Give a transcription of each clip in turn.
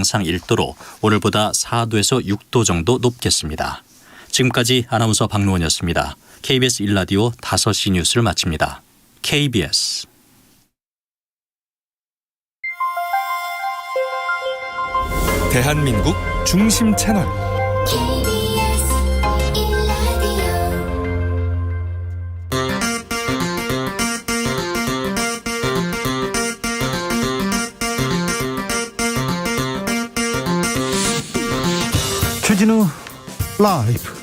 영상 1도로 오늘보다 4도에서 6도 정도 높겠습니다. 지금까지 아나운서 박노원이었습니다. KBS 1라디오 5시 뉴스를 마칩니다. KBS 대한민국 중심 채널 주진우 라이브.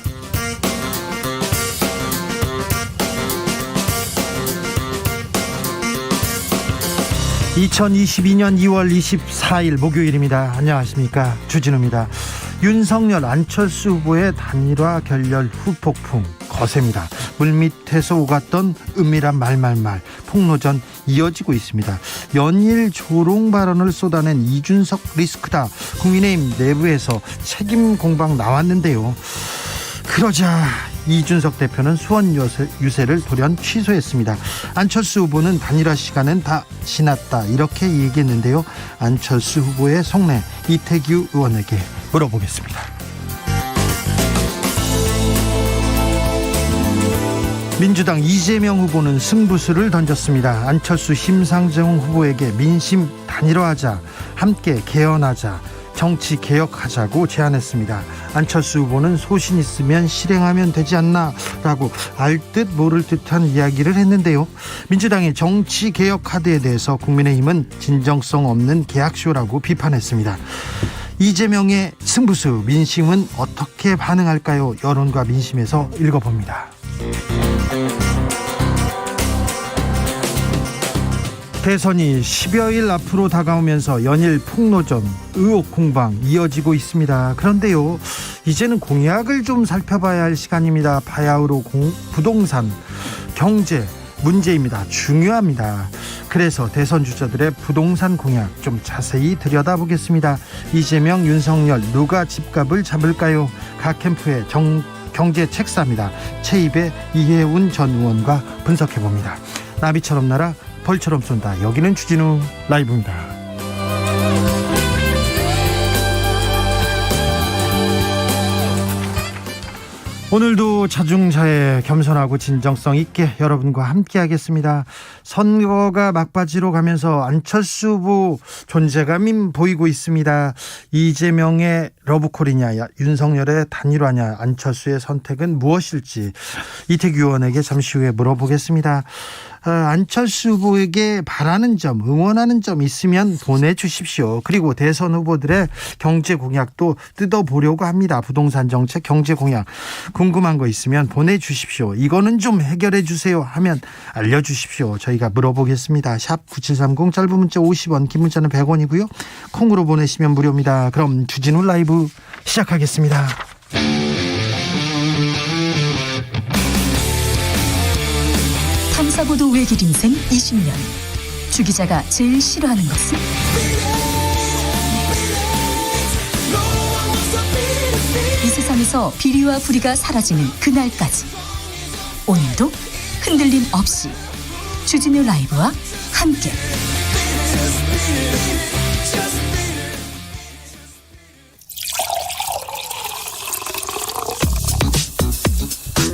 (2022년 2월 24일) 목요일입니다. 안녕하십니까, 주진우입니다. 윤석열 안철수 후보의 단일화 결렬 후폭풍 거셉니다. 물밑에서 오갔던 은밀한 말말말 폭로전 이어지고 있습니다. 연일 조롱 발언을 쏟아낸 이준석 리스크다. 국민의힘 내부에서 책임 공방 나왔는데요. 그러자 이준석 대표는 수원 유세를 돌연 취소했습니다. 안철수 후보는 단일화 시간은 다 지났다, 이렇게 얘기했는데요. 안철수 후보의 속내 이태규 의원에게 물어보겠습니다. 민주당 이재명 후보는 승부수를 던졌습니다. 안철수 심상정 후보에게 민심 단일화하자, 함께 개헌하자, 정치 개혁하자고 제안했습니다. 안철수 후보는 소신 있으면 실행하면 되지 않나 라고 알듯 모를 듯한 이야기를 했는데요. 민주당의 정치 개혁 카드에 대해서 국민의힘은 진정성 없는 계약쇼라고 비판했습니다. 이재명의 승부수, 민심은 어떻게 반응할까요? 여론과 민심에서 읽어봅니다. 대선이 10여일 앞으로 다가오면서 연일 폭로전, 의혹 공방 이어지고 있습니다. 그런데요, 이제는 공약을 좀 살펴봐야 할 시간입니다. 바야흐로 부동산, 경제 문제입니다. 중요합니다. 그래서 대선 주자들의 부동산 공약 좀 자세히 들여다보겠습니다. 이재명, 윤석열 누가 집값을 잡을까요? 각 캠프의 경제 책사입니다. 최입의 이해운 전 의원과 분석해봅니다. 나비처럼 날아 벌처럼 쏜다. 여기는 주진우 라이브입니다. 오늘도 자중자애, 겸손하고 진정성 있게 여러분과 함께 하겠습니다. 선거가 막바지로 가면서 안철수 후보 존재감이 보이고 있습니다. 이재명의 러브콜이냐, 윤석열의 단일화냐, 안철수의 선택은 무엇일지 이태규 의원에게 잠시 후에 물어보겠습니다. 안철수 후보에게 바라는 점, 응원하는 점 있으면 보내주십시오. 그리고 대선 후보들의 경제 공약도 뜯어보려고 합니다. 부동산 정책, 경제 공약 궁금한 거 있으면 보내주십시오. 이거는 좀 해결해 주세요 하면 알려주십시오. 저희가 물어보겠습니다. 샵 9730, 짧은 문자 50원, 긴 문자는 100원이고요. 콩으로 보내시면 무료입니다. 그럼 주진우 라이브 시작하겠습니다. 탐사보도 외길 인생 20년. 주 기자가 제일 싫어하는 것은? 이 세상에서 비리와 부리가 사라지는 그날까지, 오늘도 흔들림 없이 주진우 라이브와 함께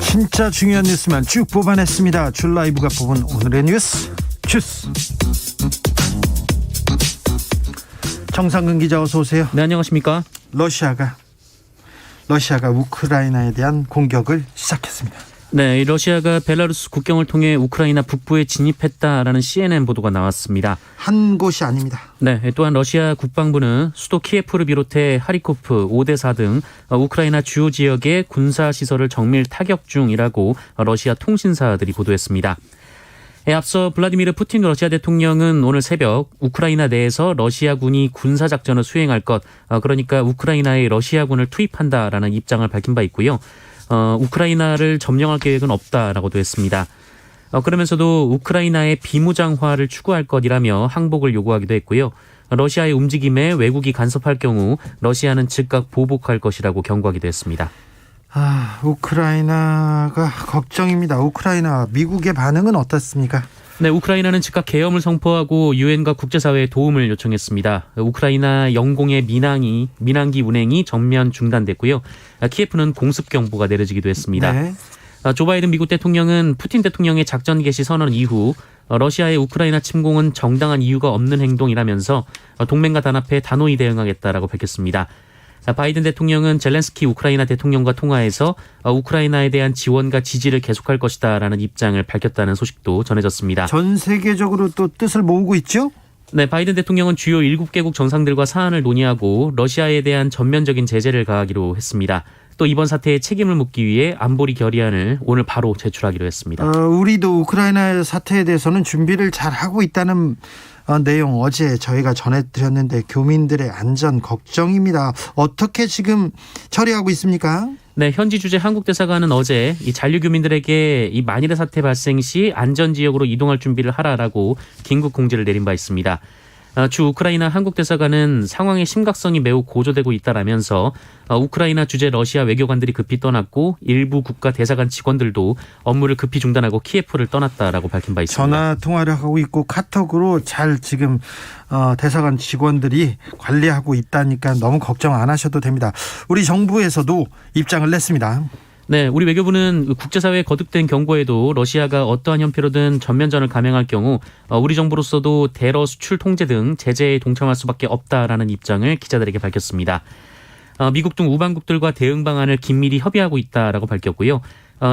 진짜 중요한 뉴스만 쭉 뽑아냈습니다. 줄 라이브가 뽑은 오늘의 뉴스 주스. 정상근 기자, 어서 오세요. 네, 안녕하십니까. 러시아가 우크라이나에 대한 공격을 시작했습니다. 네, 러시아가 벨라루스 국경을 통해 우크라이나 북부에 진입했다라는 CNN 보도가 나왔습니다. 한 곳이 아닙니다. 네, 또한 러시아 국방부는 수도 키예프를 비롯해 하리코프, 오데사 등 우크라이나 주요 지역의 군사시설을 정밀 타격 중이라고 러시아 통신사들이 보도했습니다. 앞서 블라디미르 푸틴 러시아 대통령은 오늘 새벽 우크라이나 내에서 러시아군이 군사작전을 수행할 것, 그러니까 우크라이나에 러시아군을 투입한다라는 입장을 밝힌 바 있고요. 우크라이나를 점령할 계획은 없다라고도 했습니다. 그러면서도 우크라이나의 비무장화를 추구할 것이라며 항복을 요구하기도 했고요. 러시아의 움직임에 외국이 간섭할 경우 러시아는 즉각 보복할 것이라고 경고하기도 했습니다. 우크라이나가 걱정입니다. 우크라이나, 미국의 반응은 어떻습니까? 네, 우크라이나는 즉각 계엄을 선포하고 유엔과 국제사회에 도움을 요청했습니다. 우크라이나 영공의 민항기 운행이 전면 중단됐고요. 키예프는 공습 경보가 내려지기도 했습니다. 네. 조 바이든 미국 대통령은 푸틴 대통령의 작전 개시 선언 이후 러시아의 우크라이나 침공은 정당한 이유가 없는 행동이라면서 동맹과 단합해 단호히 대응하겠다라고 밝혔습니다. 바이든 대통령은 젤렌스키 우크라이나 대통령과 통화해서 우크라이나에 대한 지원과 지지를 계속할 것이다라는 입장을 밝혔다는 소식도 전해졌습니다. 전 세계적으로 또 뜻을 모으고 있죠? 네, 바이든 대통령은 주요 7개국 정상들과 사안을 논의하고 러시아에 대한 전면적인 제재를 가하기로 했습니다. 또 이번 사태에 책임을 묻기 위해 안보리 결의안을 오늘 바로 제출하기로 했습니다. 우리도 우크라이나 사태에 대해서는 준비를 잘 하고 있다는 내용 어제 저희가 전해드렸는데 교민들의 안전 걱정입니다. 어떻게 지금 처리하고 있습니까? 네, 현지 주재 한국 대사관은 어제 이 잔류 교민들에게 이 만일의 사태 발생 시 안전 지역으로 이동할 준비를 하라라고 긴급 공지를 내린 바 있습니다. 주 우크라이나 한국 대사관은 상황의 심각성이 매우 고조되고 있다라면서 우크라이나 주재 러시아 외교관들이 급히 떠났고 일부 국가 대사관 직원들도 업무를 급히 중단하고 키예프를 떠났다라고 밝힌 바 있습니다. 전화 통화를 하고 있고 카톡으로 잘 지금 대사관 직원들이 관리하고 있다니까 너무 걱정 안 하셔도 됩니다. 우리 정부에서도 입장을 냈습니다. 네, 우리 외교부는 국제사회에 거듭된 경고에도 러시아가 어떠한 형태로든 전면전을 감행할 경우 우리 정부로서도 대러 수출 통제 등 제재에 동참할 수밖에 없다라는 입장을 기자들에게 밝혔습니다. 미국 등 우방국들과 대응 방안을 긴밀히 협의하고 있다라고 밝혔고요.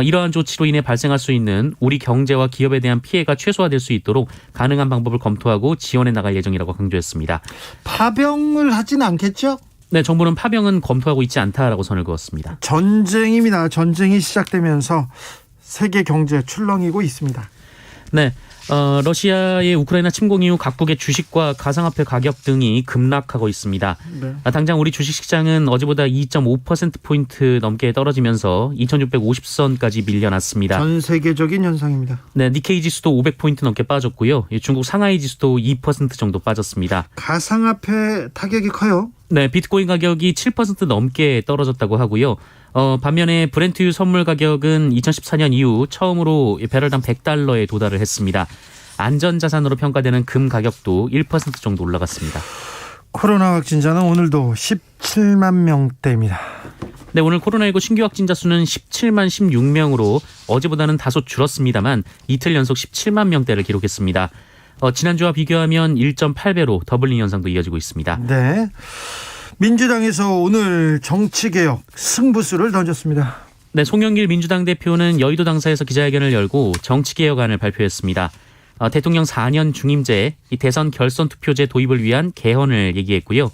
이러한 조치로 인해 발생할 수 있는 우리 경제와 기업에 대한 피해가 최소화될 수 있도록 가능한 방법을 검토하고 지원해 나갈 예정이라고 강조했습니다. 파병을 하진 않겠죠? 네, 정부는 파병은 검토하고 있지 않다라고 선을 그었습니다. 전쟁입니다. 전쟁이 시작되면서 세계 경제 출렁이고 있습니다. 네, 러시아의 우크라이나 침공 이후 각국의 주식과 가상화폐 가격 등이 급락하고 있습니다. 네. 당장 우리 주식시장은 어제보다 2.5%포인트 넘게 떨어지면서 2650선까지 밀려났습니다. 전 세계적인 현상입니다. 네, 니케이 지수도 500포인트 넘게 빠졌고요. 중국 상하이 지수도 2% 정도 빠졌습니다. 가상화폐 타격이 커요. 네, 비트코인 가격이 7% 넘게 떨어졌다고 하고요. 반면에 브렌트유 선물 가격은 2014년 이후 처음으로 배럴당 $100에 도달을 했습니다. 안전자산으로 평가되는 금 가격도 1% 정도 올라갔습니다. 코로나 확진자는 오늘도 17만 명대입니다. 네, 오늘 코로나19 신규 확진자 수는 17만 16명으로 어제보다는 다소 줄었습니다만 이틀 연속 17만 명대를 기록했습니다. 지난주와 비교하면 1.8배로 더블링 현상도 이어지고 있습니다. 네. 민주당에서 오늘 정치개혁 승부수를 던졌습니다. 네, 송영길 민주당 대표는 여의도 당사에서 기자회견을 열고 정치개혁안을 발표했습니다. 대통령 4년 중임제, 이 대선 결선 투표제 도입을 위한 개헌을 얘기했고요.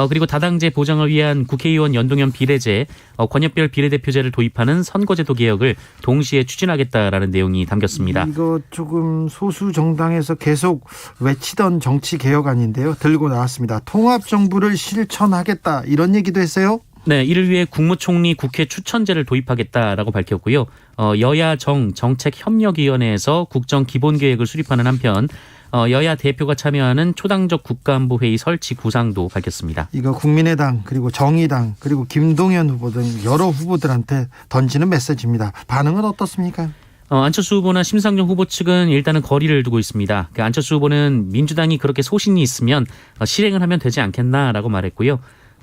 그리고 다당제 보장을 위한 국회의원 연동형 비례제, 권역별 비례대표제를 도입하는 선거제도 개혁을 동시에 추진하겠다라는 내용이 담겼습니다. 이거 조금 소수 정당에서 계속 외치던 정치 개혁안인데요. 들고 나왔습니다. 통합정부를 실천하겠다 이런 얘기도 했어요. 네, 이를 위해 국무총리 국회 추천제를 도입하겠다라고 밝혔고요. 여야 정책협력위원회에서 국정기본계획을 수립하는 한편 여야 대표가 참여하는 초당적 국가안보회의 설치 구상도 밝혔습니다. 이거 국민의당 그리고 정의당 그리고 김동연 후보 등 여러 후보들한테 던지는 메시지입니다. 반응은 어떻습니까? 안철수 후보나 심상정 후보 측은 일단은 거리를 두고 있습니다. 안철수 후보는 민주당이 그렇게 소신이 있으면 실행을 하면 되지 않겠나라고 말했고요.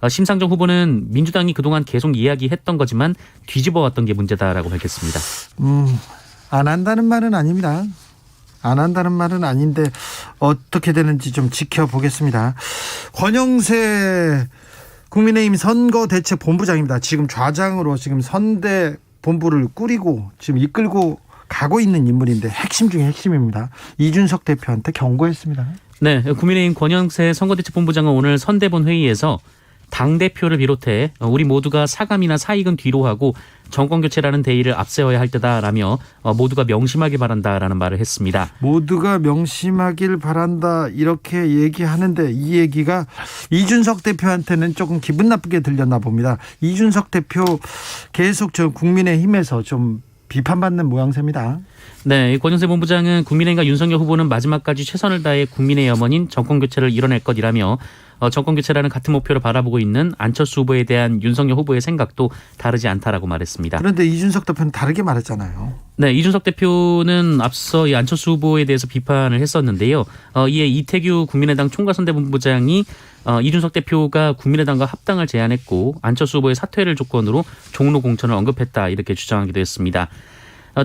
심상정 후보는 민주당이 그동안 계속 이야기했던 거지만 뒤집어왔던 게 문제다라고 밝혔습니다. 안 한다는 말은 아닙니다. 안 한다는 말은 아닌데 어떻게 되는지 좀 지켜보겠습니다. 권영세 국민의힘 선거대책본부장입니다. 지금 좌장으로 지금 선대본부를 꾸리고 지금 이끌고 가고 있는 인물인데 핵심 중에 핵심입니다. 이준석 대표한테 경고했습니다. 네, 국민의힘 권영세 선거대책본부장은 오늘 선대본 회의에서 당대표를 비롯해 우리 모두가 사감이나 사익은 뒤로 하고 정권교체라는 대의를 앞세워야 할 때다라며 모두가 명심하길 바란다라는 말을 했습니다. 모두가 명심하길 바란다 이렇게 얘기하는데 이 얘기가 이준석 대표한테는 조금 기분 나쁘게 들렸나 봅니다. 이준석 대표 계속 저 국민의힘에서 좀 비판받는 모양새입니다. 네, 권영세 본부장은 국민의힘과 윤석열 후보는 마지막까지 최선을 다해 국민의 염원인 정권교체를 이뤄낼 것이라며 정권 교체라는 같은 목표를 바라보고 있는 안철수 후보에 대한 윤석열 후보의 생각도 다르지 않다라고 말했습니다. 그런데 이준석 대표는 다르게 말했잖아요. 네, 이준석 대표는 앞서 이 안철수 후보에 대해서 비판을 했었는데요. 이에 이태규 국민의당 총괄선대본부장이 이준석 대표가 국민의당과 합당을 제안했고 안철수 후보의 사퇴를 조건으로 종로 공천을 언급했다 이렇게 주장하기도 했습니다.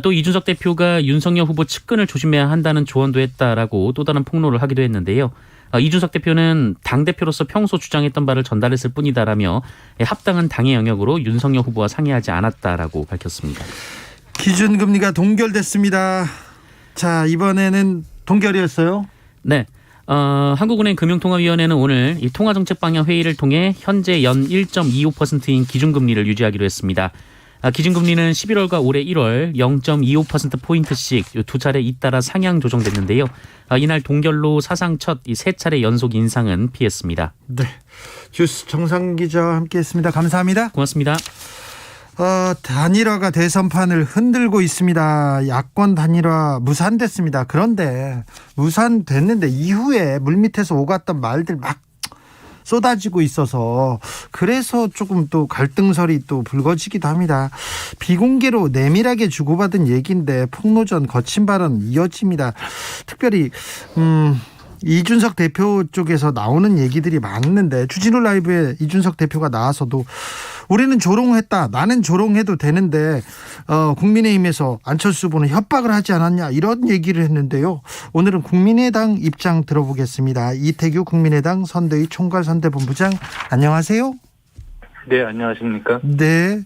또 이준석 대표가 윤석열 후보 측근을 조심해야 한다는 조언도 했다라고 또 다른 폭로를 하기도 했는데요. 이준석 대표는 당대표로서 평소 주장했던 바를 전달했을 뿐이다라며 합당은 당의 영역으로 윤석열 후보와 상의하지 않았다라고 밝혔습니다. 기준금리가 동결됐습니다. 자, 이번에는 동결이었어요? 네. 한국은행 금융통화위원회는 오늘 이 통화정책 방향 회의를 통해 현재 연 1.25%인 기준금리를 유지하기로 했습니다. 기준금리는 11월과 올해 1월 0.25%포인트씩 두 차례 잇따라 상향 조정됐는데요. 이날 동결로 사상 첫 이 세 차례 연속 인상은 피했습니다. 네. 주스 정상 기자와 함께했습니다. 감사합니다. 고맙습니다. 단일화가 대선판을 흔들고 있습니다. 야권 단일화 무산됐습니다. 그런데 무산됐는데 이후에 물밑에서 오갔던 말들 막 쏟아지고 있어서 그래서 조금 또 갈등설이 또 불거지기도 합니다. 비공개로 내밀하게 주고받은 얘기인데 폭로전 거친 발언 이어집니다. 특별히 이준석 대표 쪽에서 나오는 얘기들이 많은데 주진우 라이브에 이준석 대표가 나와서도 우리는 조롱했다. 나는 조롱해도 되는데 국민의힘에서 안철수 후보는 협박을 하지 않았냐 이런 얘기를 했는데요. 오늘은 국민의당 입장 들어보겠습니다. 이태규 국민의당 선대위 총괄선대본부장 안녕하세요. 네, 안녕하십니까. 네.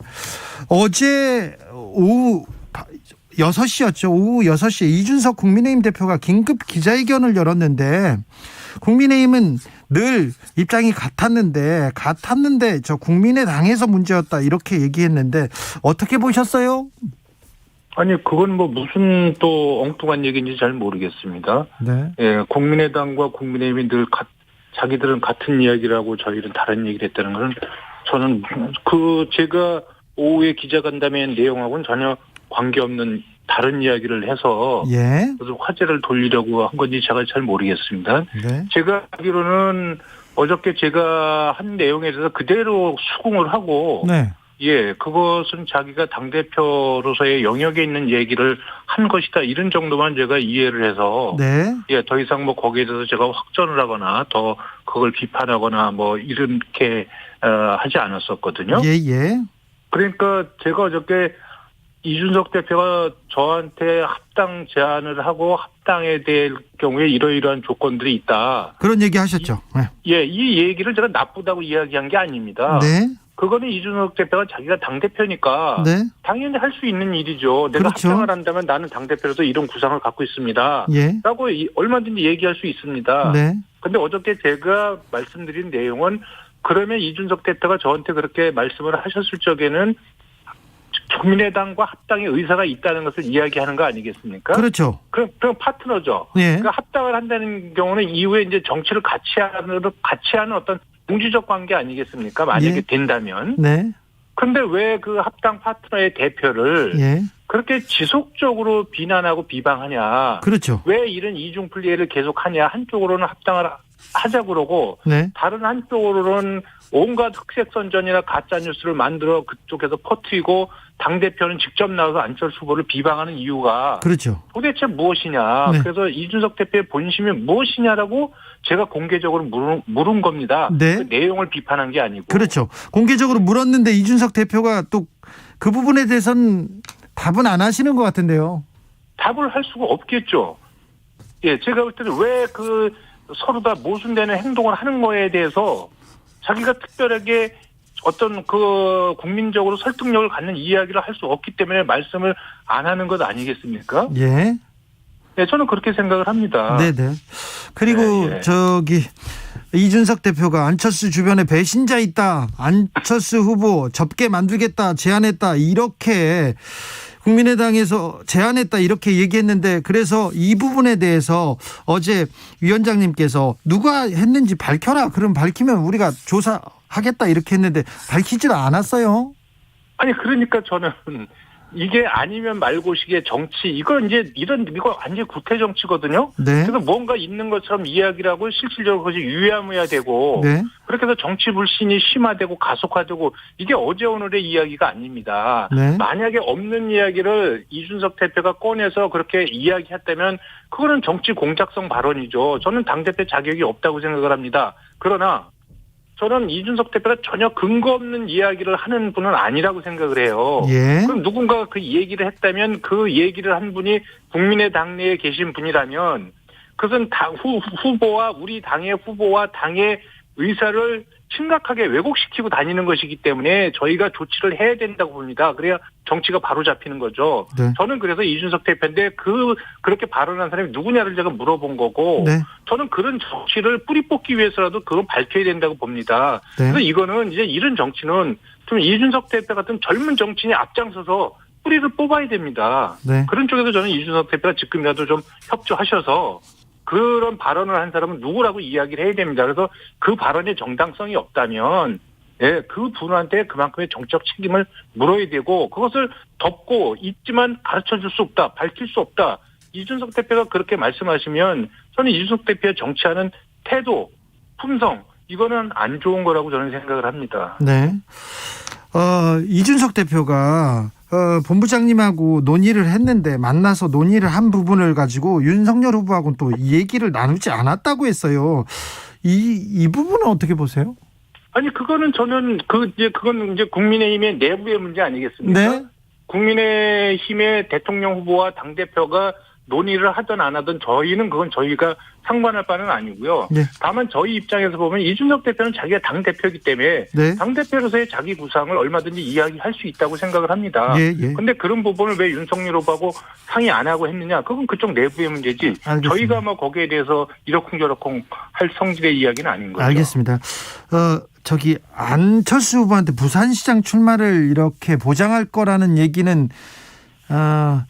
어제 오후 6시였죠. 오후 6시에 이준석 국민의힘 대표가 긴급 기자회견을 열었는데 국민의힘은 늘 입장이 같았는데 저 국민의당에서 문제였다 이렇게 얘기했는데 어떻게 보셨어요? 아니 그건 뭐 무슨 또 엉뚱한 얘기인지 잘 모르겠습니다. 네. 예, 국민의당과 국민의힘이 늘 자기들은 같은 이야기라고 저희는 다른 얘기를 했다는 것은 저는 제가 오후에 기자간담회 내용하고는 전혀 관계없는 다른 이야기를 해서 예. 화제를 돌리려고 한 건지 제가 잘 모르겠습니다. 네. 제가 알기로는 어저께 제가 한 내용에 대해서 그대로 수긍을 하고 네. 예, 그것은 자기가 당대표로서의 영역에 있는 얘기를 한 것이다. 이런 정도만 제가 이해를 해서 네. 예, 더 이상 뭐 거기에 대해서 제가 확전을 하거나 더 그걸 비판하거나 뭐 이렇게 하지 않았었거든요. 예, 예. 그러니까 제가 어저께 이준석 대표가 저한테 합당 제안을 하고 합당에 될 경우에 이러이러한 조건들이 있다. 그런 얘기 하셨죠. 네. 예, 이 얘기를 제가 나쁘다고 이야기한 게 아닙니다. 네. 그거는 이준석 대표가 자기가 당대표니까 네. 당연히 할 수 있는 일이죠. 내가 그렇죠. 합당을 한다면 나는 당대표로서 이런 구상을 갖고 있습니다. 예. 라고 얼마든지 얘기할 수 있습니다. 네. 근데 어저께 제가 말씀드린 내용은 그러면 이준석 대표가 저한테 그렇게 말씀을 하셨을 적에는 국민의당과 합당의 의사가 있다는 것을 이야기하는 거 아니겠습니까? 그렇죠. 그럼 파트너죠. 예. 그러니까 합당을 한다는 경우는 이후에 이제 정치를 같이 하는 어떤 공주적 관계 아니겠습니까? 만약에 예. 된다면. 네. 그런데 왜 그 합당 파트너의 대표를 예. 그렇게 지속적으로 비난하고 비방하냐? 그렇죠. 왜 이런 이중플레이를 계속하냐? 한쪽으로는 합당을 하자 그러고 네. 다른 한쪽으로는 온갖 흑색선전이나 가짜뉴스를 만들어 그쪽에서 퍼뜨리고 당대표는 직접 나와서 안철수 후보를 비방하는 이유가 그렇죠. 도대체 무엇이냐. 네. 그래서 이준석 대표의 본심이 무엇이냐라고 제가 공개적으로 물은 겁니다. 네. 그 내용을 비판한 게 아니고. 그렇죠. 공개적으로 물었는데 이준석 대표가 또 그 부분에 대해서는 답은 안 하시는 것 같은데요. 답을 할 수가 없겠죠. 예, 제가 볼 때는 왜 서로 다 모순되는 행동을 하는 거에 대해서 자기가 특별하게 어떤 국민적으로 설득력을 갖는 이야기를 할 수 없기 때문에 말씀을 안 하는 것 아니겠습니까? 예. 네, 저는 그렇게 생각을 합니다. 네네. 그리고 네, 예. 이준석 대표가 안철수 주변에 배신자 있다. 안철수 후보 접게 만들겠다. 제안했다. 이렇게 국민의당에서 제안했다. 이렇게 얘기했는데 그래서 이 부분에 대해서 어제 위원장님께서 누가 했는지 밝혀라. 그럼 밝히면 우리가 조사하겠다. 이렇게 했는데 밝히지를 않았어요. 아니 그러니까 저는 이게 아니면 말고식의 정치, 이거 완전 구태 정치거든요. 네. 그래서 뭔가 있는 것처럼 이야기를 하고 실질적으로 그것이 유야무야되고 네. 그렇게 해서 정치 불신이 심화되고 가속화되고 이게 어제 오늘의 이야기가 아닙니다. 네. 만약에 없는 이야기를 이준석 대표가 꺼내서 그렇게 이야기했다면 그거는 정치 공작성 발언이죠. 저는 당대표 자격이 없다고 생각을 합니다. 그러나 저는 이준석 대표가 전혀 근거 없는 이야기를 하는 분은 아니라고 생각을 해요. 예. 그럼 누군가가 그 얘기를 했다면 그 얘기를 한 분이 국민의 당내에 계신 분이라면 그것은 후보와 우리 당의 후보와 당의 의사를 심각하게 왜곡시키고 다니는 것이기 때문에 저희가 조치를 해야 된다고 봅니다. 그래야 정치가 바로 잡히는 거죠. 네. 저는 그래서 이준석 대표인데 그렇게 발언한 사람이 누구냐를 제가 물어본 거고 네. 저는 그런 정치를 뿌리 뽑기 위해서라도 그건 밝혀야 된다고 봅니다. 네. 그래서 이거는 이제 이런 정치는 좀 이준석 대표 같은 젊은 정치인이 앞장서서 뿌리를 뽑아야 됩니다. 네. 그런 쪽에서 저는 이준석 대표가 지금이라도 좀 협조하셔서 그런 발언을 한 사람은 누구라고 이야기를 해야 됩니다. 그래서 그 발언에 정당성이 없다면 예, 그 분한테 그만큼의 정치적 책임을 물어야 되고 그것을 덮고 있지만 가르쳐줄 수 없다. 밝힐 수 없다. 이준석 대표가 그렇게 말씀하시면 저는 이준석 대표의 정치하는 태도, 품성 이거는 안 좋은 거라고 저는 생각을 합니다. 네. 이준석 대표가 본부장님하고 논의를 했는데 만나서 논의를 한 부분을 가지고 윤석열 후보하고는 또 얘기를 나누지 않았다고 했어요. 이 부분은 어떻게 보세요? 아니 그거는 저는 그건 이제 국민의힘의 내부의 문제 아니겠습니까? 네. 국민의힘의 대통령 후보와 당 대표가 논의를 하든 안 하든 그건 저희가 상관할 바는 아니고요. 네. 다만 저희 입장에서 보면 이준석 대표는 자기가 당 대표이기 때문에 네. 당 대표로서의 자기 구상을 얼마든지 이야기할 수 있다고 생각을 합니다. 그런데 그런 부분을 왜 윤석열 후보하고 상의 안 하고 했느냐? 그건 그쪽 내부의 문제지. 알겠습니다. 저희가 뭐 거기에 대해서 이러쿵저러쿵 할 성질의 이야기는 아닌 거죠. 알겠습니다. 안철수 후보한테 부산시장 출마를 이렇게 보장할 거라는 얘기는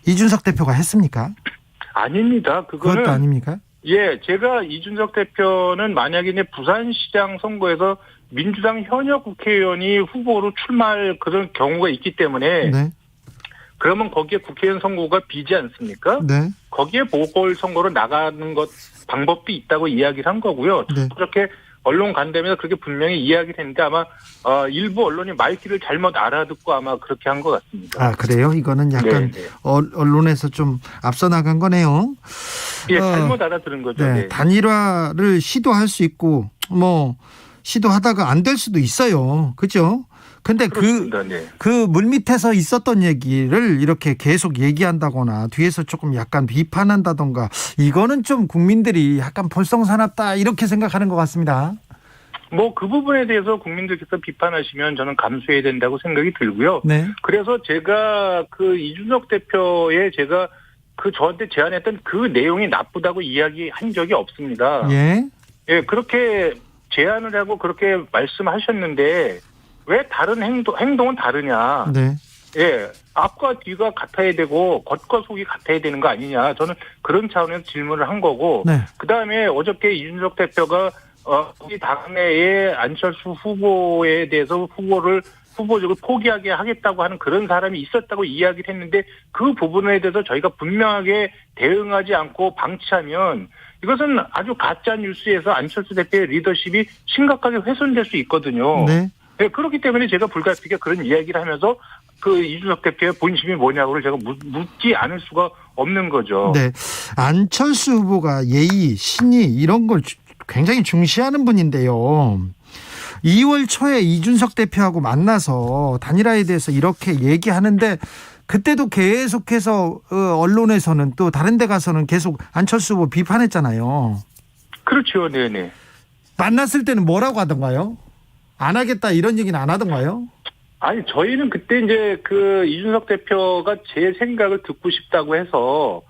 이준석 대표가 했습니까? 아닙니다. 그것도 아닙니까? 예, 제가 이준석 대표는 만약에 부산시장 선거에서 민주당 현역 국회의원이 후보로 출마할 그런 경우가 있기 때문에 네. 그러면 거기에 국회의원 선거가 비지 않습니까? 네. 거기에 보궐선거로 나가는 것 방법도 있다고 이야기를 한 거고요. 네. 그렇게 언론 간담회에서 그렇게 분명히 이야기를 했는데 아마 일부 언론이 말귀를 잘못 알아듣고 아마 그렇게 한 것 같습니다. 아 그래요? 이거는 약간 네네. 언론에서 좀 앞서 나간 거네요. 예, 잘못 알아들은 거죠. 네. 네. 단일화를 시도할 수 있고 뭐 시도하다가 안 될 수도 있어요. 그렇죠? 근데 그 물밑에서 있었던 얘기를 이렇게 계속 얘기한다거나 뒤에서 조금 약간 비판한다던가 이거는 좀 국민들이 약간 볼썽사납다 이렇게 생각하는 것 같습니다. 뭐 그 부분에 대해서 국민들께서 비판하시면 저는 감수해야 된다고 생각이 들고요. 네. 그래서 제가 그 이준석 대표의 제가 저한테 제안했던 그 내용이 나쁘다고 이야기한 적이 없습니다. 예. 예, 그렇게 제안을 하고 그렇게 말씀하셨는데 왜 다른 행동은 다르냐. 네. 예. 앞과 뒤가 같아야 되고 겉과 속이 같아야 되는 거 아니냐. 저는 그런 차원에서 질문을 한 거고. 네. 그다음에 어저께 이준석 대표가 우리 당내에 안철수 후보에 대해서 후보적으로 포기하게 하겠다고 하는 그런 사람이 있었다고 이야기를 했는데 그 부분에 대해서 저희가 분명하게 대응하지 않고 방치하면 이것은 아주 가짜 뉴스에서 안철수 대표의 리더십이 심각하게 훼손될 수 있거든요. 네. 네, 그렇기 때문에 제가 불가피하게 그런 이야기를 하면서 그 이준석 대표의 본심이 뭐냐고를 제가 묻지 않을 수가 없는 거죠. 네, 안철수 후보가 예의, 신의 이런 걸 굉장히 중시하는 분인데요. 2월 초에 이준석 대표하고 만나서 단일화에 대해서 이렇게 얘기하는데 그때도 계속해서 언론에서는 또 다른 데 가서는 계속 안철수 후보 비판했잖아요. 그렇죠. 네네. 만났을 때는 뭐라고 하던가요? 안 하겠다 이런 얘기는 안 하던가요? 아니 저희는 그때 이제 그 이준석 대표가 제 생각을 듣고 싶다고 해서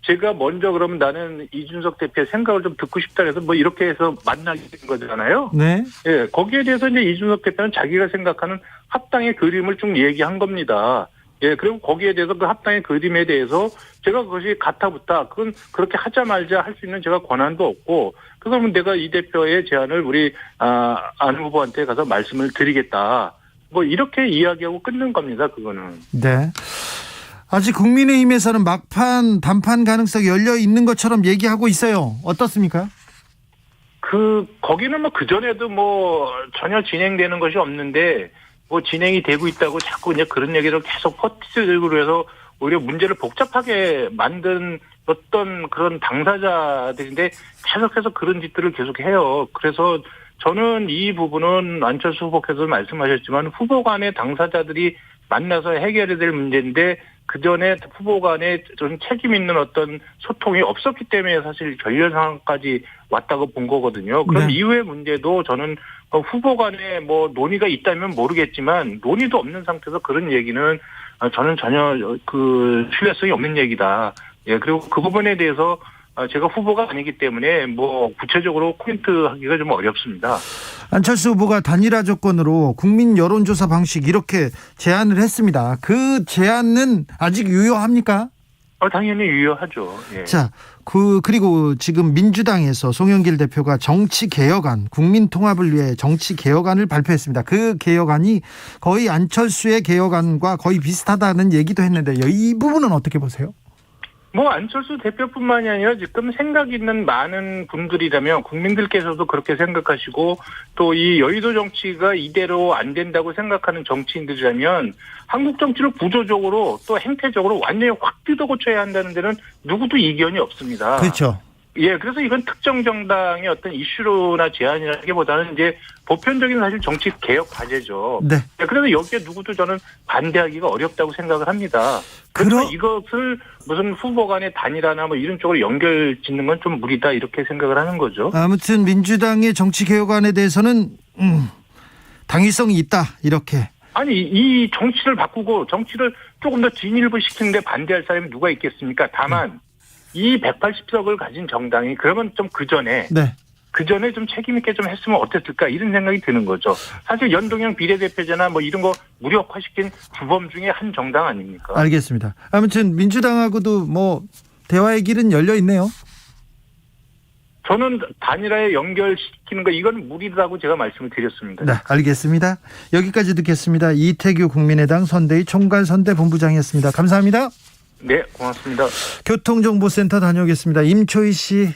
제가 먼저 그러면 나는 이준석 대표의 생각을 좀 듣고 싶다 해서 뭐 이렇게 해서 만나게 된 거잖아요. 네. 예, 거기에 대해서 이제 이준석 대표는 자기가 생각하는 합당의 그림을 쭉 얘기한 겁니다. 예, 그리고 거기에 대해서 그 합당의 그림에 대해서 제가 그것이 가타부타 그건 그렇게 하자 말자 할 수 있는 제가 권한도 없고 그러면 내가 이 대표의 제안을 우리 안 후보한테 가서 말씀을 드리겠다. 뭐 이렇게 이야기하고 끊는 겁니다. 그거는. 네. 아직 국민의힘에서는 막판 단판 가능성이 열려 있는 것처럼 얘기하고 있어요. 어떻습니까? 거기는 뭐 그전에도 뭐 전혀 진행되는 것이 없는데 뭐 진행이 되고 있다고 자꾸 이제 그런 얘기를 계속 퍼뜨리고 해서 오히려 문제를 복잡하게 만든 어떤 그런 당사자들인데 계속해서 그런 짓들을 계속 해요. 그래서 저는 이 부분은 안철수 후보께서 말씀하셨지만 후보 간의 당사자들이 만나서 해결해야 될 문제인데 그전에 후보 간에 좀 책임 있는 어떤 소통이 없었기 때문에 사실 결렬 상황까지 왔다고 본 거거든요. 그럼 네. 이후의 문제도 저는 후보 간에 뭐 논의가 있다면 모르겠지만 논의도 없는 상태에서 그런 얘기는 저는 전혀 신뢰성이 없는 얘기다. 예, 그리고 그 부분에 대해서 제가 후보가 아니기 때문에 뭐 구체적으로 코멘트 하기가 좀 어렵습니다. 안철수 후보가 단일화 조건으로 국민 여론조사 방식 이렇게 제안을 했습니다. 그 제안은 아직 유효합니까? 당연히 유효하죠. 예. 자, 그리고 지금 민주당에서 송영길 대표가 정치개혁안, 국민통합을 위해 정치개혁안을 발표했습니다. 그 개혁안이 거의 안철수의 개혁안과 거의 비슷하다는 얘기도 했는데요. 이 부분은 어떻게 보세요? 뭐 안철수 대표뿐만이 아니라 지금 생각 있는 많은 분들이라면 국민들께서도 그렇게 생각하시고 또 이 여의도 정치가 이대로 안 된다고 생각하는 정치인들이라면 한국 정치를 구조적으로 또 행태적으로 완전히 확 뜯어고쳐야 한다는 데는 누구도 이견이 없습니다. 그렇죠. 예, 그래서 이건 특정 정당의 어떤 이슈나 제안이라기보다는 이제 보편적인 사실 정치 개혁 과제죠. 네. 그래서 여기에 누구도 저는 반대하기가 어렵다고 생각을 합니다. 그래서 이것을 무슨 후보 간의 단일화나 뭐 이런 쪽으로 연결 짓는 건 좀 무리다 이렇게 생각을 하는 거죠. 아무튼 민주당의 정치개혁안에 대해서는 당위성이 있다 이렇게. 아니 이 정치를 바꾸고 정치를 조금 더 진일보시키는데 반대할 사람이 누가 있겠습니까? 다만 이 180석을 가진 정당이 그러면 좀 그전에 좀 책임 있게 좀 했으면 어땠을까 이런 생각이 드는 거죠. 사실 연동형 비례대표제나 뭐 이런 거 무력화시킨 주범 중에 한 정당 아닙니까? 알겠습니다. 아무튼 민주당하고도 뭐 대화의 길은 열려 있네요. 저는 단일화에 연결시키는 거 이건 무리라고 제가 말씀을 드렸습니다. 네, 알겠습니다. 여기까지 듣겠습니다. 이태규 국민의당 선대위 총괄선대본부장이었습니다. 감사합니다. 네, 고맙습니다. 교통정보센터 다녀오겠습니다. 임초희 씨.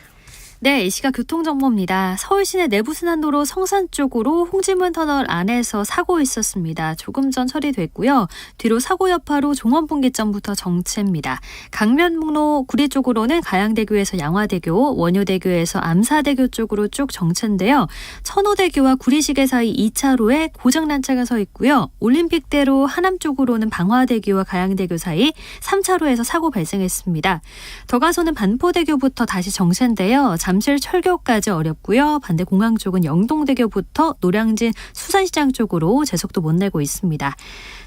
네, 이 시각 교통정보입니다. 서울시내 내부순환도로 성산 쪽으로 홍지문 터널 안에서 사고 있었습니다. 조금 전 처리됐고요. 뒤로 사고 여파로 종원분기점부터 정체입니다. 강변북로 구리 쪽으로는 가양대교에서 양화대교, 원효대교에서 암사대교 쪽으로 쭉 정체인데요. 천호대교와 구리시계 사이 2차로에 고장난 차가 서 있고요. 올림픽대로 하남 쪽으로는 방화대교와 가양대교 사이 3차로에서 사고 발생했습니다. 더 가서는 반포대교부터 다시 정체인데요. 잠실 철교까지 어렵고요. 반대 공항 쪽은 영동대교부터 노량진 수산시장 쪽으로 제속도 못 내고 있습니다.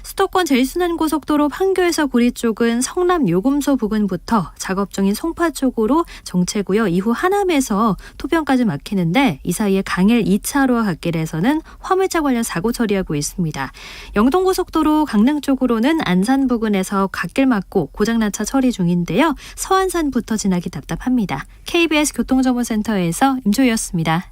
수도권 제1순환고속도로 판교에서 구리 쪽은 성남 요금소 부근부터 작업 중인 송파 쪽으로 정체고요. 이후 하남에서 토평까지 막히는데 이 사이에 강일 2차로와 갓길에서는 화물차 관련 사고 처리하고 있습니다. 영동고속도로 강릉 쪽으로는 안산 부근에서 갓길 막고 고장난 차 처리 중인데요. 서안산부터 지나기 답답합니다. KBS 교통정보센터에서 임초희였습니다.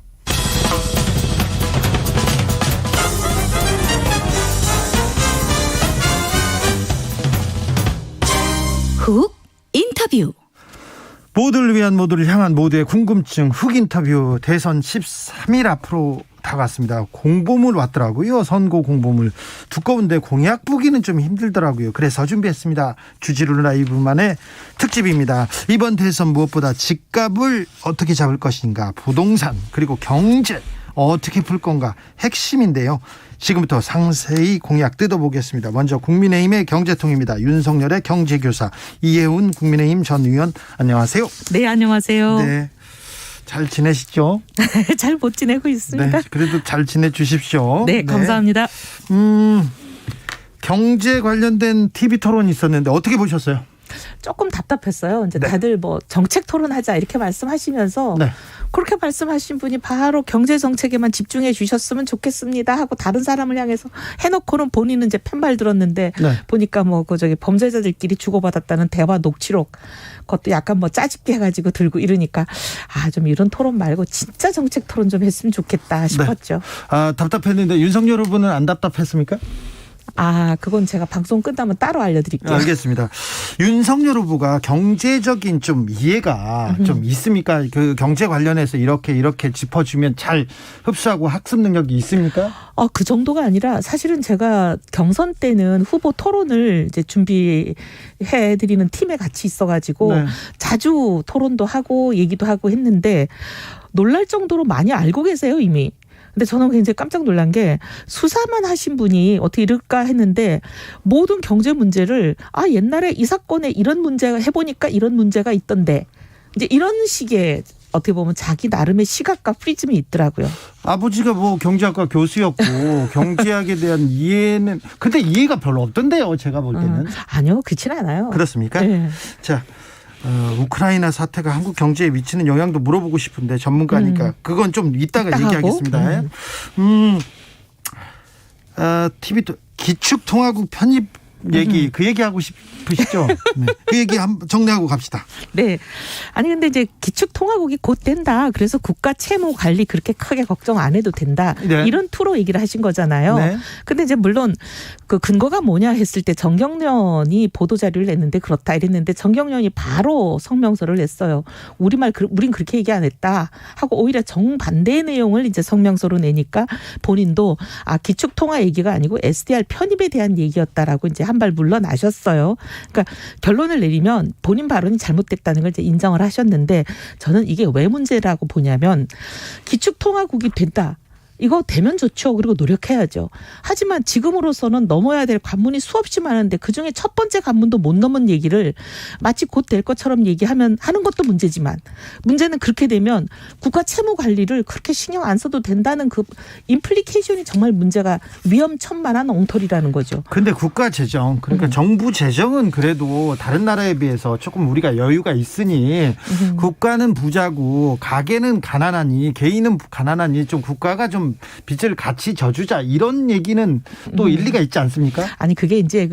훅 인터뷰. 모두를 위한 모두를 향한 모두의 궁금증 훅 인터뷰. 대선 13일 앞으로 다가왔습니다. 공보물 왔더라고요. 선거 공보물. 두꺼운데 공약 보기는 좀 힘들더라고요. 그래서 준비했습니다. 주지루 라이브만의 특집입니다. 이번 대선 무엇보다 집값을 어떻게 잡을 것인가, 부동산 그리고 경제 어떻게 풀 건가 핵심인데요. 지금부터 상세히 공약 뜯어보겠습니다. 먼저 국민의힘의 경제통입니다. 윤석열의 경제교사 이혜훈 국민의힘 전 의원, 안녕하세요. 네, 안녕하세요. 네, 잘 지내시죠? 잘 못 지내고 있습니다. 네, 그래도 잘 지내주십시오. 네, 감사합니다. 경제 관련된 TV 토론이 있었는데 어떻게 보셨어요? 조금 답답했어요. 이제 다들 뭐 정책 토론하자 이렇게 말씀하시면서 그렇게 말씀하신 분이 바로 경제 정책에만 집중해 주셨으면 좋겠습니다 하고 다른 사람을 향해서 해놓고는 본인은 이제 팻말 들었는데 보니까 뭐 그 저기 범죄자들끼리 주고받았다는 대화 녹취록 그것도 약간 뭐 짜집게 해가지고 들고 이러니까 좀 이런 토론 말고 진짜 정책 토론 좀 했으면 좋겠다 싶었죠. 답답했는데 윤석열 후보는 안 답답했습니까? 그건 제가 방송 끝나면 따로 알려드릴게요. 알겠습니다. 윤석열 후보가 경제적인 좀 이해가 좀 있습니까? 그 경제 관련해서 이렇게 짚어주면 잘 흡수하고 학습 능력이 있습니까? 그 정도가 아니라 사실은 제가 경선 때는 후보 토론을 이제 준비해드리는 팀에 같이 있어가지고 네. 자주 토론도 하고 얘기도 하고 했는데 놀랄 정도로 많이 알고 계세요 이미. 근데 저는 굉장히 깜짝 놀란 게 수사만 하신 분이 어떻게 이럴까 했는데 모든 경제 문제를 옛날에 이 사건에 이런 문제가 해보니까 이런 문제가 있던데 이제 이런 식의 어떻게 보면 자기 나름의 시각과 프리즘이 있더라고요. 아버지가 뭐 경제학과 교수였고 경제학에 대한 이해는 근데 이해가 별로 없던데요. 제가 볼 때는. 아니요. 그렇지는 않아요. 그렇습니까? 네. 자. 우크라이나 사태가 한국 경제에 미치는 영향도 물어보고 싶은데 전문가니까 그건 좀 이따가 얘기하겠습니다. TV도 기축통화국 편입 얘기 그 얘기하고 싶으시죠? 네. 그 얘기 한번 정리하고 갑시다. 네. 아니 근데 이제 기축통화국이 곧 된다. 그래서 국가 채무 관리 그렇게 크게 걱정 안 해도 된다. 네. 이런 투로 얘기를 하신 거잖아요. 네. 근데 이제 물론 그 근거가 뭐냐 했을 때 정경련이 보도자료를 냈는데 그렇다 이랬는데 정경련이 바로 성명서를 냈어요. 우린 그렇게 얘기 안 했다 하고 오히려 정반대의 내용을 이제 성명서로 내니까 본인도 기축통화 얘기가 아니고 SDR 편입에 대한 얘기였다라고 이제 한 발 물러나셨어요. 그러니까 결론을 내리면 본인 발언이 잘못됐다는 걸 이제 인정을 하셨는데 저는 이게 왜 문제라고 보냐면 기축통화국이 된다. 이거 되면 좋죠. 그리고 노력해야죠. 하지만 지금으로서는 넘어야 될 관문이 수없이 많은데 그중에 첫 번째 관문도 못 넘은 얘기를 마치 곧 될 것처럼 하는 것도 문제지만 문제는 그렇게 되면 국가 채무 관리를 그렇게 신경 안 써도 된다는 그 임플리케이션이 정말 문제가 위험천만한 엉터리라는 거죠. 그런데 국가 재정 그러니까 정부 재정은 그래도 다른 나라에 비해서 조금 우리가 여유가 있으니 국가는 부자고 가게는 가난하니 개인은 가난하니 좀 국가가 좀 빚을 같이 져주자 이런 얘기는 또 일리가 있지 않습니까? 아니 그게 이제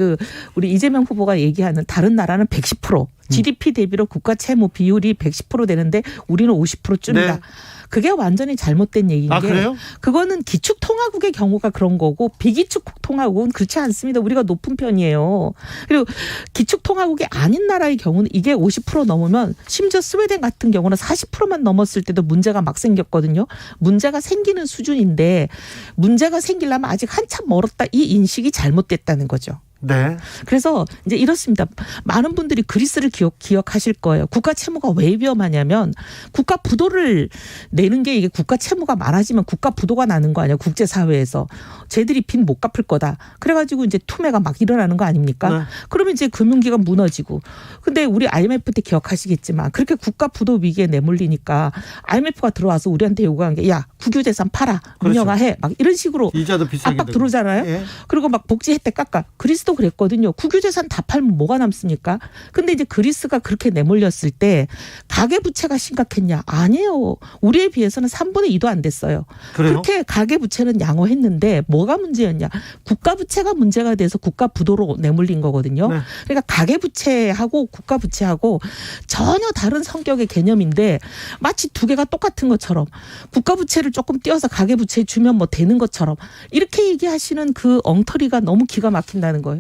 우리 이재명 후보가 얘기하는 다른 나라는 110% GDP 대비로 국가 채무 비율이 110% 되는데 우리는 50% 줍니다. 네. 그게 완전히 잘못된 얘기인 게 그래요? 그거는 기축통화국의 경우가 그런 거고 비기축통화국은 그렇지 않습니다. 우리가 높은 편이에요. 그리고 기축통화국이 아닌 나라의 경우는 이게 50% 넘으면 심지어 스웨덴 같은 경우는 40%만 넘었을 때도 문제가 막 생겼거든요. 문제가 생기는 수준인데 문제가 생기려면 아직 한참 멀었다. 이 인식이 잘못됐다는 거죠. 네. 그래서 이제 이렇습니다. 많은 분들이 그리스를 기억하실 거예요. 국가 채무가 왜 위험하냐면 국가 부도를 내는 게 이게 국가 채무가 많아지면 국가 부도가 나는 거 아니야. 국제사회에서. 쟤들이 빚 못 갚을 거다. 그래가지고 이제 투매가 막 일어나는 거 아닙니까? 네. 그러면 이제 금융기관 무너지고. 근데 우리 IMF 때 기억하시겠지만 그렇게 국가 부도 위기에 내몰리니까 IMF가 들어와서 우리한테 요구한 게 야 국유재산 팔아. 민영화해. 막 이런 식으로 이자도 비싸게 압박 들어오잖아요. 예. 그리고 막 복지 혜택 깎아. 그리스도 그랬거든요. 국유재산 다 팔면 뭐가 남습니까? 근데 이제 그리스가 그렇게 내몰렸을 때 가계부채가 심각했냐? 아니에요. 우리에 비해서는 3분의 2도 안 됐어요. 그래요? 그렇게 가계부채는 양호했는데 뭐가 문제였냐? 국가부채가 문제가 돼서 국가부도로 내몰린 거거든요. 네. 그러니까 가계부채하고 국가부채하고 전혀 다른 성격의 개념인데 마치 두 개가 똑같은 것처럼 국가부채를 조금 띄어서 가계부채에 주면 뭐 되는 것처럼 이렇게 얘기하시는 그 엉터리가 너무 기가 막힌다는 거예요.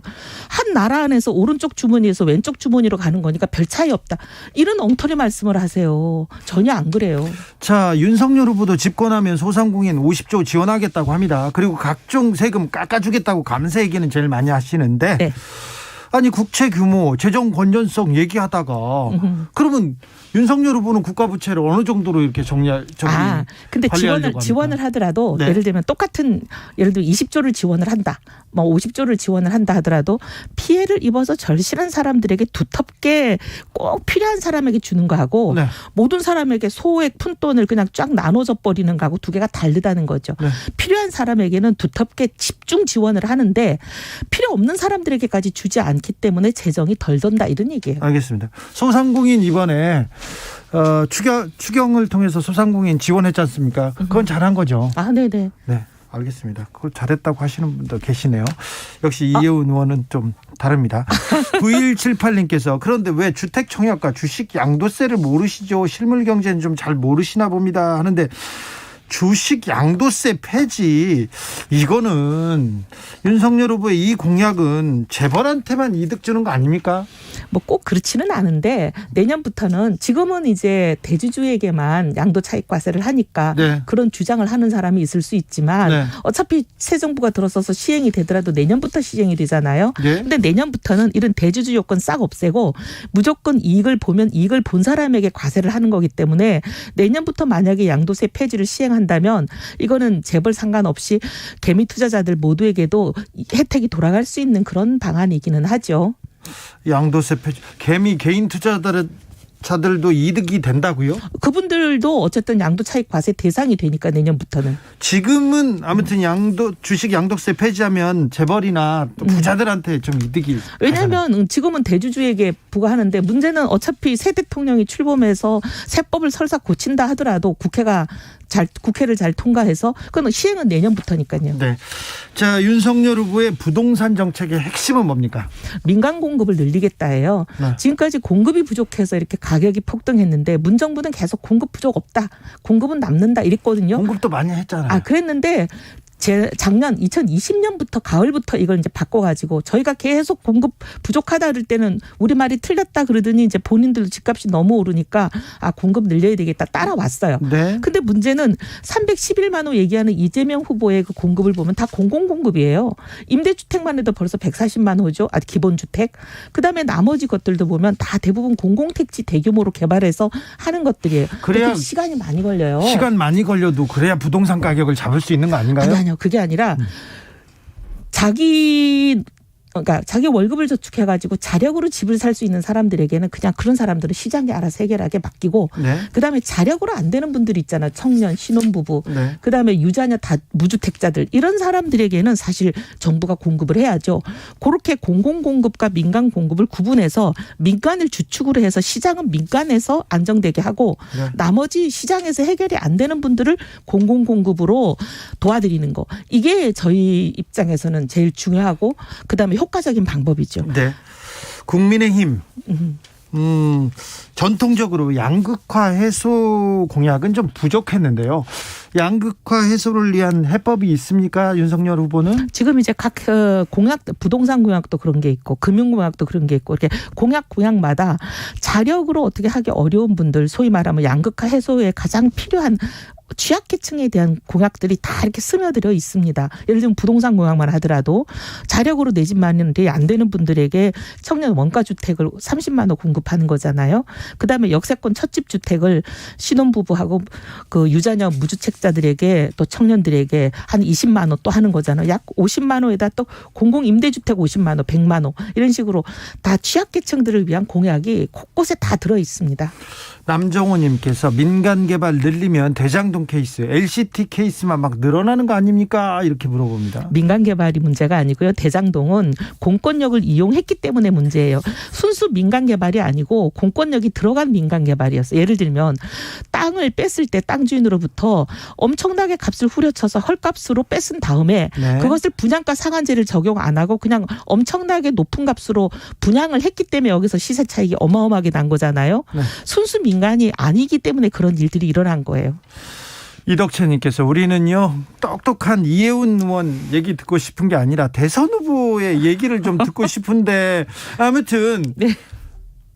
한 나라 안에서 오른쪽 주머니에서 왼쪽 주머니로 가는 거니까 별 차이 없다. 이런 엉터리 말씀을 하세요. 전혀 안 그래요. 자, 윤석열 후보도 집권하면 소상공인 50조 지원하겠다고 합니다. 그리고 각종 세금 깎아주겠다고 감세 얘기는 제일 많이 하시는데 네. 아니 국채 규모, 재정 건전성 얘기하다가 그러면 윤석열 후보는 국가 부채를 어느 정도로 이렇게 근데 지원을 하더라도 네. 예를 들면 예를 들면 20조를 지원을 한다. 뭐 50조를 지원을 한다 하더라도 피해를 입어서 절실한 사람들에게 두텁게 꼭 필요한 사람에게 주는 거하고 네. 모든 사람에게 소액 푼돈을 그냥 쫙 나눠져 버리는 거하고 두 개가 다르다는 거죠. 네. 필요한 사람에게는 두텁게 집중 지원을 하는데 필요 없는 사람들에게까지 주지 않기 때문에 재정이 덜 든다 이런 얘기예요. 알겠습니다. 소상공인 이번에 추경을 통해서 소상공인 지원했지 않습니까? 그건 잘한 거죠. 네네. 네. 알겠습니다. 그걸 잘했다고 하시는 분도 계시네요. 역시 이혜훈 의원은 좀 다릅니다. 9178님께서 그런데 왜 주택 청약과 주식 양도세를 모르시죠? 실물 경제는 좀 잘 모르시나 봅니다. 하는데 주식 양도세 폐지, 이거는 윤석열 후보의 이 공약은 재벌한테만 이득 주는 거 아닙니까? 뭐 꼭 그렇지는 않은데 내년부터는 지금은 이제 대주주에게만 양도 차익과세를 하니까 네. 그런 주장을 하는 사람이 있을 수 있지만 네. 어차피 새 정부가 들어서서 시행이 되더라도 내년부터 시행이 되잖아요. 네. 근데 내년부터는 이런 대주주 요건 싹 없애고 무조건 이익을 보면 이익을 본 사람에게 과세를 하는 거기 때문에 내년부터 만약에 양도세 폐지를 시행한다면 이거는 재벌 상관없이 개미 투자자들 모두에게도 혜택이 돌아갈 수 있는 그런 방안이기는 하죠. 양도세 폐지, 개미 개인 투자자들도 이득이 된다고요? 그분들도 어쨌든 양도 차익 과세 대상이 되니까 내년부터는. 지금은 아무튼 주식 양도세 폐지하면 재벌이나 또 부자들한테 좀 이득이. 왜냐하면 지금은 대주주에게 부과하는데 문제는 어차피 새 대통령이 출범해서 세법을 설사 고친다 하더라도 국회를 잘 통과해서 그건 시행은 내년부터니까요. 네. 자, 윤석열 후보의 부동산 정책의 핵심은 뭡니까? 민간 공급을 늘리겠다 해요. 네. 지금까지 공급이 부족해서 이렇게 가격이 폭등했는데 문정부는 계속 공급 부족 없다. 공급은 남는다 이랬거든요. 공급도 많이 했잖아요. 그랬는데 작년 2020년부터 가을부터 이걸 이제 바꿔가지고 저희가 계속 공급 부족하다 그럴 때는 우리 말이 틀렸다 그러더니 이제 본인들도 집값이 너무 오르니까 공급 늘려야 되겠다 따라왔어요. 네. 근데 문제는 311만 호 얘기하는 이재명 후보의 그 공급을 보면 다 공공공급이에요. 임대주택만 해도 벌써 140만 호죠. 기본주택. 그다음에 나머지 것들도 보면 다 대부분 공공택지 대규모로 개발해서 하는 것들이에요. 그래야 시간이 많이 걸려요. 시간 많이 걸려도 그래야 부동산 가격을 잡을 수 있는 거 아닌가요? 아니요. 그게 아니라 그러니까 자기 월급을 저축해가지고 자력으로 집을 살 수 있는 사람들에게는 그냥 그런 사람들은 시장에 알아서 해결하게 맡기고 네. 그다음에 자력으로 안 되는 분들 있잖아요. 청년, 신혼부부, 네. 그다음에 유자녀 다 무주택자들 이런 사람들에게는 사실 정부가 공급을 해야죠. 그렇게 공공공급과 민간공급을 구분해서 민간을 주축으로 해서 시장은 민간에서 안정되게 하고 네. 나머지 시장에서 해결이 안 되는 분들을 공공공급으로 도와드리는 거. 이게 저희 입장에서는 제일 중요하고 그다음에 효과적인 방법이죠. 네. 국민의힘 전통적으로 양극화 해소 공약은 좀 부족했는데요. 양극화 해소를 위한 해법이 있습니까? 윤석열 후보는? 지금 이제 각 공약, 부동산 공약도 그런 게 있고 금융 공약도 그런 게 있고 이렇게 공약마다 자력으로 어떻게 하기 어려운 분들 소위 말하면 양극화 해소에 가장 필요한 취약계층에 대한 공약들이 다 이렇게 스며들어 있습니다. 예를 들면 부동산 공약만 하더라도 자력으로 내 집 마련이 안 되는 분들에게 청년 원가주택을 30만 원 공급하는 거잖아요. 그다음에 역세권 첫집 주택을 신혼부부하고 그 유자녀 무주택자들에게 또 청년들에게 한 20만 원 또 하는 거잖아요. 약 50만 원에다 또 공공임대주택 50만 원, 100만 원 이런 식으로 다 취약계층들을 위한 공약이 곳곳에 다 들어 있습니다. 남정호님께서 민간 개발 늘리면 대장동 케이스, LCT 케이스만 막 늘어나는 거 아닙니까? 이렇게 물어봅니다. 민간 개발이 문제가 아니고요. 대장동은 공권력을 이용했기 때문에 문제예요. 순수 민간 개발이 아니고 공권력이 들어간 민간 개발이었어요. 예를 들면 땅을 뺐을 때 땅 주인으로부터 엄청나게 값을 후려쳐서 헐값으로 뺏은 다음에 네. 그것을 분양가 상한제를 적용 안 하고 그냥 엄청나게 높은 값으로 분양을 했기 때문에 여기서 시세 차익이 어마어마하게 난 거잖아요. 네. 순수 민간이 아니기 때문에 그런 일들이 일어난 거예요. 이덕채님께서 우리는요 똑똑한 이혜훈 의원 얘기 듣고 싶은 게 아니라 대선 후보의 얘기를 좀 듣고 싶은데 아무튼 네.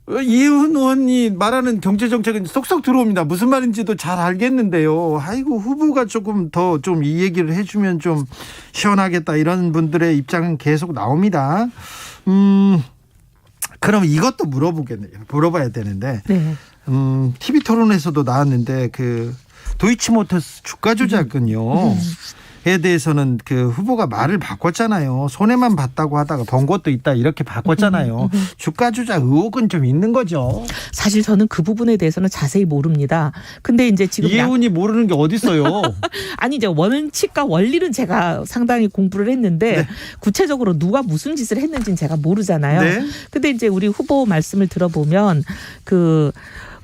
이혜훈 의원이 말하는 경제정책은 쏙쏙 들어옵니다. 무슨 말인지도 잘 알겠는데요. 아이고 후보가 조금 더 좀 이 얘기를 해주면 좀 시원하겠다 이런 분들의 입장은 계속 나옵니다. 그럼 이것도 물어봐야 되는데 네. TV 토론에서도 나왔는데 그 도이치모터스 주가 조작은요. 에 대해서는 그 후보가 말을 바꿨잖아요. 손해만 봤다고 하다가 번 것도 있다 이렇게 바꿨잖아요. 주가 조작 의혹은 좀 있는 거죠. 사실 저는 그 부분에 대해서는 자세히 모릅니다. 근데 이제 지금 이혜훈이 모르는 게 어디 있어요? 아니 이제 원칙과 원리는 제가 상당히 공부를 했는데 네. 구체적으로 누가 무슨 짓을 했는지는 제가 모르잖아요. 네. 근데 이제 우리 후보 말씀을 들어보면 그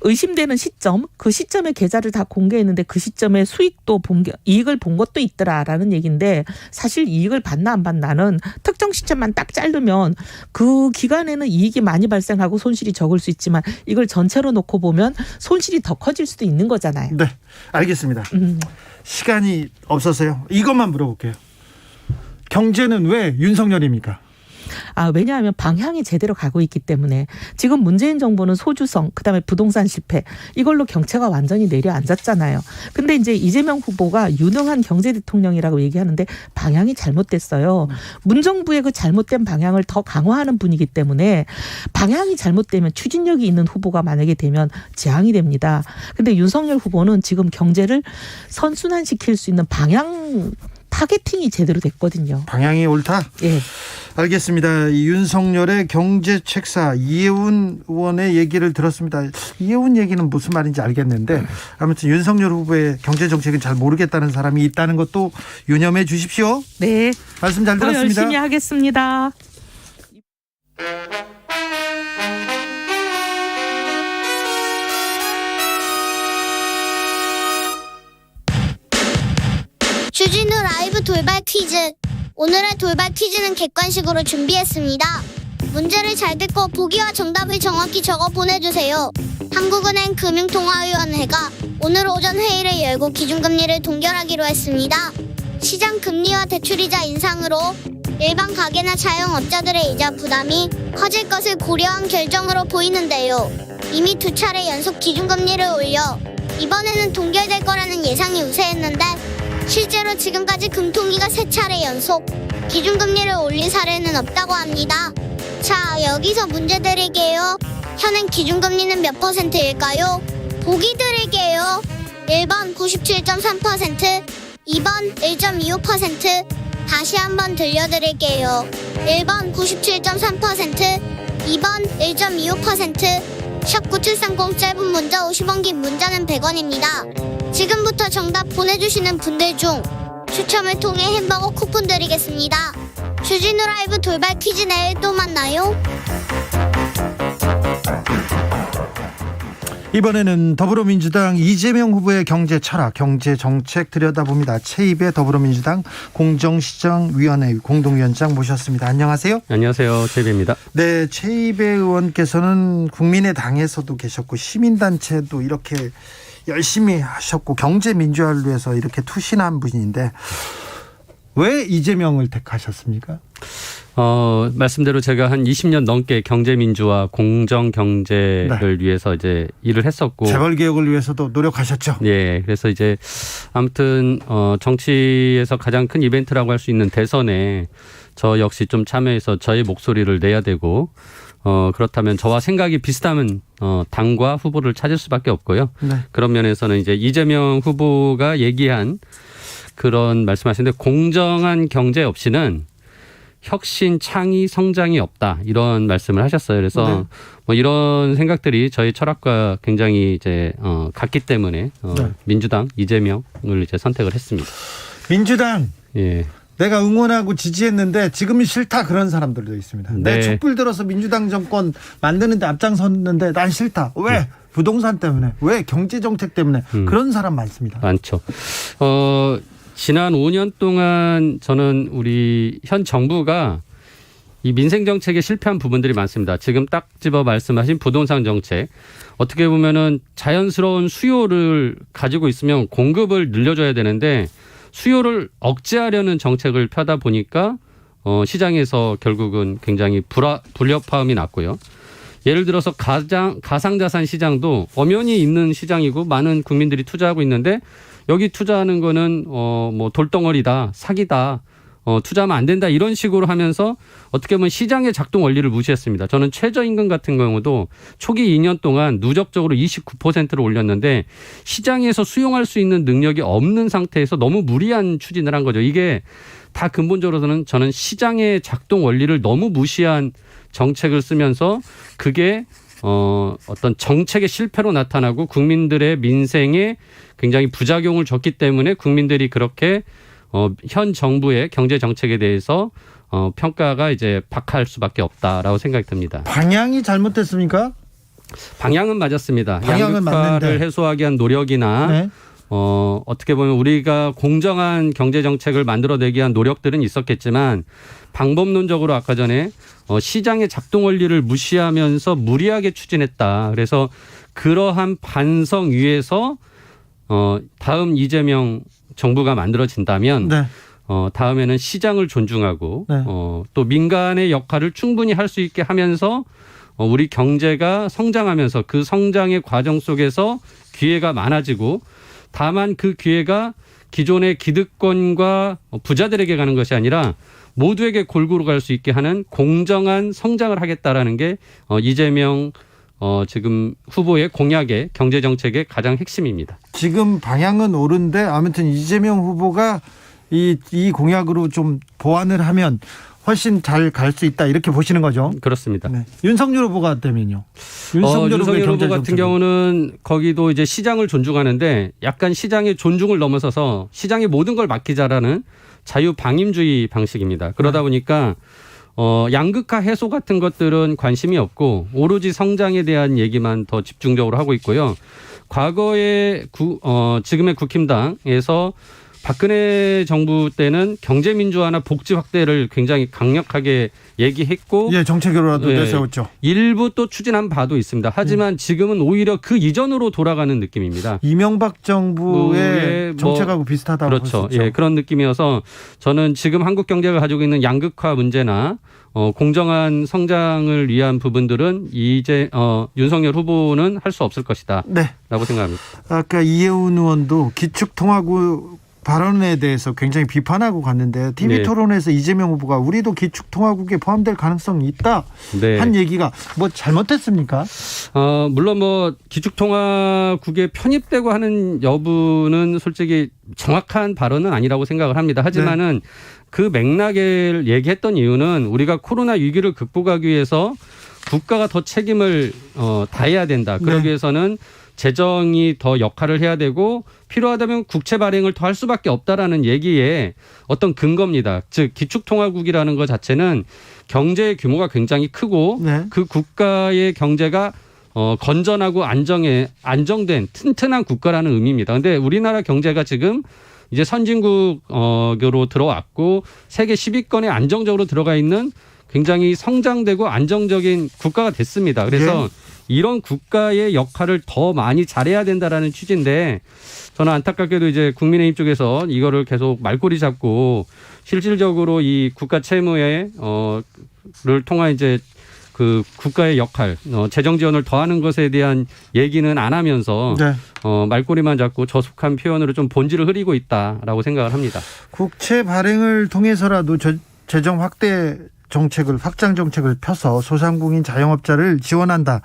의심되는 시점, 그 시점에 계좌를 다 공개했는데 그 시점에 수익도 이익을 본 것도 있더라라는 얘기인데 사실 이익을 받나 안 받나는 특정 시점만 딱 자르면 그 기간에는 이익이 많이 발생하고 손실이 적을 수 있지만 이걸 전체로 놓고 보면 손실이 더 커질 수도 있는 거잖아요. 네, 알겠습니다. 시간이 없어서요. 이것만 물어볼게요. 경제는 왜 윤석열입니까? 왜냐하면 방향이 제대로 가고 있기 때문에 지금 문재인 정부는 소주성, 그다음에 부동산 실패 이걸로 경제가 완전히 내려앉았잖아요. 근데 이제 이재명 후보가 유능한 경제 대통령이라고 얘기하는데 방향이 잘못됐어요. 문정부의 그 잘못된 방향을 더 강화하는 분이기 때문에 방향이 잘못되면 추진력이 있는 후보가 만약에 되면 재앙이 됩니다. 근데 윤석열 후보는 지금 경제를 선순환시킬 수 있는 방향 타겟팅이 제대로 됐거든요. 방향이 옳다? 예. 알겠습니다. 이 윤석열의 경제책사 이해운 의원의 얘기를 들었습니다. 이해운 얘기는 무슨 말인지 알겠는데 아무튼 윤석열 후보의 경제정책은 잘 모르겠다는 사람이 있다는 것도 유념해 주십시오. 네. 말씀 잘 더 들었습니다. 열심히 하겠습니다. 주진우 라이브 돌발 퀴즈. 오늘의 돌발 퀴즈는 객관식으로 준비했습니다. 문제를 잘 듣고 보기와 정답을 정확히 적어 보내주세요. 한국은행 금융통화위원회가 오늘 오전 회의를 열고 기준금리를 동결하기로 했습니다. 시장 금리와 대출이자 인상으로 일반 가계나 자영업자들의 이자 부담이 커질 것을 고려한 결정으로 보이는데요. 이미 2차례 연속 기준금리를 올려 이번에는 동결될 거라는 예상이 우세했는데 실제로 지금까지 금통위가 3차례 연속 기준금리를 올린 사례는 없다고 합니다. 자, 여기서 문제 드릴게요. 현행 기준금리는 몇 %일까요? 보기 드릴게요. 1번 97.3%, 2번 1.25%, 다시 한번 들려드릴게요. 1번 97.3%, 2번 1.25%, 샵9730 짧은 문자 50원 긴 문자는 100원입니다. 지금부터 정답 보내주시는 분들 중 추첨을 통해 햄버거 쿠폰 드리겠습니다. 주진우 라이브 돌발 퀴즈 내일 또 만나요. 이번에는 더불어민주당 이재명 후보의 경제 철학, 경제 정책 들여다봅니다. 최입의 더불어민주당 공정시장위원회 공동위원장 모셨습니다. 안녕하세요. 안녕하세요. 최입입니다. 네, 최입의 의원께서는 국민의당에서도 계셨고 시민단체도 이렇게 열심히 하셨고 경제 민주화를 위해서 이렇게 투신한 분인데 왜 이재명을 택하셨습니까? 말씀대로 제가 한 20년 넘게 경제민주화, 공정경제를 위해서 이제 일을 했었고. 재벌개혁을 위해서도 노력하셨죠? 예. 그래서 이제 아무튼, 정치에서 가장 큰 이벤트라고 할 수 있는 대선에 저 역시 좀 참여해서 저의 목소리를 내야 되고, 그렇다면 저와 생각이 비슷하면, 당과 후보를 찾을 수밖에 없고요. 네. 그런 면에서는 이제 이재명 후보가 얘기한 그런 말씀하시는데 공정한 경제 없이는 혁신, 창의, 성장이 없다 이런 말씀을 하셨어요. 그래서 네. 뭐 이런 생각들이 저희 철학과 굉장히 이제 같기 때문에 네. 민주당 이재명을 이제 선택을 했습니다. 민주당. 예. 내가 응원하고 지지했는데 지금은 싫다 그런 사람들도 있습니다. 네. 내 촛불 들어서 민주당 정권 만드는데 앞장섰는데 난 싫다. 왜? 네. 부동산 때문에. 왜? 경제정책 때문에. 그런 사람 많습니다. 많죠. 지난 5년 동안 저는 우리 현 정부가 이 민생 정책에 실패한 부분들이 많습니다. 지금 딱 집어 말씀하신 부동산 정책. 어떻게 보면은 자연스러운 수요를 가지고 있으면 공급을 늘려줘야 되는데 수요를 억제하려는 정책을 펴다 보니까 시장에서 결국은 굉장히 불협화음이 났고요. 예를 들어서 가상자산 시장도 엄연히 있는 시장이고 많은 국민들이 투자하고 있는데 여기 투자하는 거는 뭐 돌덩어리다, 사기다, 투자하면 안 된다 이런 식으로 하면서 어떻게 보면 시장의 작동 원리를 무시했습니다. 저는 최저임금 같은 경우도 초기 2년 동안 누적적으로 29%를 올렸는데 시장에서 수용할 수 있는 능력이 없는 상태에서 너무 무리한 추진을 한 거죠. 이게 다 근본적으로는 저는 시장의 작동 원리를 너무 무시한 정책을 쓰면서 그게 어떤 정책의 실패로 나타나고 국민들의 민생에 굉장히 부작용을 줬기 때문에 국민들이 그렇게 현 정부의 경제 정책에 대해서 평가가 이제 박할 수밖에 없다라고 생각이 듭니다. 방향이 잘못됐습니까? 방향은 맞았습니다. 방향은 양극화를 맞는데. 해소하기 위한 노력이나 네. 어떻게 보면 우리가 공정한 경제 정책을 만들어내기 위한 노력들은 있었겠지만 방법론적으로 아까 전에 시장의 작동 원리를 무시하면서 무리하게 추진했다. 그래서 그러한 반성 위에서 다음 이재명 정부가 만들어진다면 네. 다음에는 시장을 존중하고 네. 또 민간의 역할을 충분히 할 수 있게 하면서 우리 경제가 성장하면서 그 성장의 과정 속에서 기회가 많아지고 다만 그 기회가 기존의 기득권과 부자들에게 가는 것이 아니라 모두에게 골고루 갈 수 있게 하는 공정한 성장을 하겠다라는 게 이재명 지금 후보의 공약의 경제정책의 가장 핵심입니다. 지금 방향은 옳은데 아무튼 이재명 후보가 이 공약으로 좀 보완을 하면 훨씬 잘 갈 수 있다 이렇게 보시는 거죠? 그렇습니다. 네. 윤석열 후보가 되면요? 윤석열 후보 같은 경우는 거기도 이제 시장을 존중하는데 약간 시장의 존중을 넘어서서 시장의 모든 걸 맡기자라는 자유방임주의 방식입니다. 그러다 보니까 양극화 해소 같은 것들은 관심이 없고 오로지 성장에 대한 얘기만 더 집중적으로 하고 있고요. 과거에 지금의 국힘당에서 박근혜 정부 때는 경제민주화나 복지 확대를 굉장히 강력하게 얘기했고 예, 정책으로라도 내세웠죠. 일부 또 추진한 바도 있습니다. 하지만 지금은 오히려 그 이전으로 돌아가는 느낌입니다. 이명박 정부의 정책하고 비슷하다고 그렇죠. 했었죠. 예, 그런 느낌이어서 저는 지금 한국 경제가 가지고 있는 양극화 문제나 공정한 성장을 위한 부분들은 이제 윤석열 후보는 할 수 없을 것이다. 네. 라고 생각합니다. 아까 이해운 의원도 기축통화국 발언에 대해서 굉장히 비판하고 갔는데 TV 토론에서 이재명 후보가 우리도 기축통화국에 포함될 가능성이 있다 한 얘기가 뭐 잘못됐습니까? 물론 뭐 기축통화국에 편입되고 하는 여부는 솔직히 정확한 발언은 아니라고 생각을 합니다. 하지만은 그 맥락을 얘기했던 이유는 우리가 코로나 위기를 극복하기 위해서 국가가 더 책임을 다해야 된다. 그러기 위해서는 재정이 더 역할을 해야 되고 필요하다면 국채 발행을 더 할 수밖에 없다라는 얘기에 어떤 근거입니다. 즉 기축통화국이라는 것 자체는 경제의 규모가 굉장히 크고 그 국가의 경제가 건전하고 안정된 튼튼한 국가라는 의미입니다. 그런데 우리나라 경제가 지금 이제 선진국으로 들어왔고 세계 10위권에 안정적으로 들어가 있는 굉장히 성장되고 안정적인 국가가 됐습니다. 그래서 이런 국가의 역할을 더 많이 잘해야 된다라는 취지인데 저는 안타깝게도 이제 국민의힘 쪽에서 이거를 계속 말꼬리 잡고 실질적으로 이 국가 채무에 를 통한 이제 그 국가의 역할, 재정 지원을 더하는 것에 대한 얘기는 안 하면서 말꼬리만 잡고 저속한 표현으로 좀 본질을 흐리고 있다라고 생각을 합니다. 국채 발행을 통해서라도 재정 확대 정책을 확장 정책을 펴서 소상공인 자영업자를 지원한다.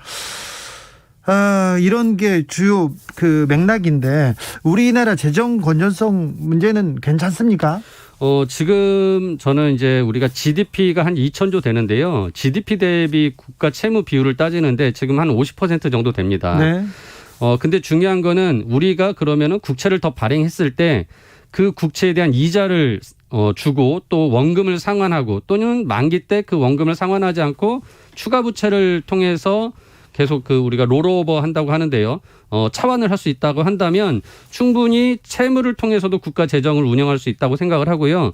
이런 게 주요 그 맥락인데 우리나라 재정 건전성 문제는 괜찮습니까? 지금 저는 이제 우리가 GDP가 한 2,000조 되는데요. GDP 대비 국가 채무 비율을 따지는데 지금 한 50% 정도 됩니다. 네. 근데 중요한 거는 우리가 그러면은 국채를 더 발행했을 때 그 국채에 대한 이자를 주고 또 원금을 상환하고 또는 만기 때 그 원금을 상환하지 않고 추가 부채를 통해서 계속 그 우리가 롤오버 한다고 하는데요. 차환을 할 수 있다고 한다면 충분히 채무를 통해서도 국가 재정을 운영할 수 있다고 생각을 하고요.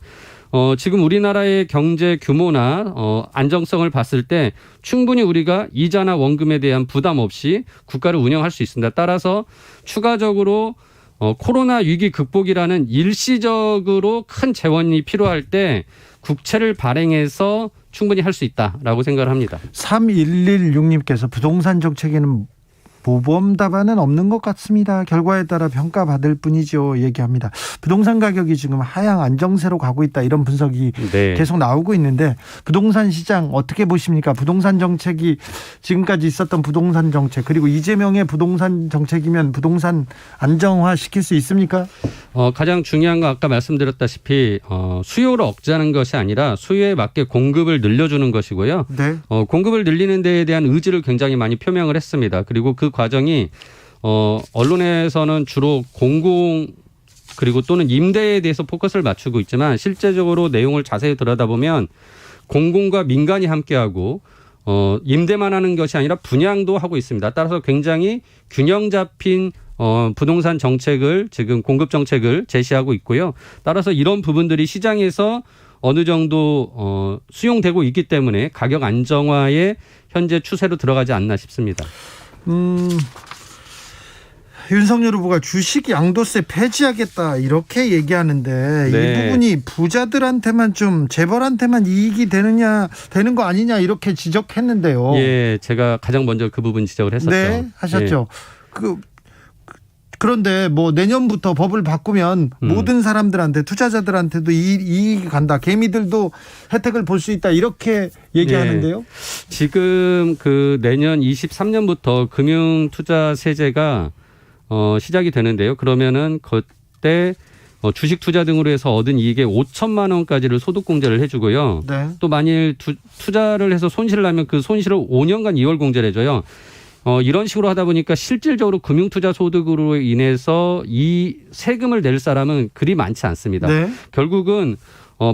지금 우리나라의 경제 규모나 안정성을 봤을 때 충분히 우리가 이자나 원금에 대한 부담 없이 국가를 운영할 수 있습니다. 따라서 추가적으로 코로나 위기 극복이라는 일시적으로 큰 재원이 필요할 때 국채를 발행해서 충분히 할 수 있다라고 생각을 합니다. 3116님께서 부동산 정책에는 모범 답안은 없는 것 같습니다. 결과에 따라 평가받을 뿐이죠. 얘기합니다. 부동산 가격이 지금 하향 안정세로 가고 있다 이런 분석이 계속 나오고 있는데 부동산 시장 어떻게 보십니까? 부동산 정책이 지금까지 있었던 부동산 정책 그리고 이재명의 부동산 정책이면 부동산 안정화 시킬 수 있습니까? 가장 중요한 건 아까 말씀드렸다시피 수요를 억제하는 것이 아니라 수요에 맞게 공급을 늘려주는 것이고요. 공급을 늘리는 데에 대한 의지를 굉장히 많이 표명을 했습니다. 그리고 그 과정이 언론에서는 주로 공공 그리고 또는 임대에 대해서 포커스를 맞추고 있지만 실제적으로 내용을 자세히 들여다보면 공공과 민간이 함께하고 임대만 하는 것이 아니라 분양도 하고 있습니다. 따라서 굉장히 균형 잡힌 부동산 정책을 지금 공급 정책을 제시하고 있고요. 따라서 이런 부분들이 시장에서 어느 정도 수용되고 있기 때문에 가격 안정화에 현재 추세로 들어가지 않나 싶습니다. 윤석열 후보가 주식 양도세 폐지하겠다 이렇게 얘기하는데 네. 이 부분이 부자들한테만 좀 재벌한테만 이익이 되는 거 아니냐 이렇게 지적했는데요. 예, 제가 가장 먼저 그 부분 지적을 했었죠. 네, 하셨죠. 예. 그런데 뭐 내년부터 법을 바꾸면 모든 사람들한테 투자자들한테도 이익이 간다. 개미들도 혜택을 볼 수 있다. 이렇게 얘기하는데요. 예. 지금 그 내년 23년부터 금융투자세제가 시작이 되는데요. 그러면은 그때 주식 투자 등으로 해서 얻은 이익의 5천만 원까지를 소득공제를 해주고요. 네. 또 만일 투자를 해서 손실을 나면 그 손실을 5년간 2월 공제를 해줘요. 이런 식으로 하다 보니까 실질적으로 금융투자 소득으로 인해서 이 세금을 낼 사람은 그리 많지 않습니다. 네. 결국은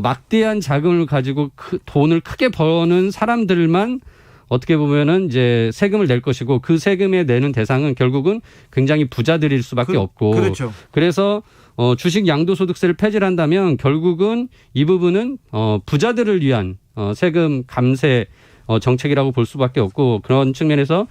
막대한 자금을 가지고 돈을 크게 버는 사람들만 어떻게 보면은 이제 세금을 낼 것이고 그 세금에 내는 대상은 결국은 굉장히 부자들일 수밖에 없고. 그렇죠. 그래서 주식 양도소득세를 폐지를 한다면 결국은 이 부분은 부자들을 위한 세금 감세 정책이라고 볼 수밖에 없고 그런 측면에서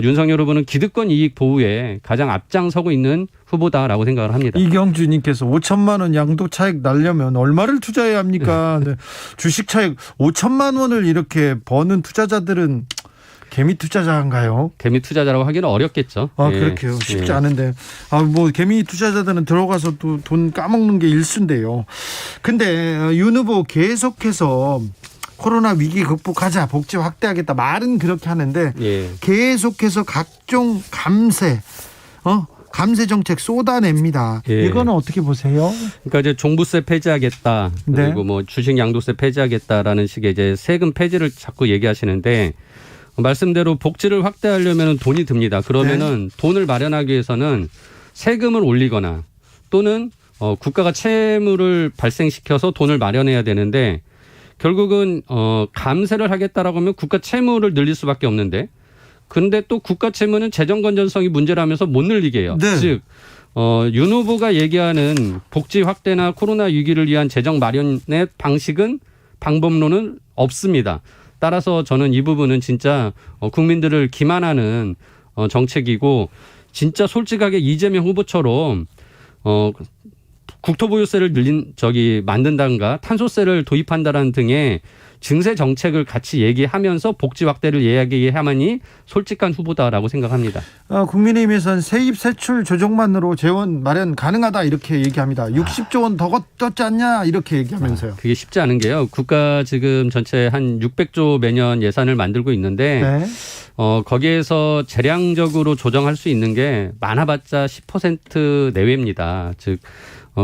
윤석열 후보는 기득권 이익 보호에 가장 앞장서고 있는 후보다라고 생각을 합니다. 이경주님께서 5천만 원 양도 차익 날려면 얼마를 투자해야 합니까? 네. 주식 차익 5천만 원을 이렇게 버는 투자자들은 개미 투자자인가요? 개미 투자자라고 하기는 어렵겠죠. 예. 그렇게요. 쉽지 않은데. 뭐 개미 투자자들은 들어가서 또 돈 까먹는 게 일쑤인데요. 근데 윤 후보 계속해서 코로나 위기 극복하자, 복지 확대하겠다 말은 그렇게 하는데 예. 계속해서 각종 감세 정책 쏟아냅니다. 예. 이거는 어떻게 보세요? 그러니까 이제 종부세 폐지하겠다, 그리고 네. 뭐 주식 양도세 폐지하겠다라는 식의 이제 세금 폐지를 자꾸 얘기하시는데 말씀대로 복지를 확대하려면 돈이 듭니다. 그러면은 돈을 마련하기 위해서는 세금을 올리거나 또는 국가가 채무를 발생시켜서 돈을 마련해야 되는데 결국은 감세를 하겠다라고 하면 국가 채무를 늘릴 수밖에 없는데 근데 또 국가 채무는 재정 건전성이 문제라면서 못 늘리게 해요. 네. 즉 윤 후보가 얘기하는 복지 확대나 코로나 위기를 위한 재정 마련의 방법론은 없습니다. 따라서 저는 이 부분은 진짜 국민들을 기만하는 정책이고 진짜 솔직하게 이재명 후보처럼 국토보유세를 만든다든가 탄소세를 도입한다라는 등의 증세 정책을 같이 얘기하면서 복지 확대를 이야기해야만이 솔직한 후보다라고 생각합니다. 국민의힘에서는 세입 세출 조정만으로 재원 마련 가능하다 이렇게 얘기합니다. 60조 원 더 걷었지 않냐 이렇게 얘기하면서요. 그게 쉽지 않은 게요. 국가 지금 전체 한 600조 매년 예산을 만들고 있는데 네. 거기에서 재량적으로 조정할 수 있는 게 많아봤자 10% 내외입니다. 즉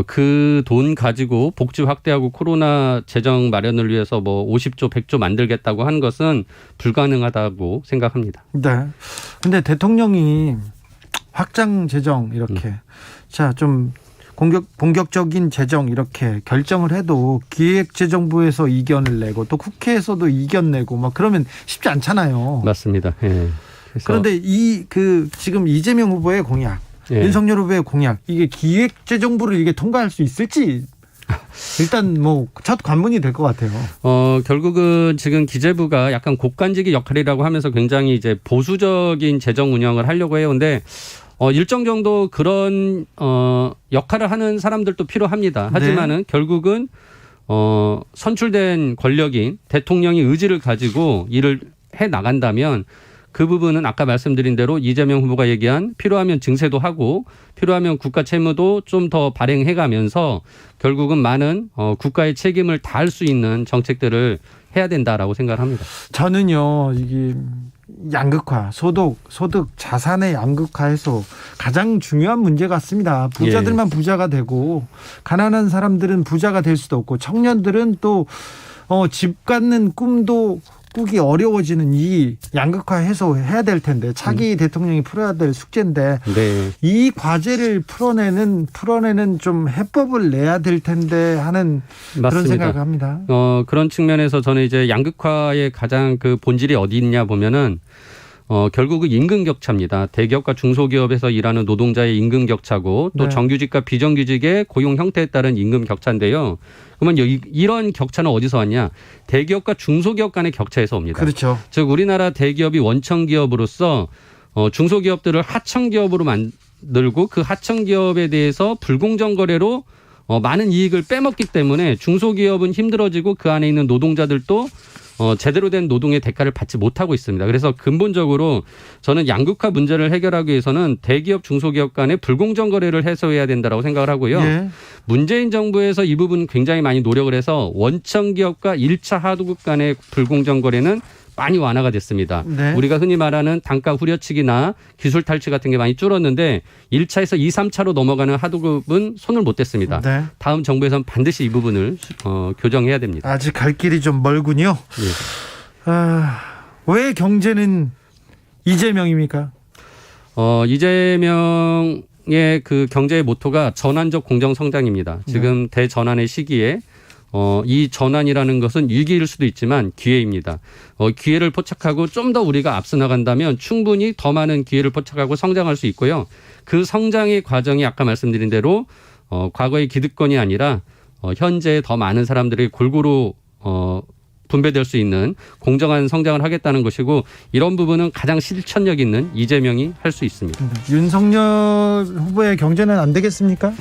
그 돈 가지고 복지 확대하고 코로나 재정 마련을 위해서 뭐 50조, 100조 만들겠다고 하는 것은 불가능하다고 생각합니다. 네. 근데 대통령이 확장 재정 이렇게 자, 좀 본격적인 재정 이렇게 결정을 해도 기획재정부에서 이견을 내고 또 국회에서도 이견 내고 막 그러면 쉽지 않잖아요. 맞습니다. 예. 그런데 지금 이재명 후보의 공약 예. 윤석열 후보의 공약 이게 기획재정부를 이게 통과할 수 있을지 일단 뭐 첫 관문이 될 것 같아요. 결국은 지금 기재부가 약간 곡간지기 역할이라고 하면서 굉장히 이제 보수적인 재정 운영을 하려고 해요. 근데 일정 정도 그런 역할을 하는 사람들도 필요합니다. 하지만은 네. 결국은 선출된 권력인 대통령이 의지를 가지고 일을 해 나간다면 그 부분은 아까 말씀드린 대로 이재명 후보가 얘기한 필요하면 증세도 하고 필요하면 국가 채무도 좀 더 발행해가면서 결국은 많은 국가의 책임을 다할 수 있는 정책들을 해야 된다라고 생각을 합니다. 저는요 이게 양극화, 소득, 자산의 양극화에서 가장 중요한 문제 같습니다. 부자들만 부자가 되고 가난한 사람들은 부자가 될 수도 없고 청년들은 또 집 갖는 꿈도 바꾸기 어려워지는 이 양극화 해소해야 될 텐데 차기 대통령이 풀어야 될 숙제인데 네. 이 과제를 풀어내는 좀 해법을 내야 될 텐데 하는 그런 맞습니다. 생각을 합니다. 그런 측면에서 저는 이제 양극화의 가장 그 본질이 어디 있냐 보면은 결국은 임금 격차입니다. 대기업과 중소기업에서 일하는 노동자의 임금 격차고 또 네. 정규직과 비정규직의 고용 형태에 따른 임금 격차인데요. 그러면 이런 격차는 어디서 왔냐? 대기업과 중소기업 간의 격차에서 옵니다. 그렇죠. 즉 우리나라 대기업이 원청기업으로서 중소기업들을 하청기업으로 만들고 그 하청기업에 대해서 불공정 거래로 많은 이익을 빼먹기 때문에 중소기업은 힘들어지고 그 안에 있는 노동자들도 제대로 된 노동의 대가를 받지 못하고 있습니다. 그래서 근본적으로 저는 양극화 문제를 해결하기 위해서는 대기업, 중소기업 간의 불공정 거래를 해소해야 된다고 생각을 하고요. 예. 문재인 정부에서 이 부분 굉장히 많이 노력을 해서 원청기업과 1차 하도급 간의 불공정 거래는 많이 완화가 됐습니다. 네. 우리가 흔히 말하는 단가 후려치기나 기술 탈취 같은 게 많이 줄었는데 1차에서 2, 3차로 넘어가는 하도급은 손을 못 댔습니다. 네. 다음 정부에서는 반드시 이 부분을 교정해야 됩니다. 아직 갈 길이 좀 멀군요. 예. 왜 경제는 이재명입니까? 이재명의 그 경제의 모토가 전환적 공정 성장입니다. 지금 대전환의 시기에 이 전환이라는 것은 위기일 수도 있지만 기회입니다. 기회를 포착하고 좀 더 우리가 앞서 나간다면 충분히 더 많은 기회를 포착하고 성장할 수 있고요. 그 성장의 과정이 아까 말씀드린 대로 과거의 기득권이 아니라 현재 더 많은 사람들이 골고루 분배될 수 있는 공정한 성장을 하겠다는 것이고 이런 부분은 가장 실천력 있는 이재명이 할 수 있습니다. 윤석열 후보의 경제는 안 되겠습니까?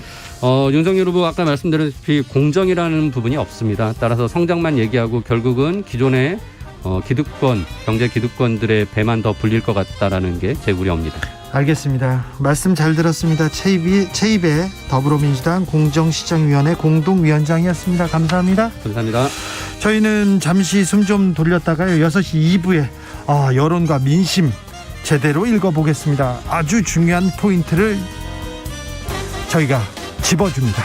윤석열 후보 아까 말씀드렸다시피 공정이라는 부분이 없습니다. 따라서 성장만 얘기하고 결국은 기존의 기득권, 경제 기득권들의 배만 더 불릴 것 같다라는 게 제 우려입니다. 알겠습니다. 말씀 잘 들었습니다. 최입의 더불어민주당 공정시장위원회 공동위원장이었습니다. 감사합니다. 감사합니다. 저희는 잠시 숨 좀 돌렸다가요. 6시 2부에 여론과 민심 제대로 읽어보겠습니다. 아주 중요한 포인트를 저희가 짚어줍니다.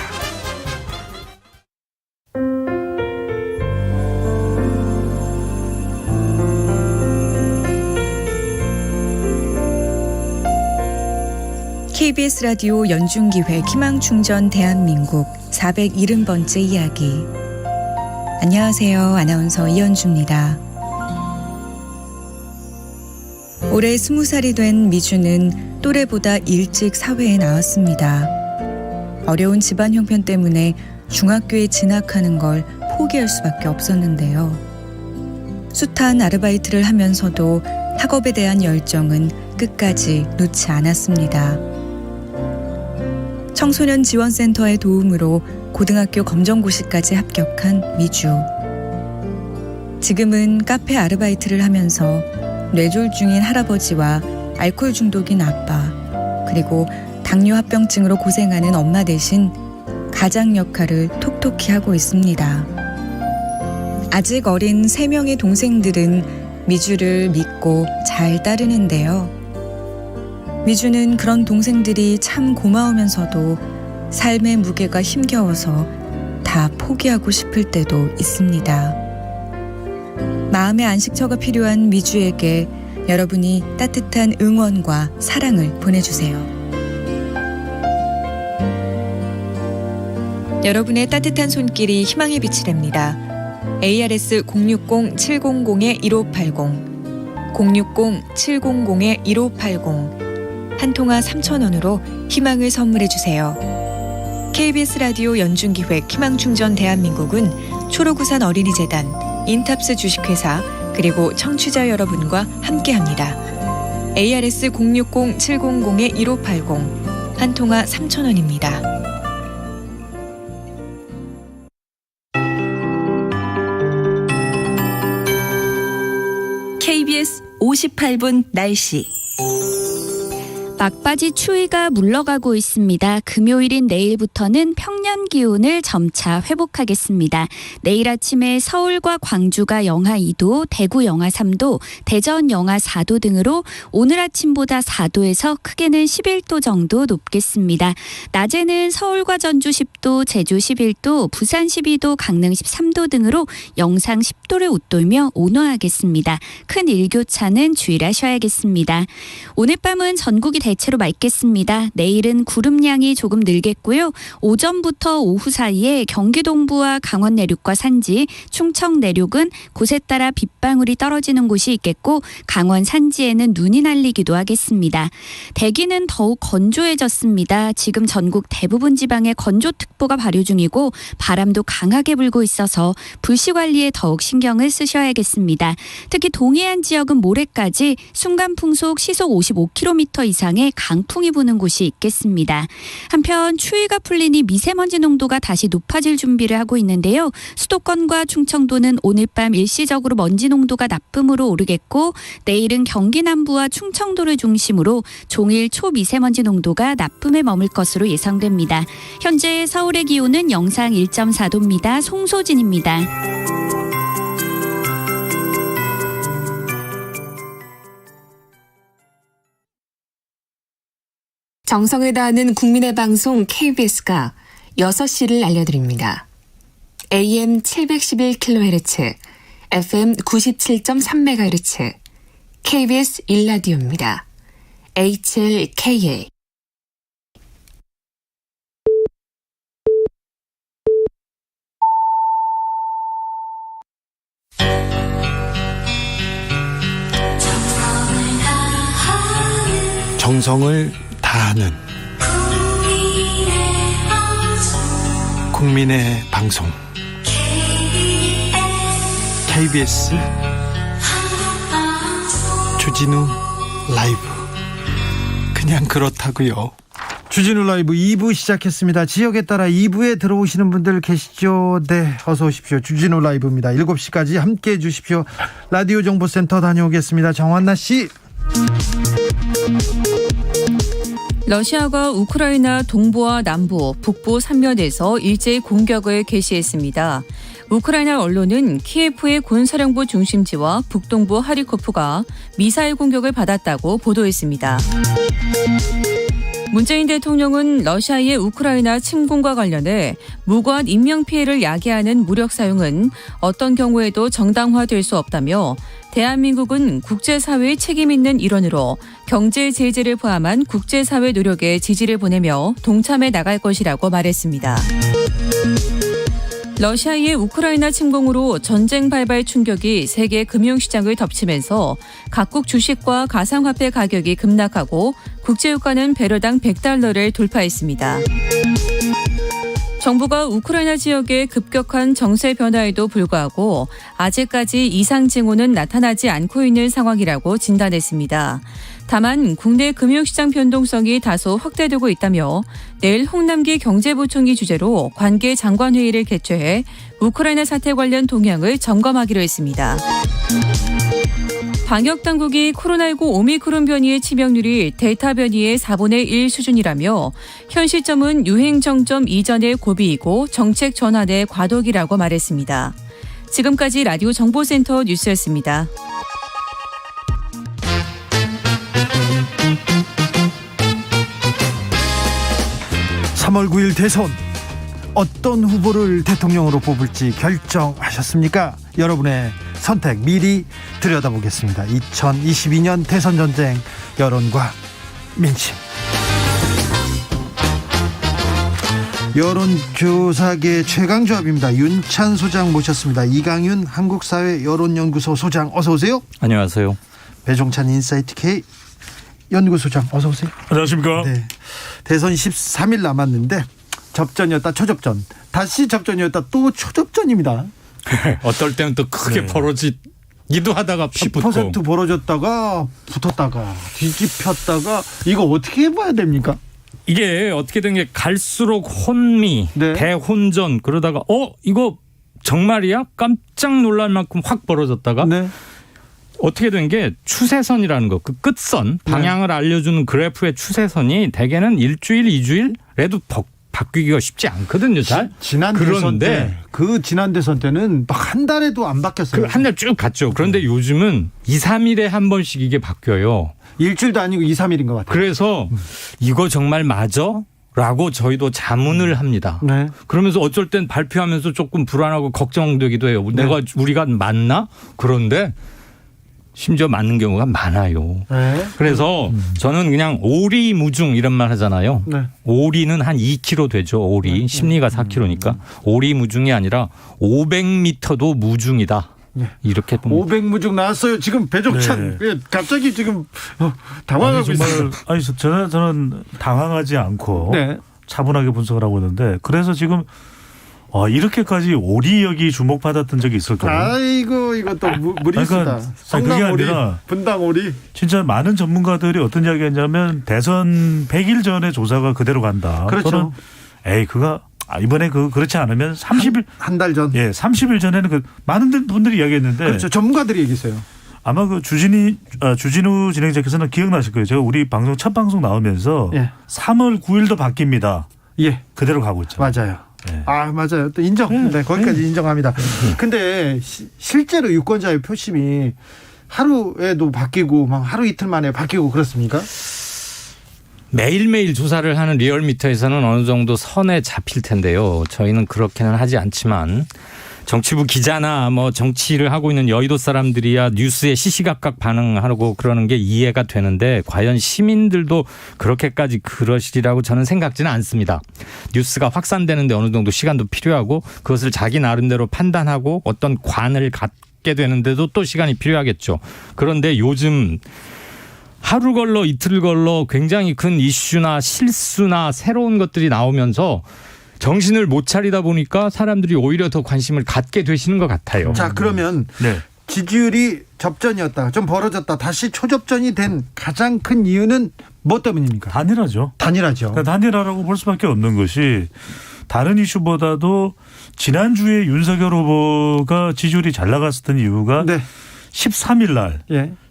KBS 라디오 연중기획 희망충전 대한민국 470번째 이야기. 안녕하세요. 아나운서 이현주입니다. 올해 20살이 된 미주는 또래보다 일찍 사회에 나왔습니다. 어려운 집안 형편 때문에 중학교에 진학하는 걸 포기할 수밖에 없었는데요. 숱한 아르바이트를 하면서도 학업에 대한 열정은 끝까지 놓지 않았습니다. 청소년 지원센터의 도움으로 고등학교 검정고시까지 합격한 미주. 지금은 카페 아르바이트를 하면서 뇌졸중인 할아버지와 알코올 중독인 아빠, 그리고 당뇨합병증으로 고생하는 엄마 대신 가장 역할을 톡톡히 하고 있습니다. 아직 어린 3명의 동생들은 미주를 믿고 잘 따르는데요. 미주는 그런 동생들이 참 고마우면서도 삶의 무게가 힘겨워서 다 포기하고 싶을 때도 있습니다. 마음의 안식처가 필요한 미주에게 여러분이 따뜻한 응원과 사랑을 보내주세요. 여러분의 따뜻한 손길이 희망의 빛이 됩니다. ARS 060-700-1580 060-700-1580 한 통화 3,000원으로 희망을 선물해 주세요. KBS 라디오 연중기획 희망충전 대한민국은 초록우산 어린이재단, 인탑스 주식회사, 그리고 청취자 여러분과 함께합니다. ARS 060-700-1580 한 통화 3,000원입니다. KBS 58분 날씨. 막바지 추위가 물러가고 있습니다. 금요일인 내일부터는 평년 기온을 점차 회복하겠습니다. 내일 아침에 서울과 광주가 영하 2도, 대구 영하 3도, 대전 영하 4도 등으로 오늘 아침보다 4도에서 크게는 11도 정도 높겠습니다. 낮에는 서울과 전주 10도, 제주 11도, 부산 12도, 강릉 13도 등으로 영상 10도를 웃돌며 온화하겠습니다. 큰 일교차는 주의하셔야겠습니다. 오늘 밤은 전국이 대체로 맑겠습니다. 내일은 구름량이 조금 늘겠고요. 오전부터 오후 사이에 경기 동부와 강원 내륙과 산지, 충청 내륙은 곳에 따라 빗방울이 떨어지는 곳이 있겠고 강원 산지에는 눈이 날리기도 하겠습니다. 대기는 더욱 건조해졌습니다. 지금 전국 대부분 지방에 건조특보가 발효 중이고 바람도 강하게 불고 있어서 불씨 관리에 더욱 신경을 쓰셔야겠습니다. 특히 동해안 지역은 모레까지 순간풍속 시속 55km 이상의 강풍이 부는 곳이 있겠습니다. 한편 추위가 풀리니 미세먼지 농도가 다시 높아질 준비를 하고 있는데요. 수도권과 충청도는 오늘 밤 일시적으로 먼지 농도가 나쁨으로 오르겠고 내일은 경기 남부와 충청도를 중심으로 종일 초미세먼지 농도가 나쁨에 머물 것으로 예상됩니다. 현재 서울의 기온은 영상 1.4도입니다. 송소진입니다. 정성을 다하는 국민의 방송 KBS가 6시를 알려드립니다. AM 711kHz, FM 97.3MHz, KBS 1라디오입니다. HLKA. 정성을 다하는 국민의 방송 KBS 주진우 라이브. 그냥 그렇다고요. 주진우 라이브 2부 시작했습니다. 지역에 따라 2부에 들어오시는 분들 계시죠? 네, 어서 오십시오. 주진우 라이브입니다. 7시까지 함께해 주십시오. 라디오 정보센터 다녀오겠습니다. 정환나 씨. 러시아가 우크라이나 동부와 남부, 북부 3면에서 일제히 공격을 개시했습니다. 우크라이나 언론은 키예프의 군사령부 중심지와 북동부 하리코프가 미사일 공격을 받았다고 보도했습니다. 문재인 대통령은 러시아의 우크라이나 침공과 관련해 무고한 인명피해를 야기하는 무력 사용은 어떤 경우에도 정당화될 수 없다며 대한민국은 국제사회의 책임 있는 일원으로 경제 제재를 포함한 국제사회 노력에 지지를 보내며 동참해 나갈 것이라고 말했습니다. 러시아의 우크라이나 침공으로 전쟁 발발 충격이 세계 금융시장을 덮치면서 각국 주식과 가상화폐 가격이 급락하고 국제유가는 배럴당 $100를 돌파했습니다. 정부가 우크라이나 지역의 급격한 정세 변화에도 불구하고 아직까지 이상 징후는 나타나지 않고 있는 상황이라고 진단했습니다. 다만 국내 금융시장 변동성이 다소 확대되고 있다며 내일 홍남기 경제부총리 주재로 관계 장관회의를 개최해 우크라이나 사태 관련 동향을 점검하기로 했습니다. 방역당국이 코로나19 오미크론 변이의 치명률이 델타 변이의 4분의 1 수준이라며 현 시점은 유행 정점 이전의 고비이고 정책 전환의 과도기라고 말했습니다. 지금까지 라디오 정보센터 뉴스였습니다. 3월 9일 대선 어떤 후보를 대통령으로 뽑을지 결정하셨습니까? 여러분의 선택 미리 들여다보겠습니다. 2022년 대선 전쟁 여론과 민심. 여론조사계 최강조합입니다. 윤찬 소장 모셨습니다. 이강윤 한국사회 여론연구소 소장 어서 오세요. 안녕하세요. 배종찬 인사이트 K 연구소장 어서 오세요. 안녕하십니까. 네. 대선 13일 남았는데 접전이었다 초접전, 다시 접전이었다 또 초접전입니다. 어떨 때는 또 크게 벌어지기도 하다가 10% 벌어졌다가 붙었다가 뒤집혔다가 이거 어떻게 해봐야 됩니까? 이게 어떻게 된 게 갈수록 혼미, 대혼전 그러다가 이거 정말이야? 깜짝 놀랄 만큼 확 벌어졌다가 어떻게 된 게 추세선이라는 거, 그 끝선 방향을 알려주는 그래프의 추세선이 대개는 일주일, 2주일에도 바뀌기가 쉽지 않거든요. 잘. 지난 대선 때, 지난 대선 때는 막 한 달에도 안 바뀌었어요. 한 달 쭉 갔죠. 그런데 요즘은 2, 3일에 한 번씩 이게 바뀌어요. 일주일도 아니고 2, 3일인 것 같아요. 그래서 이거 정말 맞아? 라고 저희도 자문을 합니다. 네. 그러면서 어쩔 땐 발표하면서 조금 불안하고 걱정되기도 해요. 네. 우리가 맞나? 그런데 심지어 맞는 경우가 많아요. 네. 그래서 저는 그냥 오리무중 이런 말 하잖아요. 네. 오리는 한 2km 되죠. 오리. 심리가 4km니까. 오리무중이 아니라 500m도 무중이다. 이렇게 봅니다. 500무중 나왔어요. 지금 배종찬 갑자기 지금 당황하고 있어요. 아니 저는 당황하지 않고 차분하게 분석을 하고 있는데, 그래서 지금 이렇게까지 오리역이 주목받았던 적이 있을까요? 아이고 이것도 무리수다. 그게 아니라 분당 오리. 진짜 많은 전문가들이 어떤 이야기했냐면 대선 100일 전에 조사가 그대로 간다. 그렇죠. 저는 그가 이번에 그렇지 않으면 30일 한 달 전. 30일 전에는 많은 분들이 이야기했는데. 그렇죠. 전문가들이 얘기했어요. 아마 주진우 진행자께서는 기억나실 거예요. 제가 우리 방송 첫 방송 나오면서 3월 9일도 바뀝니다. 그대로 가고 있죠. 맞아요. 맞아요. 또 인정. 거기까지 인정합니다. 근데 실제로 유권자의 표심이 하루에도 바뀌고 막 하루 이틀 만에 바뀌고 그렇습니까? 매일매일 조사를 하는 리얼미터에서는 어느 정도 선에 잡힐 텐데요. 저희는 그렇게는 하지 않지만 정치부 기자나 정치를 하고 있는 여의도 사람들이야 뉴스에 시시각각 반응하고 그러는 게 이해가 되는데, 과연 시민들도 그렇게까지 그러시리라고 저는 생각지는 않습니다. 뉴스가 확산되는데 어느 정도 시간도 필요하고 그것을 자기 나름대로 판단하고 어떤 관을 갖게 되는데도 또 시간이 필요하겠죠. 그런데 요즘 하루 걸러 이틀 걸러 굉장히 큰 이슈나 실수나 새로운 것들이 나오면서 정신을 못 차리다 보니까 사람들이 오히려 더 관심을 갖게 되시는 것 같아요. 자, 그러면 지지율이 접전이었다, 좀 벌어졌다, 다시 초접전이 된 가장 큰 이유는 뭐 때문입니까? 단일화죠. 단일화죠. 단일화라고 볼 수밖에 없는 것이, 다른 이슈보다도 지난주에 윤석열 후보가 지지율이 잘 나갔었던 이유가 13일 날,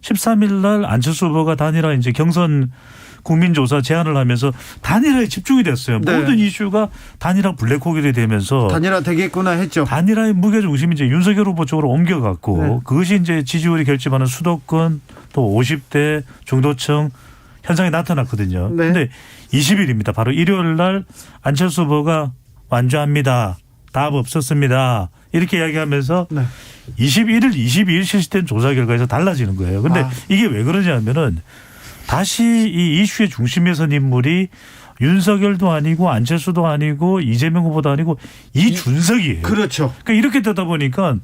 13일 날 안철수 후보가 단일화 이제 경선 국민조사 제안을 하면서 단일화에 집중이 됐어요. 모든 이슈가 단일화 블랙홀이 되면서 단일화 되겠구나 했죠. 단일화의 무게중심이 이제 윤석열 후보 쪽으로 옮겨갔고 그것이 이제 지지율이 결집하는 수도권 또 50대 중도층 현상이 나타났거든요. 그런데 20일입니다. 바로 일요일 날 안철수 후보가 완주합니다. 답 없었습니다. 이렇게 이야기하면서 21일, 22일 실시된 조사 결과에서 달라지는 거예요. 그런데 이게 왜 그러냐면은 다시 이 이슈의 중심에 선 인물이 윤석열도 아니고 안철수도 아니고 이재명 후보도 아니고 이준석이에요. 그렇죠. 그러니까 이렇게 되다 보니까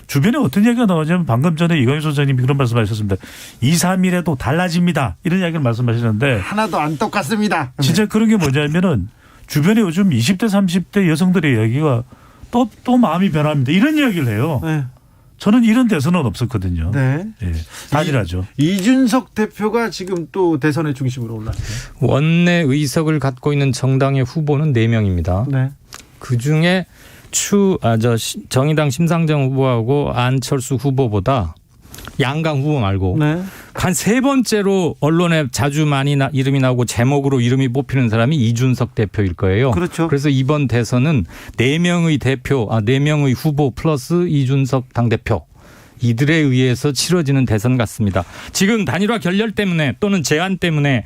주변에 어떤 이야기가 나오냐면, 방금 전에 이광희 소장님이 그런 말씀하셨습니다. 2, 3일에도 달라집니다. 이런 이야기를 말씀하시는데 하나도 안 똑같습니다. 진짜 그런 게 뭐냐면은 주변에 요즘 20대 30대 여성들의 이야기가 또 마음이 변합니다. 이런 이야기를 해요. 저는 이런 대선은 없었거든요. 단일화죠. 이준석 대표가 지금 또 대선의 중심으로 올랐어요. 원내 의석을 갖고 있는 정당의 후보는 4명입니다. 그중에 정의당 심상정 후보하고 안철수 후보보다 양강 후보 말고 한 3번째로 언론에 자주 많이 이름이 나오고 제목으로 이름이 뽑히는 사람이 이준석 대표일 거예요. 그렇죠. 그래서 이번 대선은 4명의 후보 플러스 이준석 당대표, 이들에 의해서 치러지는 대선 같습니다. 지금 단일화 결렬 때문에 또는 제안 때문에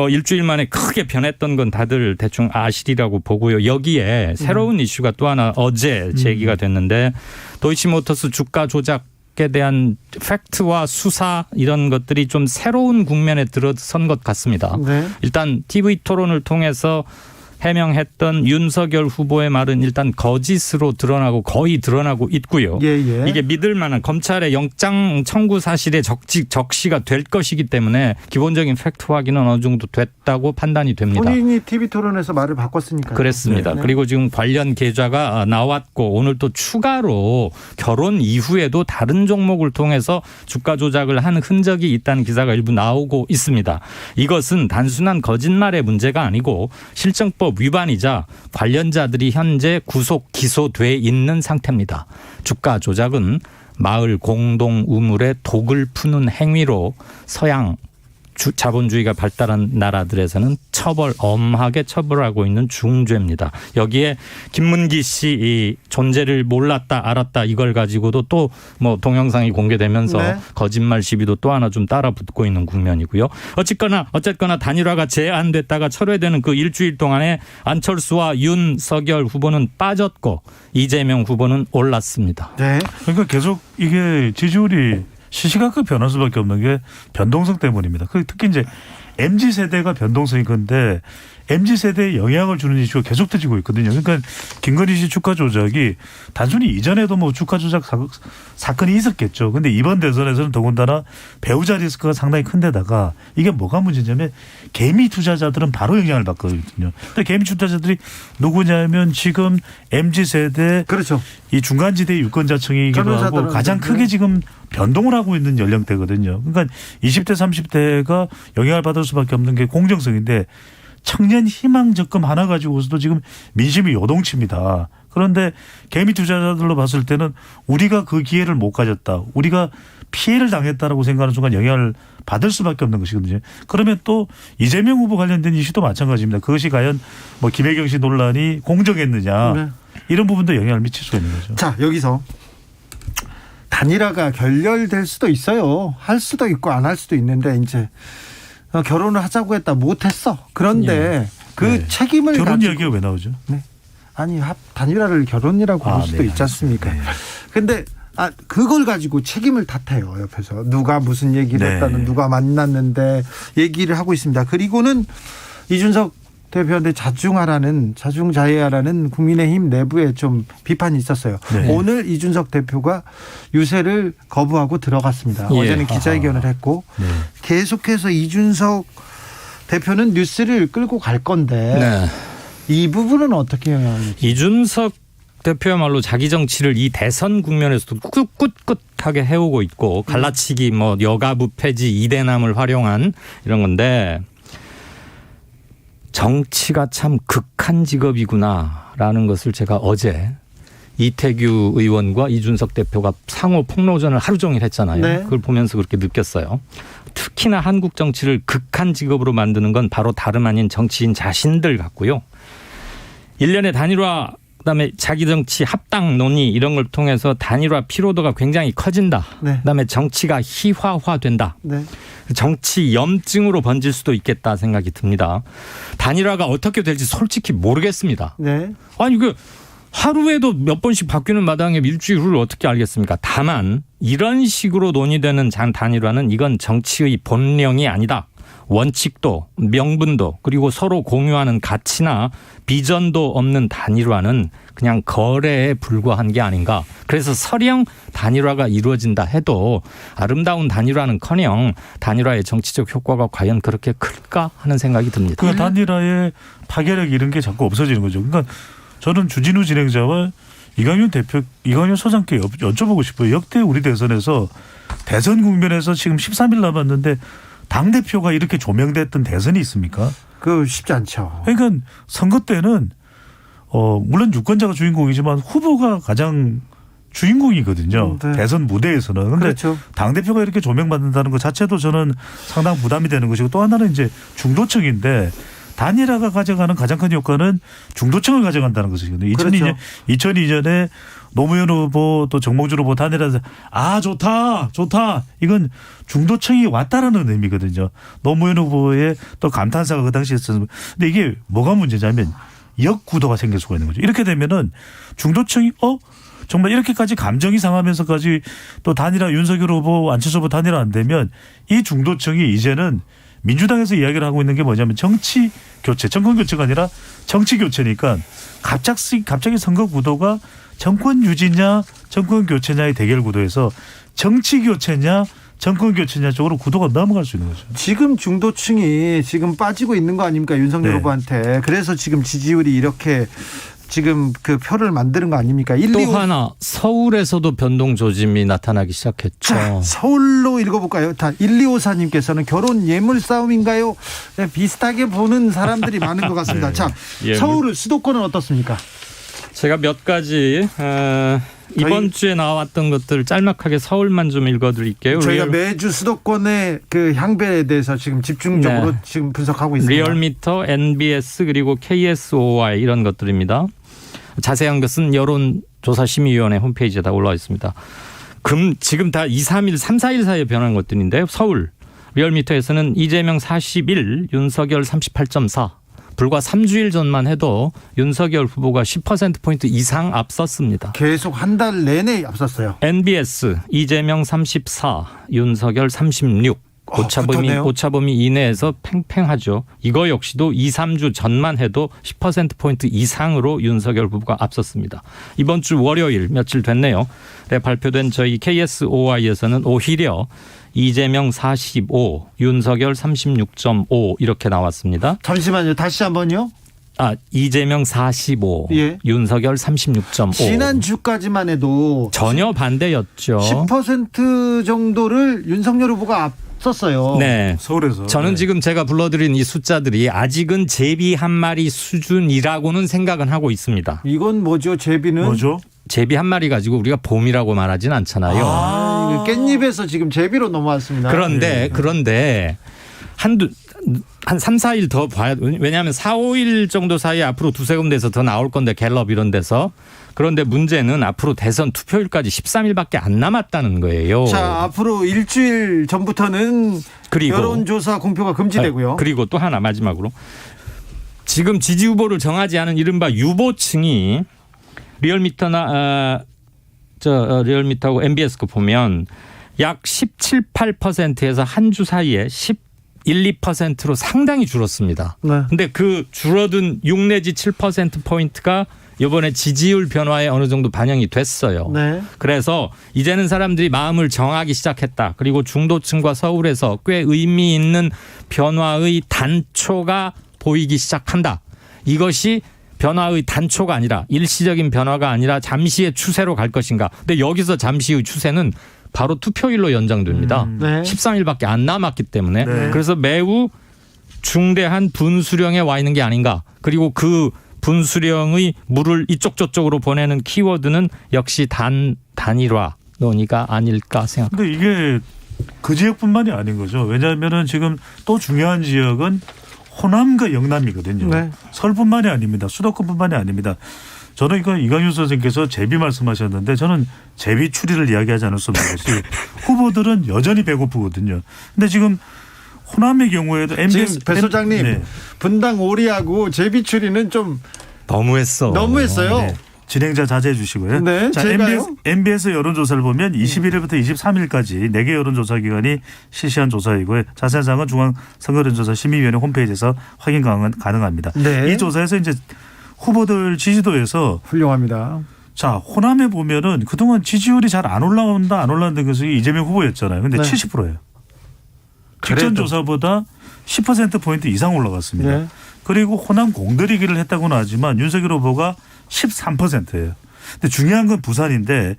일주일 만에 크게 변했던 건 다들 대충 아시리라고 보고요. 여기에 새로운 이슈가 또 하나 어제 제기가 됐는데, 도이치모터스 주가 조작 에 대한 팩트와 수사, 이런 것들이 좀 새로운 국면에 들어선 것 같습니다. 일단 TV 토론을 통해서 해명했던 윤석열 후보의 말은 일단 거짓으로 거의 드러나고 있고요. 이게 믿을 만한 검찰의 영장 청구 사실의 적시가 될 것이기 때문에 기본적인 팩트 확인은 어느 정도 됐다고 판단이 됩니다. 본인이 TV 토론에서 말을 바꿨으니까요. 그렇습니다. 그리고 지금 관련 계좌가 나왔고, 오늘 또 추가로 결혼 이후에도 다른 종목을 통해서 주가 조작을 한 흔적이 있다는 기사가 일부 나오고 있습니다. 이것은 단순한 거짓말의 문제가 아니고 실정법 위반이자 관련자들이 현재 구속 기소돼 있는 상태입니다. 주가 조작은 마을 공동 우물에 독을 푸는 행위로 서양 자본주의가 발달한 나라들에서는 엄하게 처벌하고 있는 중죄입니다. 여기에 김문기 씨 이 존재를 몰랐다 알았다 이걸 가지고도 또 뭐 동영상이 공개되면서 네. 거짓말 시비도 또 하나 좀 따라 붙고 있는 국면이고요. 어쨌거나 단일화가 제안됐다가 철회되는 그 일주일 동안에 안철수와 윤석열 후보는 빠졌고 이재명 후보는 올랐습니다. 네. 그러니까 계속 이게 지지율이 시시각각 변할 수밖에 없는 게 변동성 때문입니다. 특히 이제 MZ세대가 변동성이 큰데 MZ세대에 영향을 주는 이슈가 계속 터지고 있거든요. 그러니까 김건희 씨 주가 조작이 단순히 이전에도 뭐 주가 조작 사건이 있었겠죠. 근데 이번 대선에서는 더군다나 배우자 리스크가 상당히 큰 데다가 이게 뭐가 문제냐면 개미 투자자들은 바로 영향을 받거든요. 근데 개미 투자자들이 누구냐면 지금 MZ세대 그렇죠. 이 중간지대 유권자층이기도 하고 가장 크게 지금 변동을 하고 있는 연령대거든요. 그러니까 20대 30대가 영향을 받을 수밖에 없는 게 공정성인데 청년 희망 적금 하나 가지고서도 지금 민심이 요동칩니다. 그런데 개미 투자자들로 봤을 때는 우리가 그 기회를 못 가졌다. 우리가 피해를 당했다라고 생각하는 순간 영향을 받을 수밖에 없는 것이거든요. 그러면 또 이재명 후보 관련된 이슈도 마찬가지입니다. 그것이 과연 뭐 김혜경 씨 논란이 공정했느냐. 네. 이런 부분도 영향을 미칠 수 있는 거죠. 자, 여기서 단일화가 결렬될 수도 있어요. 할 수도 있고 안 할 수도 있는데 이제 결혼을 하자고 했다 못했어. 그런데 그 네. 책임을 결혼 얘기가 왜 나오죠? 네. 아니 단일화를 결혼이라고 할 수도 네, 있지 않습니까? 근데 그걸 가지고 책임을 탓해요. 옆에서 누가 무슨 얘기를 네. 했다는 누가 만났는데 얘기를 하고 있습니다. 그리고는 이준석 대표한테 자중자애하라는 국민의힘 내부에 좀 비판이 있었어요. 네. 오늘 이준석 대표가 유세를 거부하고 들어갔습니다. 예. 어제는 기자회견을 했고 네. 계속해서 이준석 대표는 뉴스를 끌고 갈 건데 네. 이 부분은 어떻게 영향을 미치죠? 이준석 대표야말로 자기 정치를 이 대선 국면에서도 꿋꿋하게 해오고 있고 갈라치기 뭐 여가부 폐지 이대남을 활용한 이런 건데 정치가 참 극한 직업이구나라는 것을 제가 어제 이태규 의원과 이준석 대표가 상호 폭로전을 하루 종일 했잖아요. 네. 그걸 보면서 그렇게 느꼈어요. 특히나 한국 정치를 극한 직업으로 만드는 건 바로 다름 아닌 정치인 자신들 같고요. 일련의 단일화 그다음에 자기 정치 합당 논의 이런 걸 통해서 단일화 피로도가 굉장히 커진다. 네. 그다음에 정치가 희화화된다. 네. 정치 염증으로 번질 수도 있겠다 생각이 듭니다. 단일화가 어떻게 될지 솔직히 모르겠습니다. 네. 아니 하루에도 몇 번씩 바뀌는 마당에 일주일을 어떻게 알겠습니까? 다만 이런 식으로 논의되는 단일화는 이건 정치의 본령이 아니다. 원칙도 명분도 그리고 서로 공유하는 가치나 비전도 없는 단일화는 그냥 거래에 불과한 게 아닌가. 그래서 설령 단일화가 이루어진다 해도 아름다운 단일화는커녕 단일화의 정치적 효과가 과연 그렇게 클까 하는 생각이 듭니다. 그 단일화의 파괴력 이런 게 자꾸 없어지는 거죠. 그러니까 저는 주진우 진행자와 이강윤 소장께 여쭤보고 싶어요. 역대 우리 대선에서 대선 국면에서 지금 13일 남았는데 당대표가 이렇게 조명됐던 대선이 있습니까? 그 쉽지 않죠. 그러니까 선거 때는 물론 유권자가 주인공이지만 후보가 가장 주인공이거든요. 네. 대선 무대에서는. 그런데 그렇죠. 당대표가 이렇게 조명받는다는 것 자체도 저는 상당 부담이 되는 것이고 또 하나는 이제 중도층인데 단일화가 가져가는 가장 큰 효과는 중도층을 가져간다는 것이거든요. 그렇죠. 2002년에 노무현 후보 또 정몽준 후보 단일화에서 좋다. 이건 중도층이 왔다라는 의미거든요. 노무현 후보의 또 감탄사가 그 당시에 있었는데 근데 이게 뭐가 문제냐면 역구도가 생길 수가 있는 거죠. 이렇게 되면은 중도층이 정말 이렇게까지 감정이 상하면서까지 또 단일화 윤석열 후보 안철수 후보 단일화 안 되면 이 중도층이 이제는 민주당에서 이야기를 하고 있는 게 뭐냐면 정치 교체, 정권 교체가 아니라 정치 교체니까 갑자기 선거 구도가 정권 유지냐 정권 교체냐의 대결 구도에서 정치 교체냐 정권 교체냐 쪽으로 구도가 넘어갈 수 있는 거죠. 지금 중도층이 지금 빠지고 있는 거 아닙니까? 윤석열 후보한테. 그래서 지금 지지율이 이렇게 지금 그 표를 만드는 거 아닙니까? 또 하나 서울에서도 변동 조짐이 나타나기 시작했죠. 자, 서울로 읽어볼까요? 1254님께서는 결혼 예물 싸움인가요? 네, 비슷하게 보는 사람들이 많은 것 같습니다. 자, 서울 수도권은 어떻습니까? 제가 몇 가지 이번 주에 나왔던 것들 짤막하게 서울만 좀 읽어드릴게요. 저희가 매주 수도권의 그 향배에 대해서 지금 집중적으로 지금 분석하고 있습니다. 리얼미터, NBS 그리고 KSOI 이런 것들입니다. 자세한 것은 여론조사심의위원회 홈페이지에 다 올라와 있습니다. 지금 다 2, 3일, 3, 4일 사이에 변한 것들인데요. 서울 리얼미터에서는 이재명 41, 윤석열 38.4. 불과 3주일 전만 해도 윤석열 후보가 10%포인트 이상 앞섰습니다. 계속 한 달 내내 앞섰어요. NBS 이재명 34, 윤석열 36. 오차범위 이내에서 팽팽하죠. 이거 역시도 2, 3주 전만 해도 10%포인트 이상으로 윤석열 후보가 앞섰습니다. 이번 주 월요일 며칠 됐네요. 발표된 저희 KSOI에서는 오히려 이재명 45, 윤석열 36.5 이렇게 나왔습니다. 잠시만요. 다시 한번요. 이재명 45, 예. 윤석열 36.5. 지난주까지만 해도 전혀 반대였죠. 10% 정도를 윤석열 후보가 앞섰어요. 네. 서울에서. 저는 지금 제가 불러드린 이 숫자들이 아직은 제비 한 마리 수준이라고는 생각은 하고 있습니다. 이건 뭐죠? 제비는? 뭐죠? 제비 한 마리 가지고 우리가 봄이라고 말하진 않잖아요. 깻잎에서 지금 제비로 넘어왔습니다. 그런데 한 3, 4일 더 봐야, 왜냐하면 4, 5일 정도 사이에 앞으로 두세 군데에서 더 나올 건데 갤럽 이런 데서. 그런데 문제는 앞으로 대선 투표일까지 13일밖에 안 남았다는 거예요. 자, 앞으로 일주일 전부터는 여론조사 공표가 금지되고요. 그리고 또 하나 마지막으로. 지금 지지 후보를 정하지 않은 이른바 유보층이 리얼미터하고 MBS 거 보면 약 17, 8%에서 한 주 사이에 11, 2%로 상당히 줄었습니다. 그런데 그 줄어든 6 내지 7%포인트가 이번에 지지율 변화에 어느 정도 반영이 됐어요. 네. 그래서 이제는 사람들이 마음을 정하기 시작했다. 그리고 중도층과 서울에서 꽤 의미 있는 변화의 단초가 보이기 시작한다. 이것이 변화의 단초가 아니라 일시적인 변화가 아니라 잠시의 추세로 갈 것인가. 근데 여기서 잠시의 추세는 바로 투표일로 연장됩니다. 13일밖에 안 남았기 때문에. 그래서 매우 중대한 분수령에 와 있는 게 아닌가. 그리고 그 분수령의 물을 이쪽 저쪽으로 보내는 키워드는 역시 단일화 논의가 아닐까 생각합니다. 근데 이게 그 지역뿐만이 아닌 거죠. 왜냐하면은 지금 또 중요한 지역은 호남과 영남이거든요. 네. 서울뿐만이 아닙니다. 수도권뿐만이 아닙니다. 저는 이거 이강윤 선생님께서 제비 말씀하셨는데 저는 제비 추리를 이야기하지 않을 수 없는 것이 후보들은 여전히 배고프거든요. 근데 지금 호남의 경우에도 MBS 배 소장님 분당 오리하고 제비 추리는 좀 너무했어요. 네. 진행자 자제해 주시고요. 네, 자, MBS 여론조사를 보면 21일부터 23일까지 4개 여론조사기관이 실시한 조사이고요. 자세한 사항은 중앙선거여론조사심의위원회 홈페이지에서 확인 가능합니다. 네. 이 조사에서 이제 후보들 지지도에서 훌륭합니다. 자, 호남에 보면은 그동안 지지율이 잘 안 올라온다는 것이 이재명 후보였잖아요. 근데 70%예요. 직전 조사보다 10%포인트 이상 올라갔습니다. 네. 그리고 호남 공들이기를 했다고는 하지만 윤석열 후보가 13%예요. 근데 중요한 건 부산인데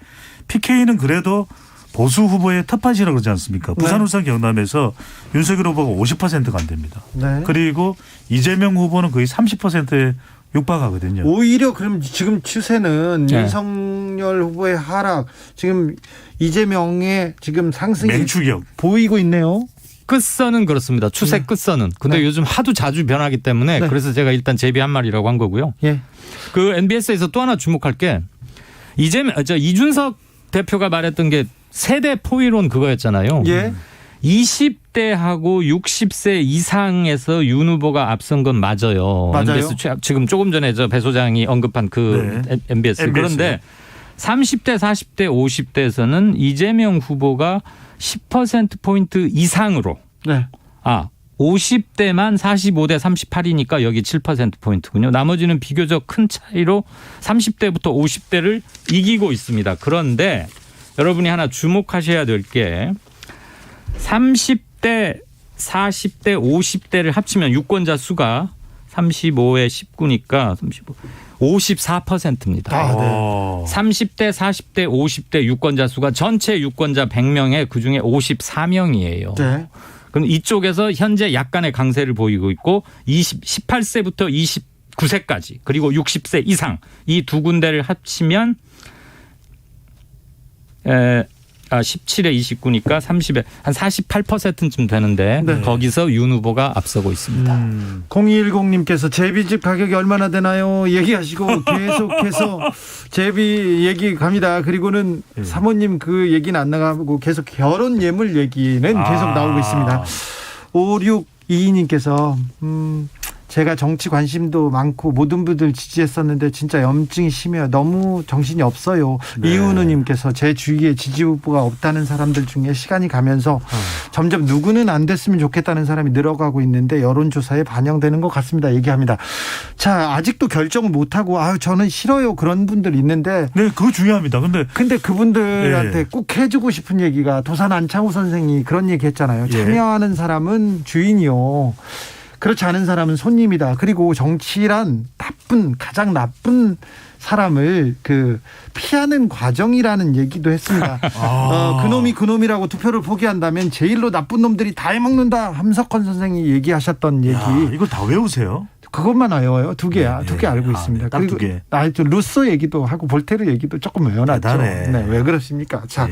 PK는 그래도 보수 후보의 텃밭이라고 그러지 않습니까? 부산, 울산, 경남에서 윤석열 후보가 50%가 안 됩니다. 그리고 이재명 후보는 거의 30%에 육박하거든요. 오히려 그럼 지금 추세는 윤석열 후보의 하락, 지금 이재명의 지금 상승이 맹추격 보이고 있네요. 끝선은 그렇습니다. 추세 끝선은. 근데 요즘 하도 자주 변하기 때문에 그래서 제가 일단 제비 한 마리라고 한 거고요. 그 MBS에서 또 하나 주목할 게 이준석 대표가 말했던 게 세대 포위론 그거였잖아요. 20대하고 60세 이상에서 윤 후보가 앞선 건 맞아요. MBS 지금 조금 전에 배 소장이 언급한 MBS. 그런데 30대, 40대, 50대에서는 이재명 후보가 10%포인트 이상으로 50대만 45대 38이니까 여기 7%포인트군요. 나머지는 비교적 큰 차이로 30대부터 50대를 이기고 있습니다. 그런데 여러분이 하나 주목하셔야 될 게 30대, 40대, 50대를 합치면 유권자 수가 35에 19니까 54%입니다. 30대, 40대, 50대 유권자 수가 전체 유권자 100명에 그중에 54명이에요. 그럼 이쪽에서 현재 약간의 강세를 보이고 있고 18세부터 29세까지 그리고 60세 이상 이 두 군데를 합치면 17에 29니까 30에 한 48%쯤 되는데 네. 거기서 윤 후보가 앞서고 있습니다. 0210님께서 제비집 가격이 얼마나 되나요? 얘기하시고 계속해서 제비 얘기 갑니다. 그리고는 사모님 그 얘기는 안 나가고 계속 결혼 예물 얘기는 계속 나오고 있습니다. 5622님께서 제가 정치 관심도 많고 모든 분들 지지했었는데 진짜 염증이 심해요. 너무 정신이 없어요. 네. 이은우님께서 제 주위에 지지 후보가 없다는 사람들 중에 시간이 가면서 점점 누구는 안 됐으면 좋겠다는 사람이 늘어가고 있는데 여론조사에 반영되는 것 같습니다. 얘기합니다. 자, 아직도 결정을 못하고 저는 싫어요. 그런 분들 있는데. 네, 그거 중요합니다. 근데 그분들한테 꼭 해주고 싶은 얘기가 도산 안창호 선생이 그런 얘기 했잖아요. 참여하는 사람은 주인이요. 그렇지 않은 사람은 손님이다. 그리고 정치란 가장 나쁜 사람을 피하는 과정이라는 얘기도 했습니다. 그놈이라고 투표를 포기한다면 제일로 나쁜 놈들이 다 해먹는다. 함석헌 선생이 얘기하셨던 얘기. 이걸 다 외우세요? 그것만 외워요. 두 개 알고 있습니다. 딱 두 개. 루소 얘기도 하고 볼테르 얘기도 조금 외워놨죠. 네, 왜 그렇습니까? 자,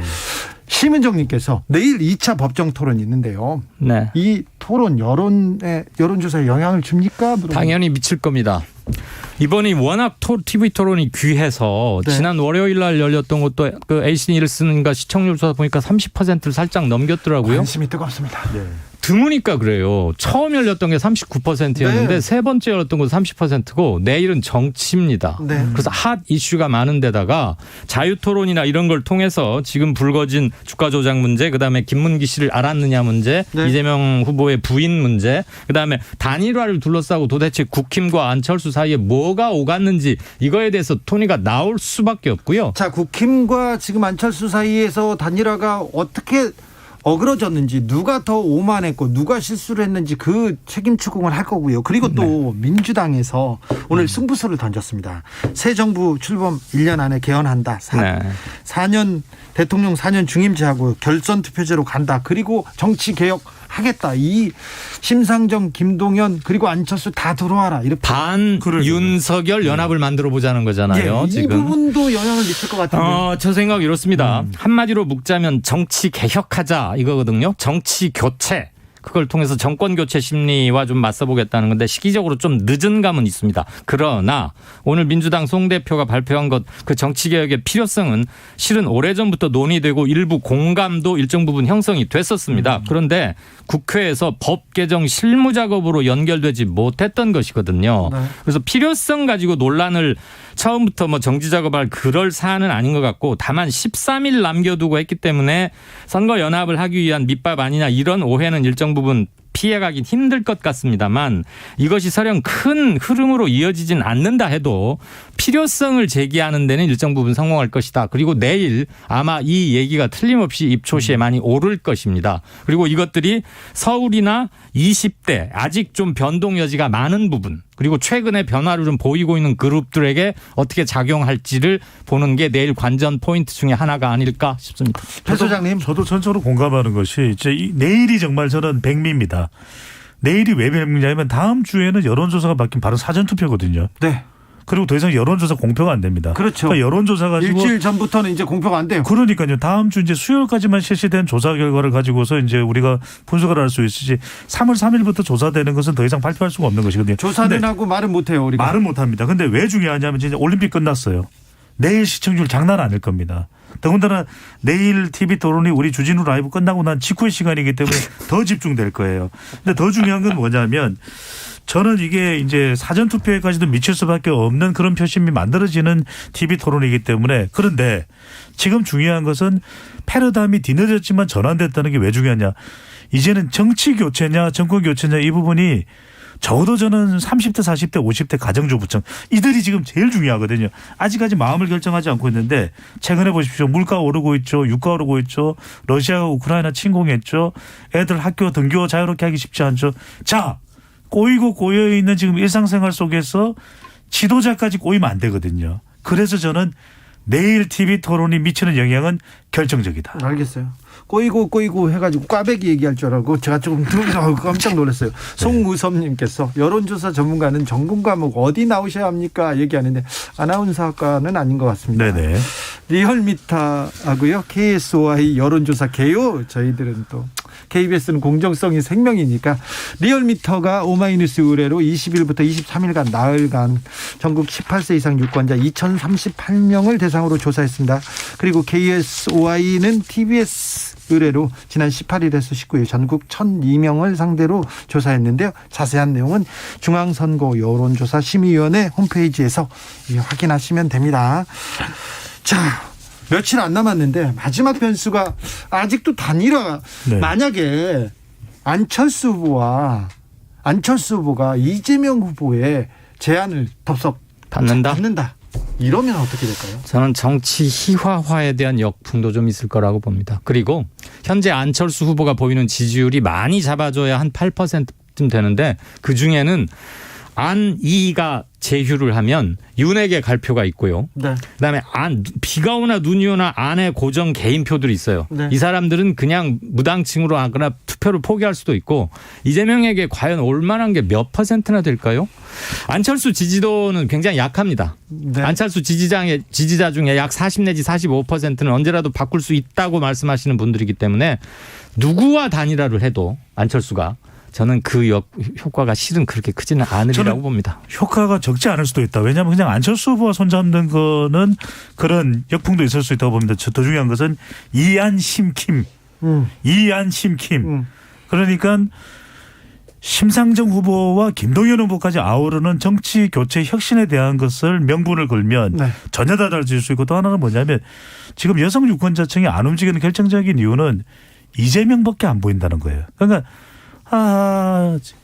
심은정님께서 내일 2차 법정 토론이 있는데요. 네. 이 토론 여론조사에 영향을 줍니까? 당연히 미칠 겁니다. 이번이 워낙 TV 토론이 귀해서 지난 월요일 날 열렸던 것도 그 AC 닐슨과 시청률 조사 보니까 30%를 살짝 넘겼더라고요. 관심이 뜨겁습니다. 드무니까 그래요. 처음 열렸던 게 39%였는데 세 번째 열렸던 건 30%고 내일은 정치입니다. 그래서 핫 이슈가 많은 데다가 자유토론이나 이런 걸 통해서 지금 불거진 주가 조작 문제, 그다음에 김문기 씨를 알았느냐 문제, 이재명 후보의 부인 문제, 그다음에 단일화를 둘러싸고 도대체 국힘과 안철수 사이에 뭐가 오갔는지 이거에 대해서 토론이 나올 수밖에 없고요. 자, 국힘과 지금 안철수 사이에서 단일화가 어떻게 어그러졌는지, 누가 더 오만했고 누가 실수를 했는지 그 책임 추궁을 할 거고요. 그리고 또 민주당에서 오늘 승부수를 던졌습니다. 새 정부 출범 1년 안에 개헌한다. 4년 대통령 4년 중임제하고 결선 투표제로 간다. 그리고 정치 개혁 하겠다. 이 심상정, 김동연 그리고 안철수 다 들어와라. 이렇게 윤석열 연합을 만들어 보자는 거잖아요. 이 지금. 부분도 영향을 미칠 것 같은데. 저 생각 이렇습니다. 한마디로 묵자면 정치 개혁하자 이거거든요. 정치 교체. 그걸 통해서 정권 교체 심리와 좀 맞서보겠다는 건데 시기적으로 좀 늦은 감은 있습니다. 그러나 오늘 민주당 송 대표가 발표한 것 그 정치개혁의 필요성은 실은 오래전부터 논의되고 일부 공감도 일정 부분 형성이 됐었습니다. 그런데 국회에서 법 개정 실무 작업으로 연결되지 못했던 것이거든요. 그래서 필요성 가지고 논란을 처음부터 정지 작업할 그럴 사안은 아닌 것 같고 다만 13일 남겨두고 했기 때문에 선거 연합을 하기 위한 밑밥 아니냐 이런 오해는 일정 부분 피해가긴 힘들 것 같습니다만 이것이 설령 큰 흐름으로 이어지진 않는다 해도 필요성을 제기하는 데는 일정 부분 성공할 것이다. 그리고 내일 아마 이 얘기가 틀림없이 입초시에 많이 오를 것입니다. 그리고 이것들이 서울이나 20대 아직 좀 변동 여지가 많은 부분 그리고 최근에 변화를 좀 보이고 있는 그룹들에게 어떻게 작용할지를 보는 게 내일 관전 포인트 중에 하나가 아닐까 싶습니다. 배 소장님. 저도 전적으로 공감하는 것이 내일이 정말 저는 백미입니다. 내일이 왜 백미냐면 다음 주에는 여론조사가 바뀐 바로 사전투표거든요. 네. 그리고 더 이상 여론조사 공표가 안 됩니다. 그렇죠. 그러니까 여론조사 가지고 일주일 전부터는 이제 공표가 안 돼요. 그러니까요. 다음 주 이제 수요일까지만 실시된 조사 결과를 가지고서 이제 우리가 분석을 할 수 있으지 3월 3일부터 조사되는 것은 더 이상 발표할 수가 없는 것이거든요. 조사는 하고 말은 못 해요, 우리가. 말은 못 합니다. 근데 왜 중요하냐면 진짜 올림픽 끝났어요. 내일 시청률 장난 아닐 겁니다. 더군다나 내일 TV 토론이 우리 주진우 라이브 끝나고 난 직후의 시간이기 때문에 더 집중될 거예요. 근데 더 중요한 건 뭐냐면 저는 이게 이제 사전투표에까지도 미칠 수밖에 없는 그런 표심이 만들어지는 TV 토론이기 때문에 그런데 지금 중요한 것은 패러다임이 뒤늦었지만 전환됐다는 게 왜 중요하냐. 이제는 정치 교체냐 정권 교체냐 이 부분이 적어도 저는 30대, 40대, 50대 가정주부층 이들이 지금 제일 중요하거든요. 아직까지 마음을 결정하지 않고 있는데 최근에 보십시오. 물가 오르고 있죠. 유가 오르고 있죠. 러시아가 우크라이나 침공했죠. 애들 학교 등교 자유롭게 하기 쉽지 않죠. 자, 꼬이고 꼬여있는 지금 일상생활 속에서 지도자까지 꼬이면 안 되거든요. 그래서 저는 내일 TV 토론이 미치는 영향은 결정적이다. 알겠어요. 꼬이고 해가지고 꽈배기 얘기할 줄 알고 제가 조금 깜짝 놀랐어요. 송우섭님께서 여론조사 전문가는 전공 과목 어디 나오셔야 합니까? 얘기하는데 아나운서학과는 아닌 것 같습니다. 네네. 리얼미터하고요. KSOI 여론조사 개요. 저희들은 또 KBS는 공정성이 생명이니까 리얼미터가 오마이뉴스 의뢰로 20일부터 23일간 나흘간 전국 18세 이상 유권자 2038명을 대상으로 조사했습니다. 그리고 KSOI는 TBS 의뢰로 지난 18일에서 19일 전국 1002명을 상대로 조사했는데요. 자세한 내용은 중앙선거 여론조사 심의위원회 홈페이지에서 확인하시면 됩니다. 자, 며칠 안 남았는데 마지막 변수가 아직도 단일화. 네. 만약에 안철수 후보가 이재명 후보의 제안을 덥석 받는다. 이러면 어떻게 될까요? 저는 정치 희화화에 대한 역풍도 좀 있을 거라고 봅니다. 그리고 현재 안철수 후보가 보이는 지지율이 많이 잡아줘야 한 8%쯤 되는데 그중에는 안이가 제휴를 하면 윤에게 갈 표가 있고요. 네. 그다음에 비가 오나 눈이 오나 안에 고정 개인표들이 있어요. 네. 이 사람들은 그냥 무당층으로 하거나 투표를 포기할 수도 있고 이재명에게 과연 올 만한 게 몇 %나 될까요? 안철수 지지도는 굉장히 약합니다. 네. 안철수 지지자 중에 약 40 내지 45%는 언제라도 바꿀 수 있다고 말씀하시는 분들이기 때문에 누구와 단일화를 해도 안철수가 저는 그 효과가 실은 그렇게 크지는 않으리라고 봅니다. 효과가 적지 않을 수도 있다. 왜냐하면 그냥 안철수 후보와 손잡는 거는 그런 역풍도 있을 수 있다고 봅니다. 더 중요한 것은 이안심킴. 그러니까 심상정 후보와 김동연 후보까지 아우르는 정치 교체 혁신에 대한 것을 명분을 걸면 네. 전혀 달라질 수 있고 또 하나는 뭐냐면 지금 여성 유권자층이 안 움직이는 결정적인 이유는 이재명밖에 안 보인다는 거예요. 그러니까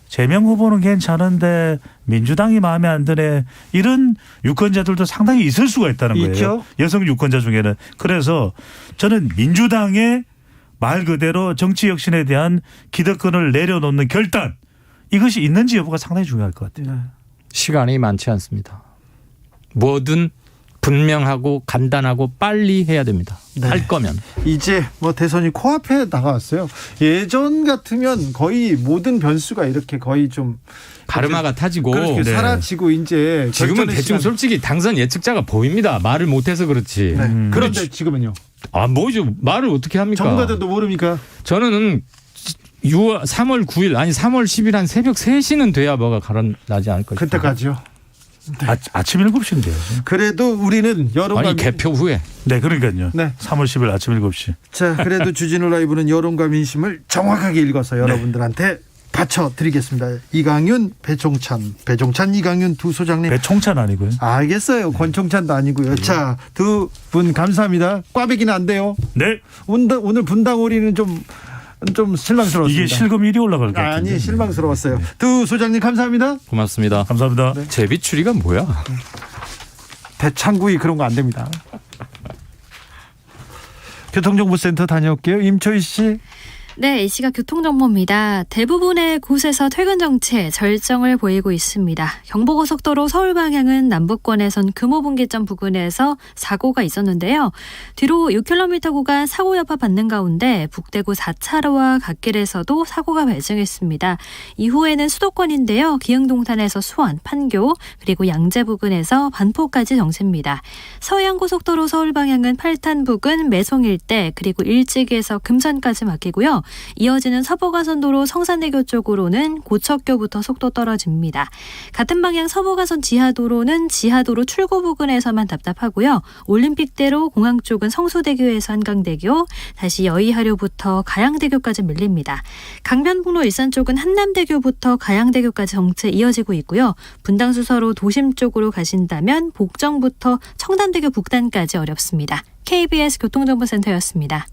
재명 후보는 괜찮은데 민주당이 마음에 안 드네. 이런 유권자들도 상당히 있을 수가 있다는 거예요. 있죠? 여성 유권자 중에는. 그래서 저는 민주당의 말 그대로 정치 혁신에 대한 기득권을 내려놓는 결단 이것이 있는지 여부가 상당히 중요할 것 같아요. 시간이 많지 않습니다. 뭐든 분명하고 간단하고 빨리 해야 됩니다. 네. 할 거면. 이제 대선이 코앞에 다가왔어요. 예전 같으면 거의 모든 변수가 이렇게 거의 좀 가르마가 타지고 그렇게 네. 사라지고 이제 지금은 대충 솔직히 당선 예측자가 보입니다. 말을 못해서 그렇지. 네. 그런데 지금은요? 뭐죠? 말을 어떻게 합니까? 전문가들도 모릅니까? 저는 3월 9일 아니 3월 10일 한 새벽 3시는 돼야 뭐가 가라나지 않을까 싶어요. 그때까지요? 네. 아침 7시인데요. 그래도 우리는 여론과 개표 후에. 네, 그러니까요. 네. 3월 10일 아침 7시. 자, 그래도 주진우 라이브는 여론과 민심을 정확하게 읽어서 여러분들한테 바쳐드리겠습니다. 이강윤, 배종찬, 이강윤 두 소장님. 배총찬 아니고요. 알겠어요. 권총찬도 아니고요. 자, 두 분 감사합니다. 꽈배기는 안 돼요. 네. 오늘 분당오리는 좀 실망스러웠습니다. 이게 실검 1위 올라갈 것 같아요. 아니, 실망스러웠어요. 두 소장님 감사합니다. 고맙습니다. 감사합니다. 네. 제비추리가 뭐야? 대창구이 그런 거 안 됩니다. 교통정보센터 다녀올게요. 임초희 씨. 네, 이 시각 교통정보입니다. 대부분의 곳에서 퇴근 정체 절정을 보이고 있습니다. 경부고속도로 서울 방향은 남북권에선 금호분기점 부근에서 사고가 있었는데요. 뒤로 6km 구간 사고 여파 받는 가운데 북대구 4차로와 갓길에서도 사고가 발생했습니다. 이후에는 수도권인데요. 기흥동탄에서 수원, 판교, 그리고 양재 부근에서 반포까지 정체입니다. 서해안고속도로 서울 방향은 팔탄 부근 매송 일대, 그리고 일찍에서 금산까지 막히고요. 이어지는 서부가선도로 성산대교 쪽으로는 고척교부터 속도 떨어집니다. 같은 방향 서부가선 지하도로는 지하도로 출구 부근에서만 답답하고요. 올림픽대로 공항 쪽은 성수대교에서 한강대교, 다시 여의하류부터 가양대교까지 밀립니다. 강변북로 일산 쪽은 한남대교부터 가양대교까지 정체 이어지고 있고요. 분당수서로 도심 쪽으로 가신다면 복정부터 청담대교 북단까지 어렵습니다. KBS 교통정보센터였습니다.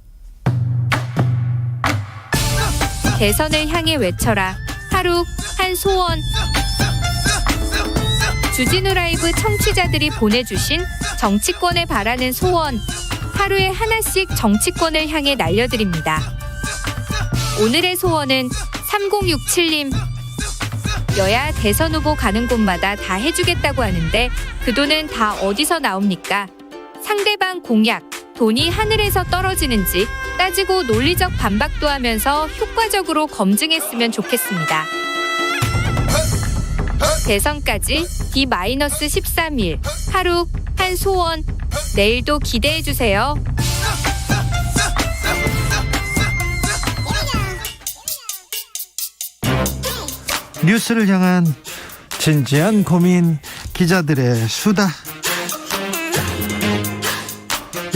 대선을 향해 외쳐라. 하루 한 소원. 주진우 라이브 청취자들이 보내주신 정치권에 바라는 소원. 하루에 하나씩 정치권을 향해 날려드립니다. 오늘의 소원은 3067님. 여야 대선 후보 가는 곳마다 다 해주겠다고 하는데 그 돈은 다 어디서 나옵니까? 상대방 공약, 돈이 하늘에서 떨어지는지 따지고 논리적 반박도 하면서 효과적으로 검증했으면 좋겠습니다. 대선까지 D-13일, 하루 한 소원, 내일도 기대해주세요. 뉴스를 향한 진지한 고민, 기자들의 수다.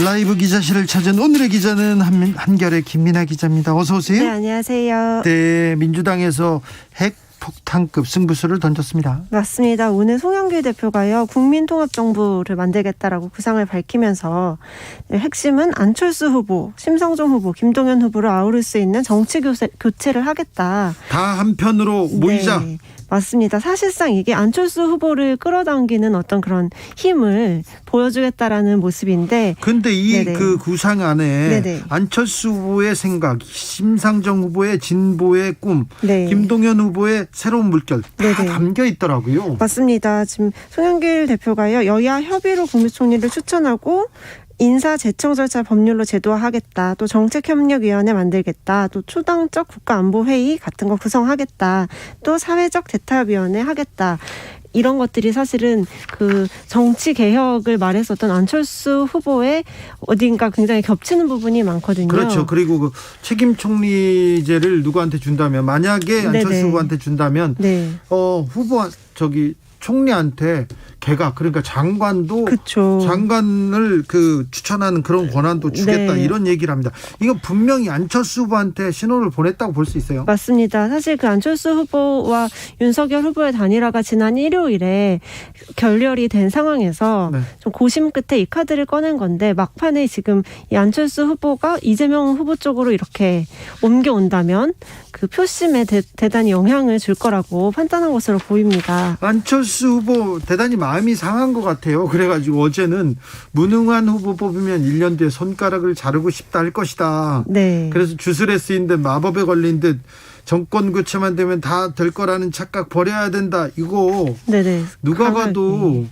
라이브 기자실을 찾은 오늘의 기자는 한결의 김민아 기자입니다. 어서 오세요. 네, 안녕하세요. 네, 민주당에서 핵폭탄급 승부수를 던졌습니다. 맞습니다. 오늘 송영길 대표가요, 국민통합정부를 만들겠다라고 구상을 밝히면서 핵심은 안철수 후보, 심상정 후보, 김동연 후보를 아우를 수 있는 정치 교체를 하겠다. 다 한편으로 모이자. 네. 맞습니다. 사실상 이게 안철수 후보를 끌어당기는 어떤 그런 힘을 보여주겠다라는 모습인데. 근데 이 그 구상 안에 네네. 안철수 후보의 생각, 심상정 후보의 진보의 꿈, 네. 김동연 후보의 새로운 물결 다 네네. 담겨 있더라고요. 맞습니다. 지금 송영길 대표가요, 여야 협의로 국무총리를 추천하고 인사 제청 절차 법률로 제도화하겠다. 또 정책협력위원회 만들겠다. 또 초당적 국가안보회의 같은 거 구성하겠다. 또 사회적 대타협위원회 하겠다. 이런 것들이 사실은 그 정치 개혁을 말했었던 안철수 후보의 어딘가 굉장히 겹치는 부분이 많거든요. 그렇죠. 그리고 그 책임 총리제를 누구한테 준다면, 만약에 안철수 네네. 후보한테 준다면 네. 총리한테 개각, 그러니까 장관도 그쵸. 장관을 추천하는 그런 권한도 주겠다. 네. 이런 얘기를 합니다. 이건 분명히 안철수 후보한테 신호를 보냈다고 볼 수 있어요. 맞습니다. 사실 그 안철수 후보와 윤석열 후보의 단일화가 지난 일요일에 결렬이 된 상황에서 좀 고심 끝에 이 카드를 꺼낸 건데, 막판에 지금 이 안철수 후보가 이재명 후보 쪽으로 이렇게 옮겨온다면 그 표심에 대단히 영향을 줄 거라고 판단한 것으로 보입니다. 안철수 후보 대단히 마음이 상한 것 같아요. 그래가지고 어제는 무능한 후보 뽑으면 1년 뒤에 손가락을 자르고 싶다 할 것이다. 네. 그래서 주술에 쓰인 듯 마법에 걸린 듯 정권 교체만 되면 다 될 거라는 착각 버려야 된다. 이거 네네. 누가 봐도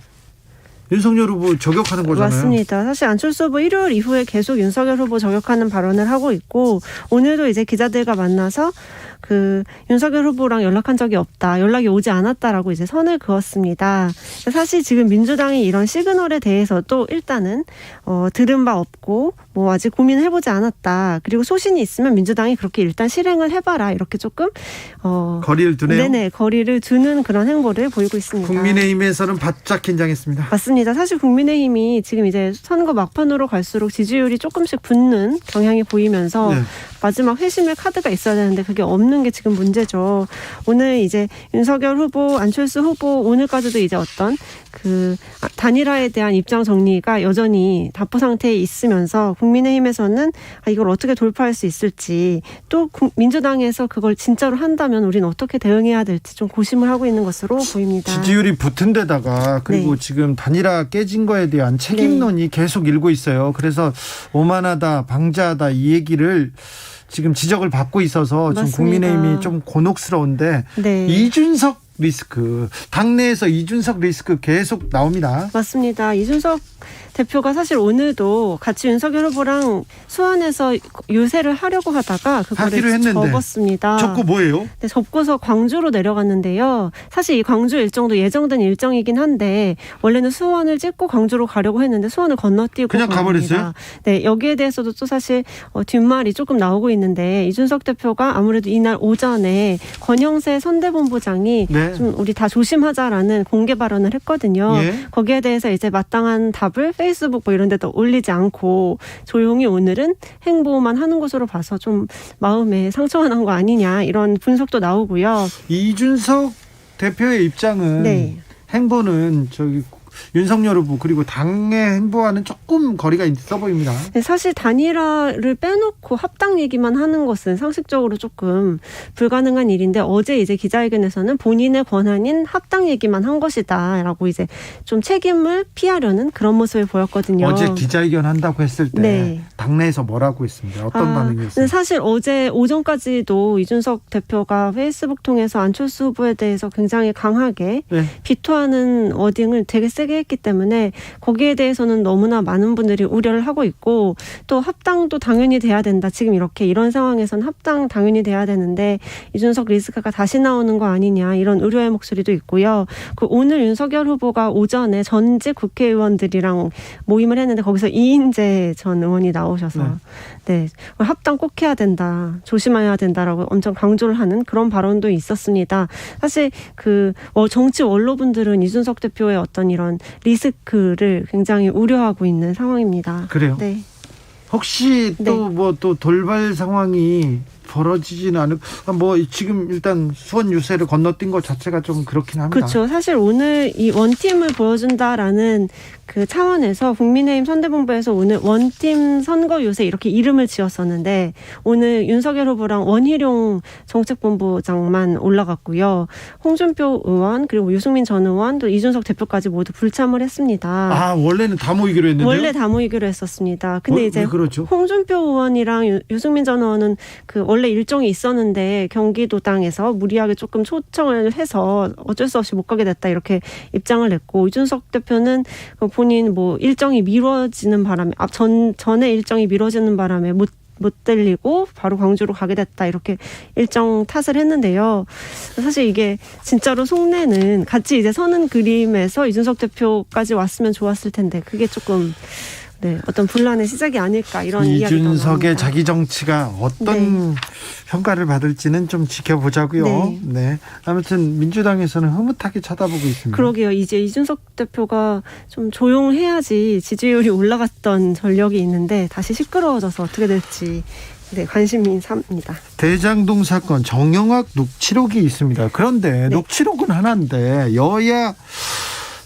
윤석열 후보 저격하는 거잖아요. 맞습니다. 사실 안철수 후보 일요일 이후에 계속 윤석열 후보 저격하는 발언을 하고 있고, 오늘도 이제 기자들과 만나서 그 윤석열 후보랑 연락한 적이 없다, 연락이 오지 않았다라고 이제 선을 그었습니다. 사실 지금 민주당이 이런 시그널에 대해서도 일단은 들은 바 없고 뭐 아직 고민해보지 않았다. 그리고 소신이 있으면 민주당이 그렇게 일단 실행을 해봐라, 이렇게 조금 거리를 두네요. 네네, 거리를 두는 그런 행보를 보이고 있습니다. 국민의힘에서는 바짝 긴장했습니다. 맞습니다. 사실 국민의힘이 지금 이제 선거 막판으로 갈수록 지지율이 조금씩 붙는 경향이 보이면서 마지막 회심의 카드가 있어야 되는데 그게 없는 게 지금 문제죠. 오늘 이제 윤석열 후보, 안철수 후보 오늘까지도 이제 어떤 그 단일화에 대한 입장 정리가 여전히 답보 상태에 있으면서 국민의힘에서는 이걸 어떻게 돌파할 수 있을지, 또 민주당에서 그걸 진짜로 한다면 우리는 어떻게 대응해야 될지 좀 고심을 하고 있는 것으로 보입니다. 지지율이 붙은 데다가 그리고 지금 단일화 깨진 거에 대한 책임론이 계속 일고 있어요. 그래서 오만하다, 방자하다 이 얘기를 지금 지적을 받고 있어서 지금 국민의힘이 좀 곤혹스러운데 이준석 리스크, 당내에서 이준석 리스크 계속 나옵니다. 맞습니다. 이준석 대표가 사실 오늘도 같이 윤석열 후보랑 수원에서 유세를 하려고 하다가 그거를 접었습니다. 접고 뭐예요? 네, 접고서 광주로 내려갔는데요. 사실 이 광주 일정도 예정된 일정이긴 한데 원래는 수원을 찍고 광주로 가려고 했는데 수원을 건너뛰고 그냥 가버렸어요? 네, 여기에 대해서도 또 사실 뒷말이 조금 나오고 있는데, 이준석 대표가 아무래도 이날 오전에 권영세 선대본부장이 좀 우리 다 조심하자라는 공개 발언을 했거든요. 거기에 대해서 이제 마땅한 답을 페이스북 뭐 이런 데도 올리지 않고 조용히 오늘은 행보만 하는 것으로 봐서 좀 마음에 상처가 난 거 아니냐, 이런 분석도 나오고요. 이준석 대표의 입장은 행보는 윤석열 후보 그리고 당의 행보와는 조금 거리가 있어 보입니다. 네, 사실 단일화를 빼놓고 합당 얘기만 하는 것은 상식적으로 조금 불가능한 일인데, 어제 이제 기자회견에서는 본인의 권한인 합당 얘기만 한 것이다라고 이제 좀 책임을 피하려는 그런 모습을 보였거든요. 어제 기자회견 한다고 했을 때 당내에서 뭐라고 했습니다. 어떤 반응이었어요? 사실 어제 오전까지도 이준석 대표가 페이스북 통해서 안철수 후보에 대해서 굉장히 강하게 비토하는 워딩을 되게 세게 했기 때문에 거기에 대해서는 너무나 많은 분들이 우려를 하고 있고 또 합당도 당연히 돼야 된다. 지금 이런 상황에서는 합당 당연히 돼야 되는데 이준석 리스크가 다시 나오는 거 아니냐 이런 우려의 목소리도 있고요. 오늘 윤석열 후보가 오전에 전직 국회의원들이랑 모임을 했는데 거기서 이인재 전 의원이 나오셔서 네, 합당 꼭 해야 된다. 조심해야 된다라고 엄청 강조를 하는 그런 발언도 있었습니다. 사실 정치 원로분들은 이준석 대표의 어떤 이런 리스크를 굉장히 우려하고 있는 상황입니다. 그래요? 네. 혹시 또 돌발 상황이 벌어지지는 않을 지금 일단 수원 유세를 건너뛴 것 자체가 좀 그렇긴 합니다. 그렇죠. 사실 오늘 이 원팀을 보여준다라는 그 차원에서 국민의힘 선대본부에서 오늘 원팀 선거 유세 이렇게 이름을 지었었는데 오늘 윤석열 후보랑 원희룡 정책본부장만 올라갔고요. 홍준표 의원 그리고 유승민 전 의원 또 이준석 대표까지 모두 불참을 했습니다. 원래는 다 모이기로 했는데요? 원래 다 모이기로 했었습니다. 근데 이제 그렇죠? 홍준표 의원이랑 유승민 전 의원은 원래 일정이 있었는데 경기도 땅에서 무리하게 조금 초청을 해서 어쩔 수 없이 못 가게 됐다 이렇게 입장을 냈고 이준석 대표는 본인 일정이 미뤄지는 바람에 전에 일정이 미뤄지는 바람에 못 들리고 바로 광주로 가게 됐다 이렇게 일정 탓을 했는데요. 사실 이게 진짜로 속내는 같이 이제 서는 그림에서 이준석 대표까지 왔으면 좋았을 텐데 그게 조금 어떤 분란의 시작이 아닐까 이런 이야기가 나옵니다. 이준석의 자기 정치가 어떤 평가를 받을지는 좀 지켜보자고요. 네. 아무튼 민주당에서는 흐뭇하게 쳐다보고 있습니다. 그러게요. 이제 이준석 대표가 좀 조용해야지 지지율이 올라갔던 전력이 있는데 다시 시끄러워져서 어떻게 될지 관심이 삽니다. 대장동 사건 정영학 녹취록이 있습니다. 그런데 녹취록은 하나인데 여야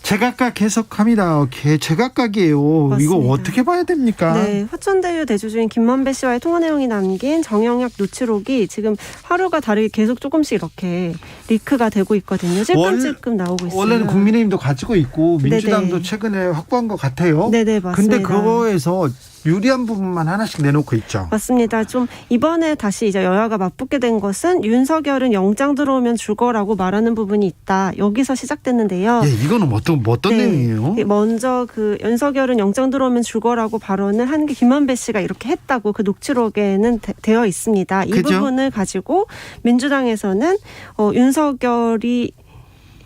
제각각 해석합니다. 제각각이에요. 맞습니다. 이거 어떻게 봐야 됩니까? 네, 화천대유 대주주인 김만배 씨와의 통화 내용이 담긴 정영학 녹취록이 지금 하루가 다르게 계속 조금씩 이렇게 리크가 되고 있거든요. 찔끔찔끔 나오고 있어요. 원래는 국민의힘도 가지고 있고 민주당도 최근에 확보한 것 같아요. 네네, 맞습니다. 근데 그거에서 유리한 부분만 하나씩 내놓고 있죠. 맞습니다. 좀 이번에 다시 이제 여야가 맞붙게 된 것은 윤석열은 영장 들어오면 죽어라고 말하는 부분이 있다. 여기서 시작됐는데요. 이거는 어떤 내용이에요? 먼저 윤석열은 영장 들어오면 죽어라고 발언을 한 게 김만배 씨가 이렇게 했다고 그 녹취록에는 되어 있습니다. 이 부분을 가지고 민주당에서는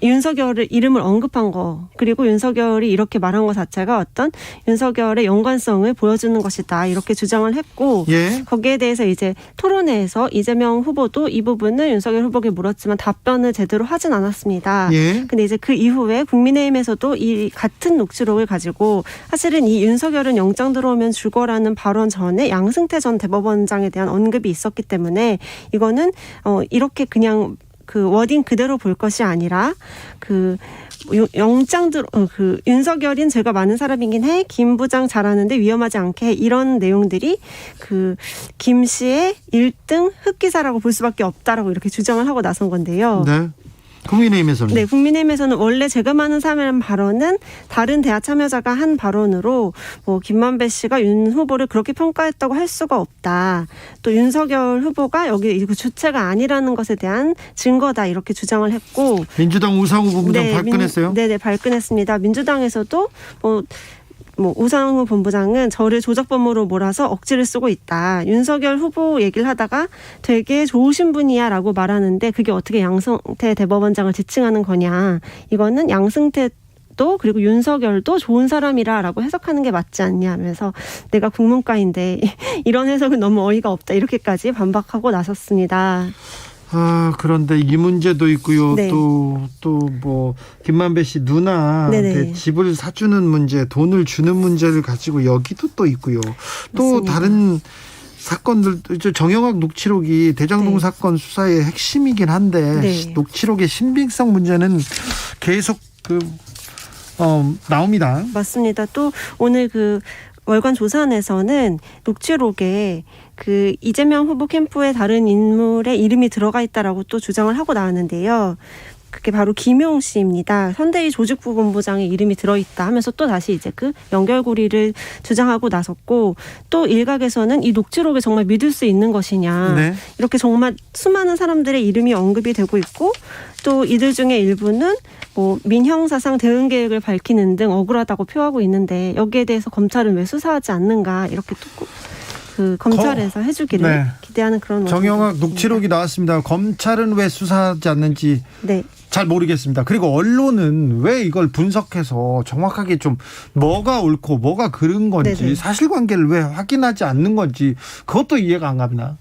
윤석열의 이름을 언급한 거 그리고 윤석열이 이렇게 말한 것 자체가 어떤 윤석열의 연관성을 보여주는 것이다 이렇게 주장을 했고 거기에 대해서 이제 토론회에서 이재명 후보도 이 부분을 윤석열 후보에게 물었지만 답변을 제대로 하진 않았습니다. 근데 이제 그 이후에 국민의힘에서도 이 같은 녹취록을 가지고 사실은 이 윤석열은 영장 들어오면 죽어라는 발언 전에 양승태 전 대법원장에 대한 언급이 있었기 때문에 이거는 이렇게 그냥 워딩 그대로 볼 것이 아니라 윤석열인 죄가 많은 사람이긴 해. 김 부장 잘하는데 위험하지 않게 해. 이런 내용들이 김 씨의 1등 흑기사라고 볼 수밖에 없다라고 이렇게 주장을 하고 나선 건데요. 네. 국민의힘에서는? 네, 국민의힘에서는 원래 죄가 많은 사람 발언은 다른 대화 참여자가 한 발언으로 김만배 씨가 윤 후보를 그렇게 평가했다고 할 수가 없다. 또 윤석열 후보가 여기 주체가 아니라는 것에 대한 증거다 이렇게 주장을 했고 민주당 우상호 본부장 발끈했어요? 네, 발끈했습니다. 민주당에서도 우상호 본부장은 저를 조작범으로 몰아서 억지를 쓰고 있다. 윤석열 후보 얘기를 하다가 되게 좋으신 분이야 라고 말하는데 그게 어떻게 양승태 대법원장을 지칭하는 거냐. 이거는 양승태도 그리고 윤석열도 좋은 사람이라고 해석하는 게 맞지 않냐 하면서 내가 국문과인데 이런 해석은 너무 어이가 없다. 이렇게까지 반박하고 나섰습니다. 그런데 이 문제도 있고요. 또 김만배 씨 누나한테 집을 사주는 문제, 돈을 주는 문제를 가지고 여기도 또 있고요. 또 맞습니다. 다른 사건들, 정영학 녹취록이 대장동 사건 수사의 핵심이긴 한데 녹취록의 신빙성 문제는 계속 나옵니다. 맞습니다. 또 오늘 월간 조선에서는 녹취록에 이재명 후보 캠프의 다른 인물의 이름이 들어가 있다라고 또 주장을 하고 나왔는데요. 그게 바로 김용 씨입니다. 현대의 조직부본부장의 이름이 들어있다 하면서 또 다시 이제 그 연결고리를 주장하고 나섰고, 또 일각에서는 이 녹취록을 정말 믿을 수 있는 것이냐, 네. 이렇게 정말 수많은 사람들의 이름이 언급이 되고 있고, 또 이들 중에 일부는 뭐 민형사상 대응 계획을 밝히는 등 억울하다고 표하고 있는데, 여기에 대해서 검찰은 왜 수사하지 않는가, 이렇게 또 그 검찰에서 해주기를 네. 기대하는 그런. 정영학 녹취록이 나왔습니다. 검찰은 왜 수사하지 않는지 네. 잘 모르겠습니다. 그리고 언론은 왜 이걸 분석해서 정확하게 좀 뭐가 옳고 뭐가 그른 건지 네네. 사실관계를 왜 확인하지 않는 건지 그것도 이해가 안 갑니다.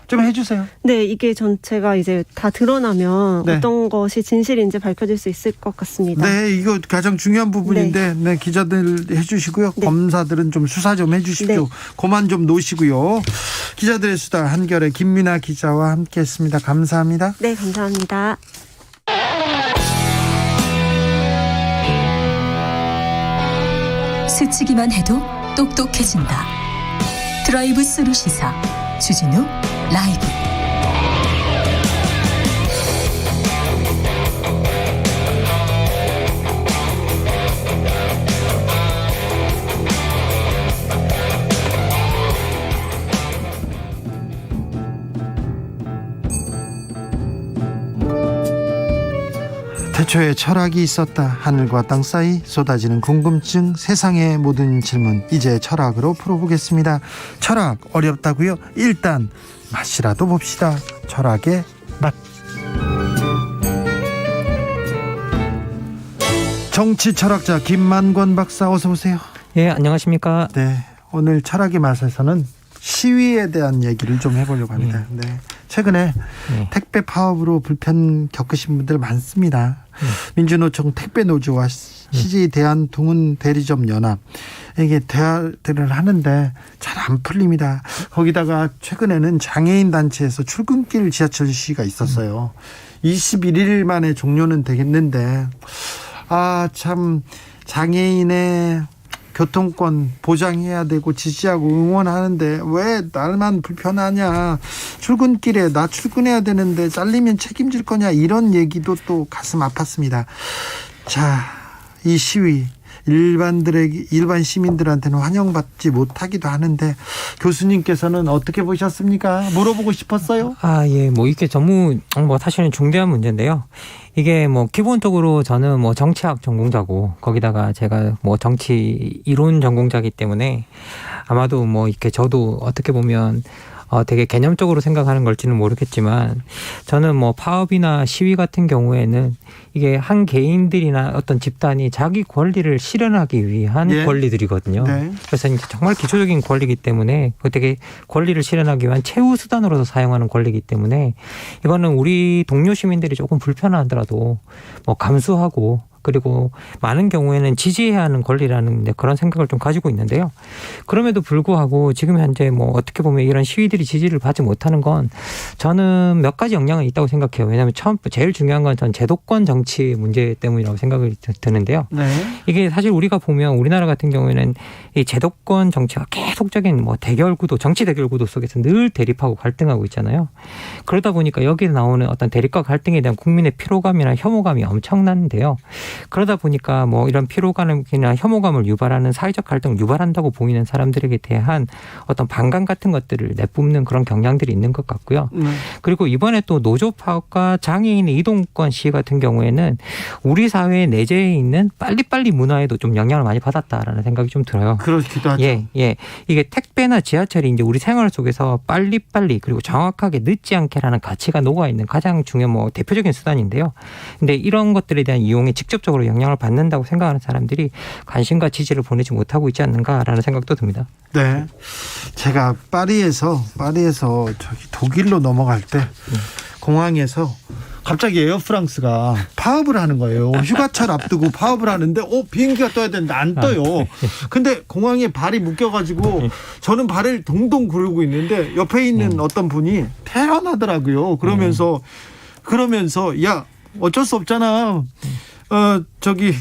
좀 해주세요. 네, 이게 전체가 이제 다 드러나면 네. 어떤 것이 진실인지 밝혀질 수 있을 것 같습니다. 네, 이거 가장 중요한 부분인데 네, 네 기자들 해주시고요. 네. 검사들은 좀 수사 좀 해주십시오. 네. 그만 좀 놓으시고요. 기자들의 수다 한결의 김민아 기자와 함께했습니다. 감사합니다. 네, 감사합니다. 스치기만 해도 똑똑해진다. 드라이브 스루 시사 주진우 라이브. 태초에 철학이 있었다. 하늘과 땅 사이 쏟아지는 궁금증, 세상의 모든 질문 이제 철학으로 풀어보겠습니다. 철학 어렵다고요? 일단 맛이라도 봅시다. 철학의 맛. 정치 철학자 김만권 박사 어서 오세요. 예, 안녕하십니까. 네, 오늘 철학의 맛에서는 시위에 대한 얘기를 좀 해보려고 합니다. 네. 최근에 택배 파업으로 불편 겪으신 분들 많습니다. 민주노총 택배노조와 CJ 대한통운 대리점 연합 이게 대화들을 하는데 잘 안 풀립니다. 거기다가 최근에는 장애인 단체에서 출근길 지하철 시위가 있었어요. 21일 만에 종료는 되겠는데 참 장애인의 교통권 보장해야 되고 지지하고 응원하는데 왜 날만 불편하냐, 출근길에 나 출근해야 되는데 잘리면 책임질 거냐, 이런 얘기도 또 가슴 아팠습니다. 자, 이 시위 일반 시민들한테는 환영받지 못하기도 하는데 교수님께서는 어떻게 보셨습니까? 물어보고 싶었어요. 예, 뭐 이게 너무 사실은 중대한 문제인데요. 이게 기본적으로 저는 정치학 전공자고 거기다가 제가 정치 이론 전공자이기 때문에 아마도 이렇게 저도 어떻게 보면 되게 개념적으로 생각하는 걸지는 모르겠지만 저는 파업이나 시위 같은 경우에는 이게 한 개인들이나 어떤 집단이 자기 권리를 실현하기 위한 권리들이거든요. 네. 그래서 이제 정말 기초적인 권리이기 때문에 되게 권리를 실현하기 위한 최후 수단으로서 사용하는 권리이기 때문에 이거는 우리 동료 시민들이 조금 불편하더라도 감수하고 그리고 많은 경우에는 지지해야 하는 권리라는 그런 생각을 좀 가지고 있는데요. 그럼에도 불구하고 지금 현재 어떻게 보면 이런 시위들이 지지를 받지 못하는 건 저는 몇 가지 영향은 있다고 생각해요. 왜냐하면 제일 중요한 건 전 제도권 정치 문제 때문이라고 생각이 드는데요. 네. 이게 사실 우리가 보면 우리나라 같은 경우에는 이 제도권 정치가 계속적인 대결 구도, 정치 대결 구도 속에서 늘 대립하고 갈등하고 있잖아요. 그러다 보니까 여기에 나오는 어떤 대립과 갈등에 대한 국민의 피로감이나 혐오감이 엄청난데요. 그러다 보니까 이런 피로감이나 혐오감을 유발하는 사회적 갈등을 유발한다고 보이는 사람들에게 대한 어떤 반감 같은 것들을 내뿜는 그런 경향들이 있는 것 같고요. 그리고 이번에 또 노조 파업과 장애인의 이동권 시위 같은 경우에는 우리 사회의 내재해 있는 빨리빨리 문화에도 좀 영향을 많이 받았다라는 생각이 좀 들어요. 그렇기도 하죠. 예. 이게 택배나 지하철이 이제 우리 생활 속에서 빨리빨리 그리고 정확하게 늦지 않게라는 가치가 녹아 있는 가장 중요한 대표적인 수단인데요. 근데 이런 것들에 대한 이용에 직접적으로 영향을 받는다고 생각하는 사람들이 관심과 지지를 보내지 못하고 있지 않는가라는 생각도 듭니다. 네, 제가 파리에서 저기 독일로 넘어갈 때 공항에서 갑자기 에어프랑스가 파업을 하는 거예요. 휴가철 앞두고 파업을 하는데 비행기가 떠야 되는데 안 떠요. 근데 공항에 발이 묶여가지고 저는 발을 동동 구르고 있는데 옆에 있는 어떤 분이 태어나더라고요. 그러면서 야 어쩔 수 없잖아. 저기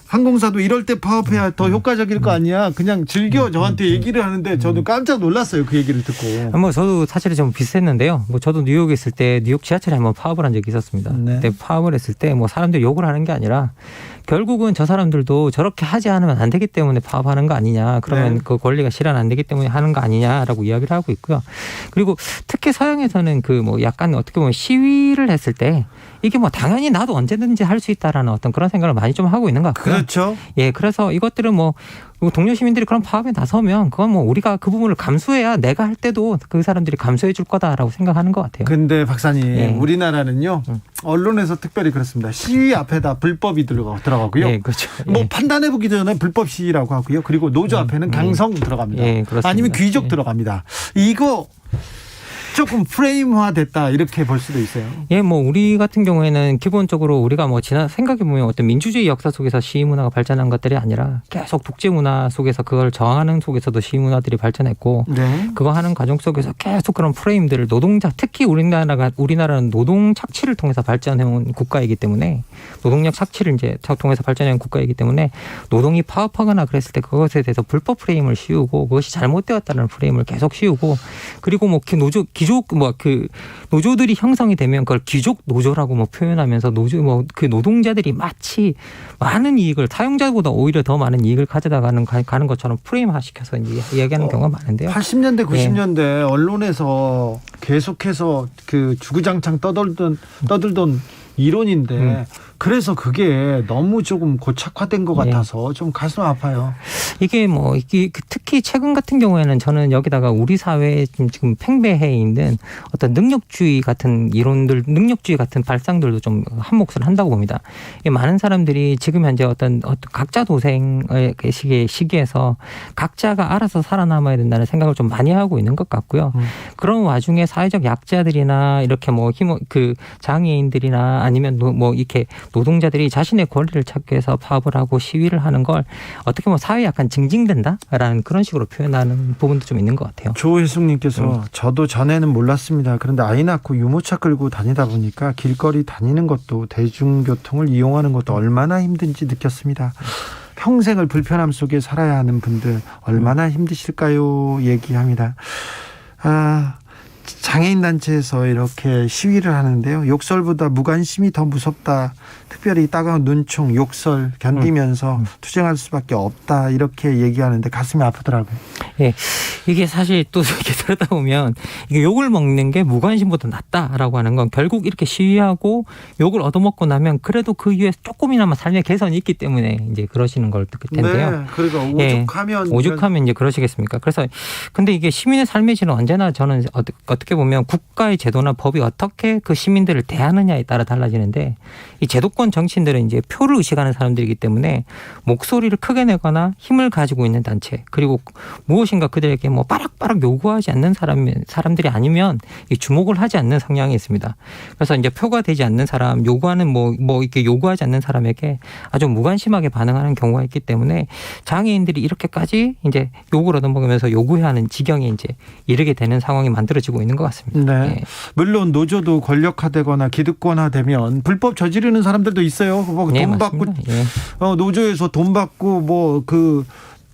항공사도 이럴 때 파업해야 더 효과적일 거 아니야. 그냥 즐겨 저한테 얘기를 하는데 저도 깜짝 놀랐어요. 그 얘기를 듣고. 뭐 저도 사실은 좀 비슷했는데요. 뭐 저도 뉴욕에 있을 때 뉴욕 지하철에 한번 파업을 한 적이 있었습니다. 네. 그때 파업을 했을 때 뭐 사람들이 욕을 하는 게 아니라 결국은 저 사람들도 저렇게 하지 않으면 안 되기 때문에 파업하는 거 아니냐. 그러면 네. 그 권리가 실현 안 되기 때문에 하는 거 아니냐라고 이야기를 하고 있고요. 그리고 특히 서양에서는 그 뭐 약간 어떻게 보면 시위를 했을 때 이게 뭐 당연히 나도 언제든지 할 수 있다라는 어떤 그런 생각을 많이 좀 하고 있는 것 같고요. 그렇죠. 예, 그래서 이것들은 뭐 동료 시민들이 그런 파업에 나서면 그건 뭐 우리가 그 부분을 감수해야 내가 할 때도 그 사람들이 감수해 줄 거다라고 생각하는 것 같아요. 근데 박사님, 예. 우리나라는요 언론에서 특별히 그렇습니다. 시위 앞에다 불법이 들어가고요. 예, 그렇죠. 뭐 예. 판단해보기 전에 불법 시위라고 하고요. 그리고 노조 앞에는 강성 들어갑니다. 예, 그렇습니다. 아니면 귀족 예. 들어갑니다. 이거 조금 프레임화됐다 이렇게 볼 수도 있어요. 예, 뭐 우리 같은 경우에는 기본적으로 우리가 뭐 지난 생각해 보면 어떤 민주주의 역사 속에서 시위 문화가 발전한 것들이 아니라 계속 독재 문화 속에서 그걸 저항하는 속에서도 시위 문화들이 발전했고 네. 그거 하는 과정 속에서 계속 그런 프레임들을 노동자 특히 우리나라는 노동 착취를 통해서 발전해온 국가이기 때문에 노동력 착취를 이제 통해서 발전해온 국가이기 때문에 노동이 파업하거나 그랬을 때 그것에 대해서 불법 프레임을 씌우고 그것이 잘못되었다는 프레임을 계속 씌우고 그리고 뭐 노조들이 형성이 되면 그걸 귀족 노조라고 뭐 표현하면서 그 노동자들이 마치 많은 이익을 사용자보다 오히려 더 많은 이익을 가져가는 것처럼 프레임화 시켜서 이야기하는 경우가 많은데요. 80년대 90년대 언론에서 계속해서 그 주구장창 떠들던 이론인데 그래서 그게 너무 조금 고착화된 것 같아서 좀 가슴 아파요. 이게 특히 최근 같은 경우에는 저는 여기다가 우리 사회에 지금 팽배해 있는 어떤 능력주의 같은 이론들, 능력주의 같은 발상들도 좀 한 몫을 한다고 봅니다. 많은 사람들이 지금 현재 어떤 각자 도생의 시기에서 각자가 알아서 살아남아야 된다는 생각을 좀 많이 하고 있는 것 같고요. 그런 와중에 사회적 약자들이나 이렇게 장애인들이나 아니면 이렇게 노동자들이 자신의 권리를 찾기 위해서 파업을 하고 시위를 하는 걸 어떻게 보면 사회에 약간 징징댄다라는 그런 식으로 표현하는 부분도 좀 있는 것 같아요. 조혜숙님께서 저도 전에는 몰랐습니다. 그런데 아이 낳고 유모차 끌고 다니다 보니까 길거리 다니는 것도 대중교통을 이용하는 것도 얼마나 힘든지 느꼈습니다. 평생을 불편함 속에 살아야 하는 분들 얼마나 힘드실까요? 얘기합니다. 장애인 단체에서 이렇게 시위를 하는데요. 욕설보다 무관심이 더 무섭다. 특별히 따가운 눈총, 욕설 견디면서 투쟁할 수밖에 없다. 이렇게 얘기하는데 가슴이 아프더라고요. 예, 이게 사실 또 이렇게 들었다 보면 이게 욕을 먹는 게 무관심보다 낫다라고 하는 건 결국 이렇게 시위하고 욕을 얻어먹고 나면 그래도 그 이후에 조금이나마 삶의 개선이 있기 때문에 이제 그러시는 걸 텐데요. 네, 그러니까 오죽하면 이제 그러시겠습니까? 그래서 근데 이게 시민의 삶의 질은 언제나 저는 어떻게 보면 국가의 제도나 법이 어떻게 그 시민들을 대하느냐에 따라 달라지는데 이 제도권 정치인들은 이제 표를 의식하는 사람들이기 때문에 목소리를 크게 내거나 힘을 가지고 있는 단체 그리고 무엇인가 그들에게 빠락빠락 요구하지 않는 사람들이 아니면 주목을 하지 않는 성향이 있습니다. 그래서 이제 표가 되지 않는 사람, 요구하는 이렇게 요구하지 않는 사람에게 아주 무관심하게 반응하는 경우가 있기 때문에 장애인들이 이렇게까지 이제 욕을 얻어먹으면서 요구해야 하는 지경에 이제 이르게 되는 상황이 만들어지고 있는 것 같습니다. 네. 물론 노조도 권력화되거나 기득권화되면 불법 저지르는 사람들도 있어요. 돈 받고 노조에서 돈 받고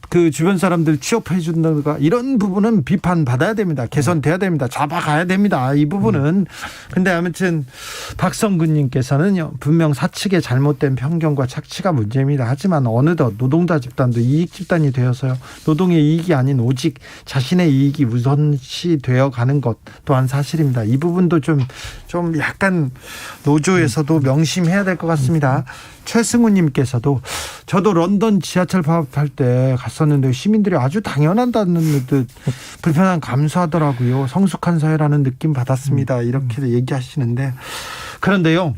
그 주변 사람들 취업해 준다든가 이런 부분은 비판받아야 됩니다. 개선돼야 됩니다. 잡아가야 됩니다. 이 부분은. 근데 아무튼 박성근님께서는요. 분명 사측의 잘못된 편견과 착취가 문제입니다. 하지만 어느덧 노동자 집단도 이익 집단이 되어서요. 노동의 이익이 아닌 오직 자신의 이익이 우선시 되어 가는 것 또한 사실입니다. 이 부분도 좀 약간 노조에서도 명심해야 될 것 같습니다. 최승우님께서도 저도 런던 지하철 파업할 때 갔었는데 시민들이 아주 당연하다는 듯 불편함 감수하더라고요. 성숙한 사회라는 느낌 받았습니다. 이렇게 얘기하시는데 그런데요.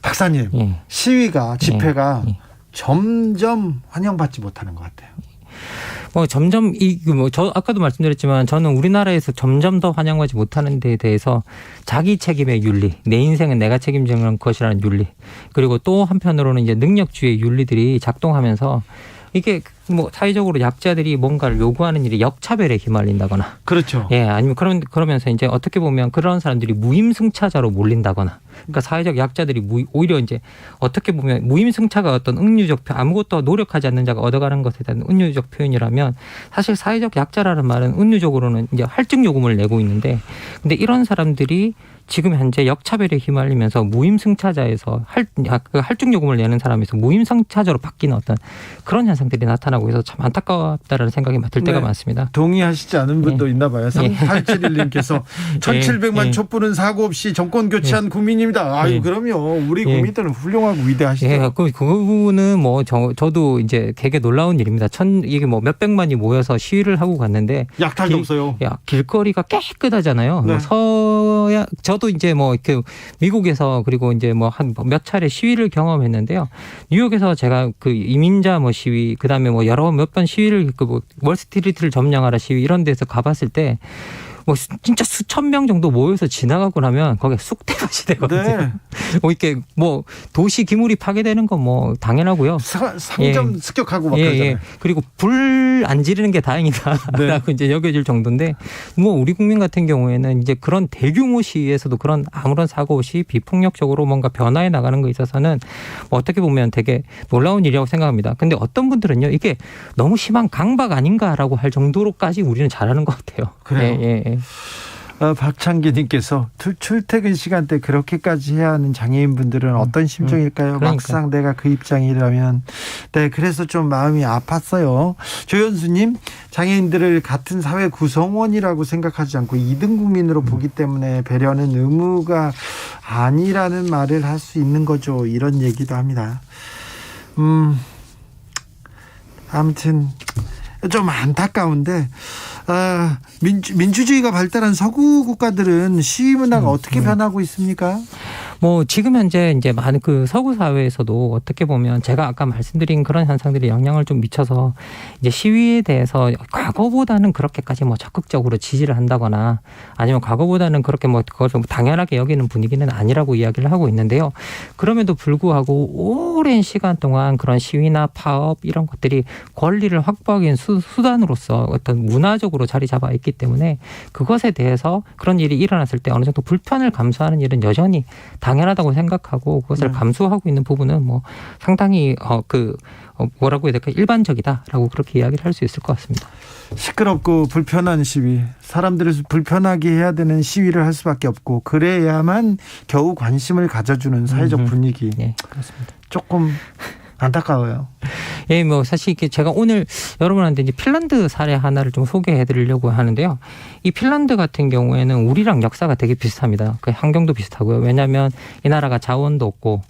박사님 시위가 집회가 점점 환영받지 못하는 것 같아요. 점점 저 아까도 말씀드렸지만 저는 우리나라에서 점점 더 환영하지 못하는 데에 대해서 자기 책임의 윤리, 내 인생은 내가 책임지는 것이라는 윤리, 그리고 또 한편으로는 이제 능력주의 윤리들이 작동하면서 이게 뭐 사회적으로 약자들이 뭔가를 요구하는 일이 역차별에 휘말린다거나, 그렇죠. 예, 아니면 그러면서 이제 어떻게 보면 그런 사람들이 무임승차자로 몰린다거나, 그러니까 사회적 약자들이 오히려 이제 어떻게 보면 무임승차가 어떤 은유적 아무것도 노력하지 않는 자가 얻어가는 것에 대한 은유적 표현이라면, 사실 사회적 약자라는 말은 은유적으로는 이제 할증 요금을 내고 있는데, 근데 이런 사람들이 지금 현재 역차별에 휘말리면서 무임승차자에서 할증 요금을 내는 사람에서 무임승차자로 바뀌는 어떤 그런 현상들이 나타나고 있어서 참 안타깝다라는 생각이 들 때가 많습니다. 동의하시지 않은 분도 있나 봐요. 3871님께서 1700만 촛불은 사고 없이 정권 교체한 국민입니다. 아유, 그럼요. 우리 국민들은 훌륭하고 위대하시죠. 그 부분은 뭐 저도 이제 되게 놀라운 일입니다. 이게 뭐 몇백만이 모여서 시위를 하고 갔는데 약탈도 없어요. 길거리가 깨끗하잖아요. 네. 저도 이제 뭐 이렇게 미국에서 그리고 이제 뭐 한 몇 차례 시위를 경험했는데요. 뉴욕에서 제가 그 이민자 뭐 시위, 그다음에 뭐 몇 번 시위를 뭐 월스트리트를 점령하라 시위 이런 데서 가봤을 때 뭐 진짜 수천 명 정도 모여서 지나가고 나면 거기에 쑥대밭이 되거든요. 네. 뭐 이렇게 뭐 도시 기물이 파괴되는 건 뭐 당연하고요. 상점 습격하고 막 그러잖아요. 그리고 불 안 지르는 게 다행이다라고 이제 여겨질 정도인데, 뭐 우리 국민 같은 경우에는 이제 그런 대규모 시위에서도 그런 아무런 사고 없이 비폭력적으로 뭔가 변화해 나가는 거에 있어서는 뭐 어떻게 보면 되게 놀라운 일이라고 생각합니다. 근데 어떤 분들은요, 이게 너무 심한 강박 아닌가라고 할 정도로까지 우리는 잘하는 것 같아요. 그래요. 박창기님께서 출퇴근 시간대 그렇게까지 해야 하는 장애인분들은 어떤 심정일까요? 막상 내가 그 입장이라면. 네, 그래서 좀 마음이 아팠어요. 조현수님, 장애인들을 같은 사회 구성원이라고 생각하지 않고 2등 국민으로 보기 때문에 배려는 의무가 아니라는 말을 할 수 있는 거죠. 이런 얘기도 합니다. 아무튼 좀 안타까운데, 민주주의가 발달한 서구 국가들은 시위 문화가 어떻게 변하고 있습니까? 뭐 지금 현재 이제 많은 그 서구 사회에서도 어떻게 보면 제가 아까 말씀드린 그런 현상들이 영향을 좀 미쳐서 이제 시위에 대해서 과거보다는 그렇게까지 뭐 적극적으로 지지를 한다거나, 아니면 과거보다는 그렇게 뭐 그걸 좀 당연하게 여기는 분위기는 아니라고 이야기를 하고 있는데요. 그럼에도 불구하고 오랜 시간 동안 그런 시위나 파업 이런 것들이 권리를 확보하기 위한 수단으로서 어떤 문화적으로 자리 잡아 있기 때문에, 그것에 대해서 그런 일이 일어났을 때 어느 정도 불편을 감수하는 일은 여전히 당연하다고 생각하고, 그것을 감수하고 있는 부분은 뭐 상당히 뭐라고 해야 될까, 일반적이다라고 그렇게 이야기를 할 수 있을 것 같습니다. 시끄럽고 불편한 시위, 사람들을 불편하게 해야 되는 시위를 할 수밖에 없고, 그래야만 겨우 관심을 가져주는 사회적 분위기. 네, 그렇습니다. 조금 안타까워요. 예, 뭐 사실 이게 제가 오늘 여러분한테 이제 핀란드 사례 하나를 좀 소개해드리려고 하는데요. 이 핀란드 같은 경우에는 우리랑 역사가 되게 비슷합니다. 그 환경도 비슷하고요. 왜냐하면 이 나라가 자원도 없고,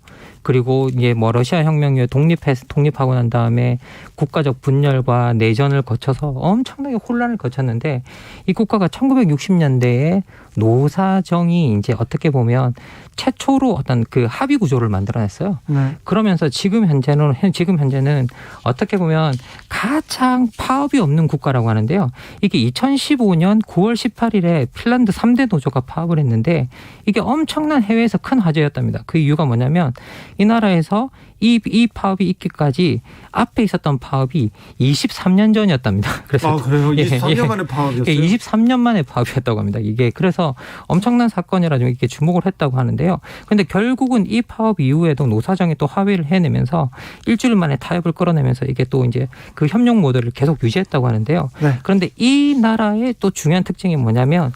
그리고 이제 뭐 러시아 혁명 이후에 독립하고 난 다음에 국가적 분열과 내전을 거쳐서 엄청나게 혼란을 거쳤는데, 이 국가가 1960년대에 노사정이 이제 어떻게 보면 최초로 어떤 그 합의 구조를 만들어냈어요. 네. 그러면서 지금 현재는 어떻게 보면 가장 파업이 없는 국가라고 하는데요. 이게 2015년 9월 18일에 핀란드 3대 노조가 파업을 했는데, 이게 엄청난 해외에서 큰 화제였답니다. 그 이유가 뭐냐면, 이 나라에서 이 파업이 있기까지 앞에 있었던 파업이 23년 전이었답니다. 그래서 그래요? 23년 만에 파업이었어요? 23년 만에 파업이었다고 합니다. 이게 그래서 엄청난 사건이라 좀 이렇게 주목을 했다고 하는데요. 그런데 결국은 이 파업 이후에도 노사정이 또 합의를 해내면서 일주일 만에 타협을 끌어내면서 이게 또 이제 그 협력 모델을 계속 유지했다고 하는데요. 네. 그런데 이 나라의 또 중요한 특징이 뭐냐면,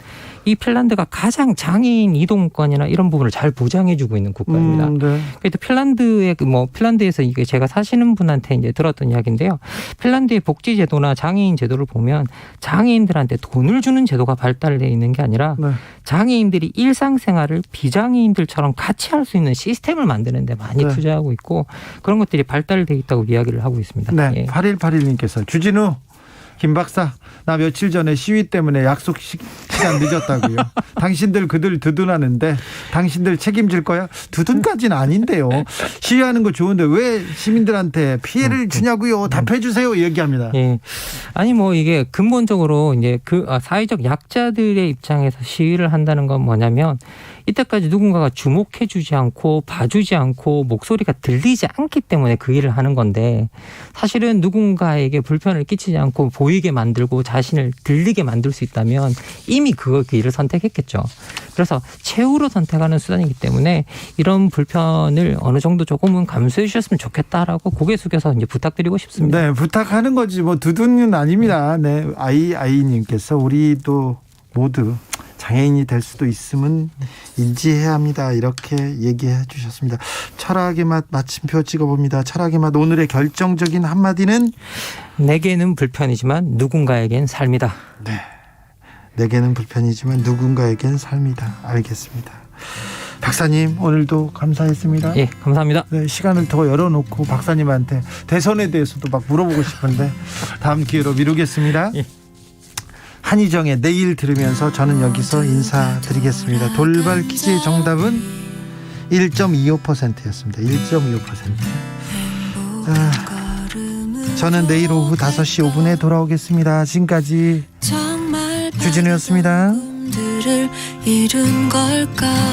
이 핀란드가 가장 장애인 이동권이나 이런 부분을 잘 보장해주고 있는 국가입니다. 네. 그래서 핀란드에서 이게 제가 사시는 분한테 이제 들었던 이야기인데요. 핀란드의 복지 제도나 장애인 제도를 보면 장애인들한테 돈을 주는 제도가 발달되어 있는 게 아니라, 네, 장애인들이 일상생활을 비장애인들처럼 같이 할 수 있는 시스템을 만드는 데 많이, 네, 투자하고 있고, 그런 것들이 발달되어 있다고 이야기를 하고 있습니다. 네. 예. 8181님께서 주진우 김 박사, 나 며칠 전에 시위 때문에 약속 시간 늦었다고요. 당신들 그들 두둔하는데 당신들 책임질 거야? 두둔까지는 아닌데요. 시위하는 거 좋은데 왜 시민들한테 피해를 주냐고요? 답해 주세요. 얘기합니다. 예. 아니 뭐 이게 근본적으로 이제 사회적 약자들의 입장에서 시위를 한다는 건 뭐냐면, 이때까지 누군가가 주목해주지 않고 봐주지 않고 목소리가 들리지 않기 때문에 그 일을 하는 건데 사실은 누군가에게 불편을 끼치지 않고 보이게 만들고 자신을 들리게 만들 수 있다면 이미 그 일을 선택했겠죠. 그래서 최후로 선택하는 수단이기 때문에 이런 불편을 어느 정도 조금은 감수해 주셨으면 좋겠다라고 고개 숙여서 이제 부탁드리고 싶습니다. 네, 부탁하는 거지 뭐 두둔은 아닙니다. 네, 아이님께서 우리도 모두 장애인이 될 수도 있음은 인지해야 합니다. 이렇게 얘기해 주셨습니다. 철학의 맛 마침표 찍어봅니다. 철학의 맛 오늘의 결정적인 한마디는 내게는 불편이지만 누군가에겐 삶이다. 네, 내게는 불편이지만 누군가에겐 삶이다. 알겠습니다. 박사님 오늘도 감사했습니다. 예, 감사합니다. 네, 시간을 더 열어놓고 박사님한테 대선에 대해서도 막 물어보고 싶은데 다음 기회로 미루겠습니다. 예. 한희정의 내일 들으면서 저는 여기서 인사드리겠습니다. 돌발 퀴즈의 정답은 1.25%였습니다. 1.25%. 저는 내일 오후 5시 5분에 돌아오겠습니다. 지금까지 주진우였습니다. 잃은 걸까?